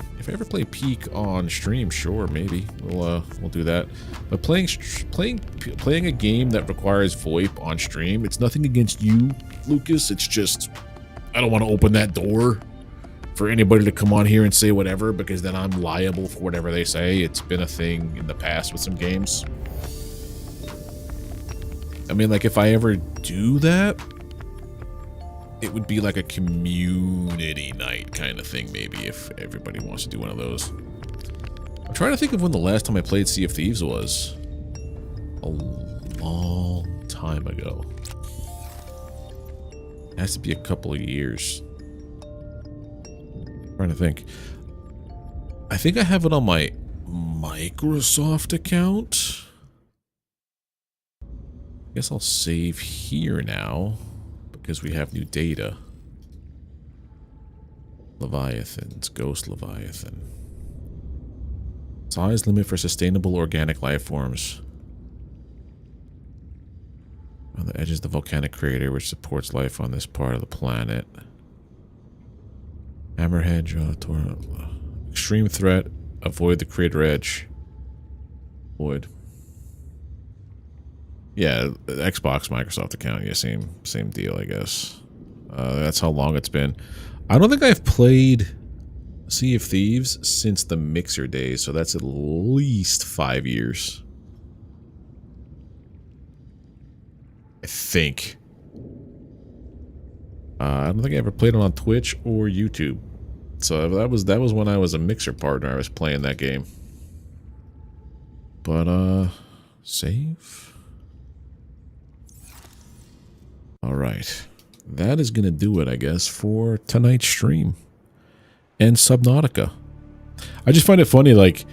stream, sure, maybe we'll do that. But playing a game that requires VoIP on stream, it's nothing against you, Lucas. It's just I don't want to open that door for anybody to come on here and say whatever, because then I'm liable for whatever they say. It's been a thing in the past with some games. I mean, like, if I ever do that, it would be like a community night kind of thing, maybe, if everybody wants to do one of those. I'm trying to think of when the last time I played Sea of Thieves was. A long time ago. It has to be a couple of years. I'm trying to think. I think I have it on my Microsoft account. I guess I'll save here now, because we have new data. Leviathans, Ghost Leviathan. Size limit for sustainable organic life forms. On the edge is the volcanic crater, which supports life on this part of the planet. Hammerhead, extreme threat. Avoid the crater edge. Avoid. Yeah, Xbox, Microsoft account. Yeah, same deal, I guess. That's how long it's been. I don't think I've played Sea of Thieves since the Mixer days, so that's at least 5 years. I think. I don't think I ever played it on Twitch or YouTube. So that was when I was a Mixer partner. I was playing that game. But save. All right. That is going to do it, I guess, for tonight's stream and Subnautica. I just find it funny, like,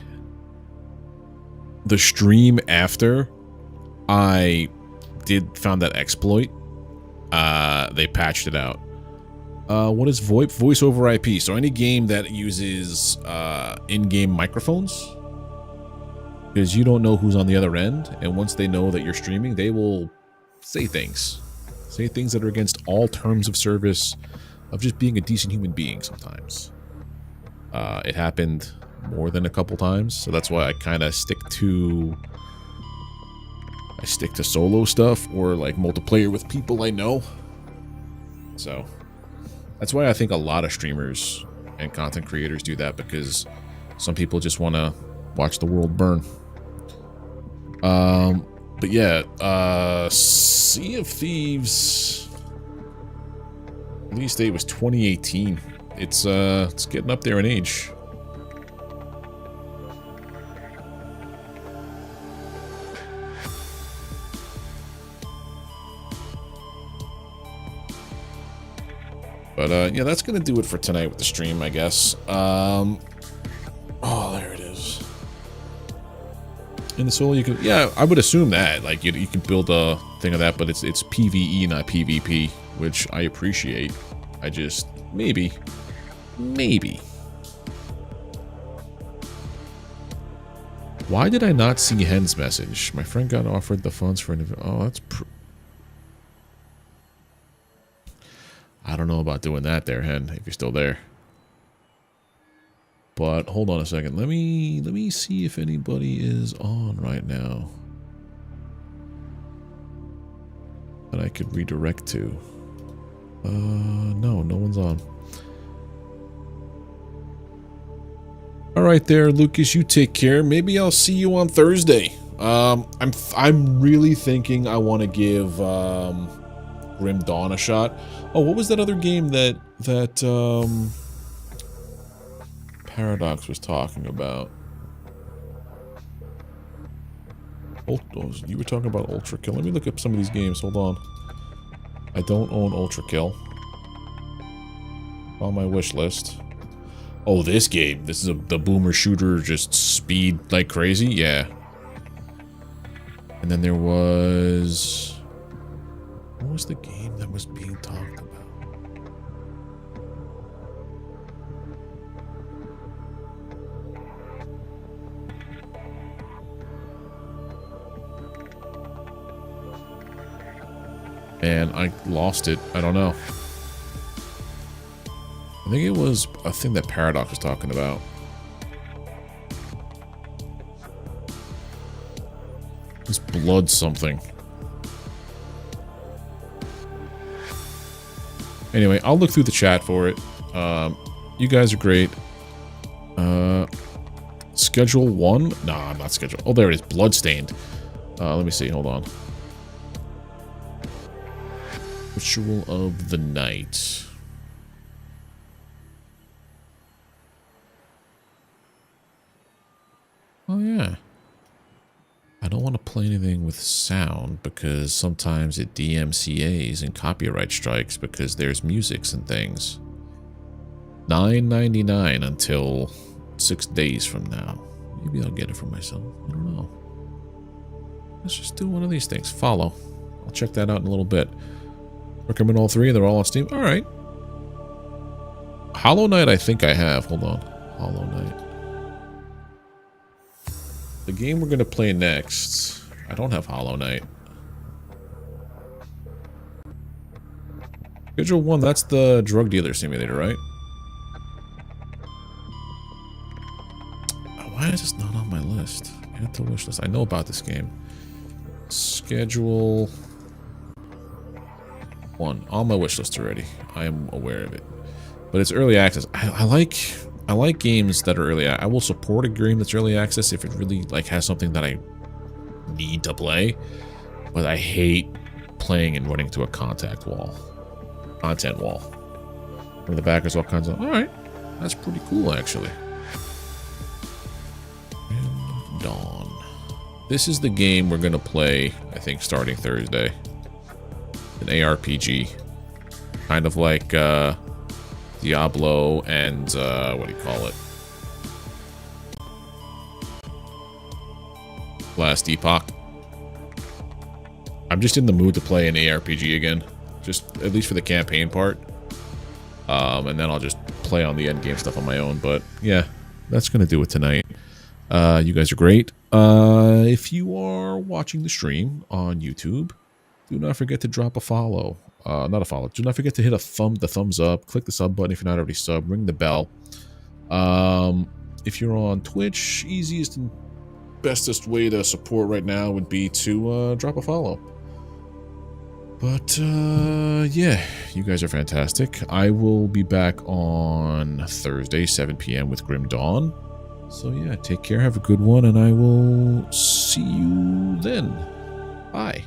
the stream after I found that exploit, they patched it out. What is VoIP? Voice over IP. So any game that uses in-game microphones, because you don't know who's on the other end, and once they know that you're streaming, they will say things. Say things that are against all terms of service of just being a decent human being sometimes. It happened more than a couple times, so that's why I kind of stick to solo stuff or like multiplayer with people I know. So that's why I think a lot of streamers and content creators do that, because some people just want to watch the world burn. But yeah, Sea of Thieves release date was 2018. It's getting up there in age. But yeah, that's gonna do it for tonight with the stream, I guess. Oh, there it is. In the solo, you can, yeah, I would assume that, like, you can build a thing of that, but it's PvE, not PvP, which I appreciate. I just, maybe. Why did I not see Hen's message? My friend got offered the funds for an event. Oh, that's I don't know about doing that there, Hen, if you're still there. But hold on a second. Let me see if anybody is on right now that I could redirect to. No one's on. All right there, Lucas, you take care. Maybe I'll see you on Thursday. I'm really thinking I want to give Grim Dawn a shot. Oh, what was that other game that Paradox was talking about? You were talking about Ultra Kill. Let me look up some of these games. Hold on. I don't own Ultra Kill. On my wish list. Oh, this game. This is the boomer shooter, just speed like crazy. Yeah. And then there was... What was the game that was being talked about? And I lost it. I don't know. I think it was a thing that Paradox was talking about. It's Blood something. Anyway, I'll look through the chat for it. You guys are great. Schedule 1? Nah, I'm not scheduled. Oh, there it is. Bloodstained. Let me see. Hold on. Ritual of the Night. Oh, yeah. I don't want to play anything with sound because sometimes it DMCAs and copyright strikes because there's musics and things. $9.99 until 6 days from now. Maybe I'll get it for myself. I don't know. Let's just do one of these things. Follow. I'll check that out in a little bit. Recommend all three. They're all on Steam. All right. Hollow Knight I think I have. Hold on. Hollow Knight. The game we're going to play next. I don't have Hollow Knight. Schedule 1, that's the drug dealer simulator, right? Why is this not on my list? Add to wish list. I know about this game. Schedule 1. On my wish list already. I am aware of it. But it's early access. I like games that are early. I will support a game that's early access if it really like has something that I need to play. But I hate playing and running to a content wall. From the back, there's all kinds of. All right, that's pretty cool actually. And Dawn. This is the game we're gonna play. I think starting Thursday. An ARPG, kind of like Diablo and what do you call it? Last Epoch. I'm just in the mood to play an ARPG again, just at least for the campaign part. And then I'll just play on the end game stuff on my own. But yeah, that's gonna do it tonight. You guys are great. If you are watching the stream on YouTube, do not forget to drop a follow. Not a follow. Do not forget to hit the thumbs up. Click the sub button if you're not already sub. Ring the bell. If you're on Twitch, easiest and bestest way to support right now would be to drop a follow. But, yeah, you guys are fantastic. I will be back on Thursday, 7 p.m. with Grim Dawn. So, yeah, take care, have a good one, and I will see you then. Bye.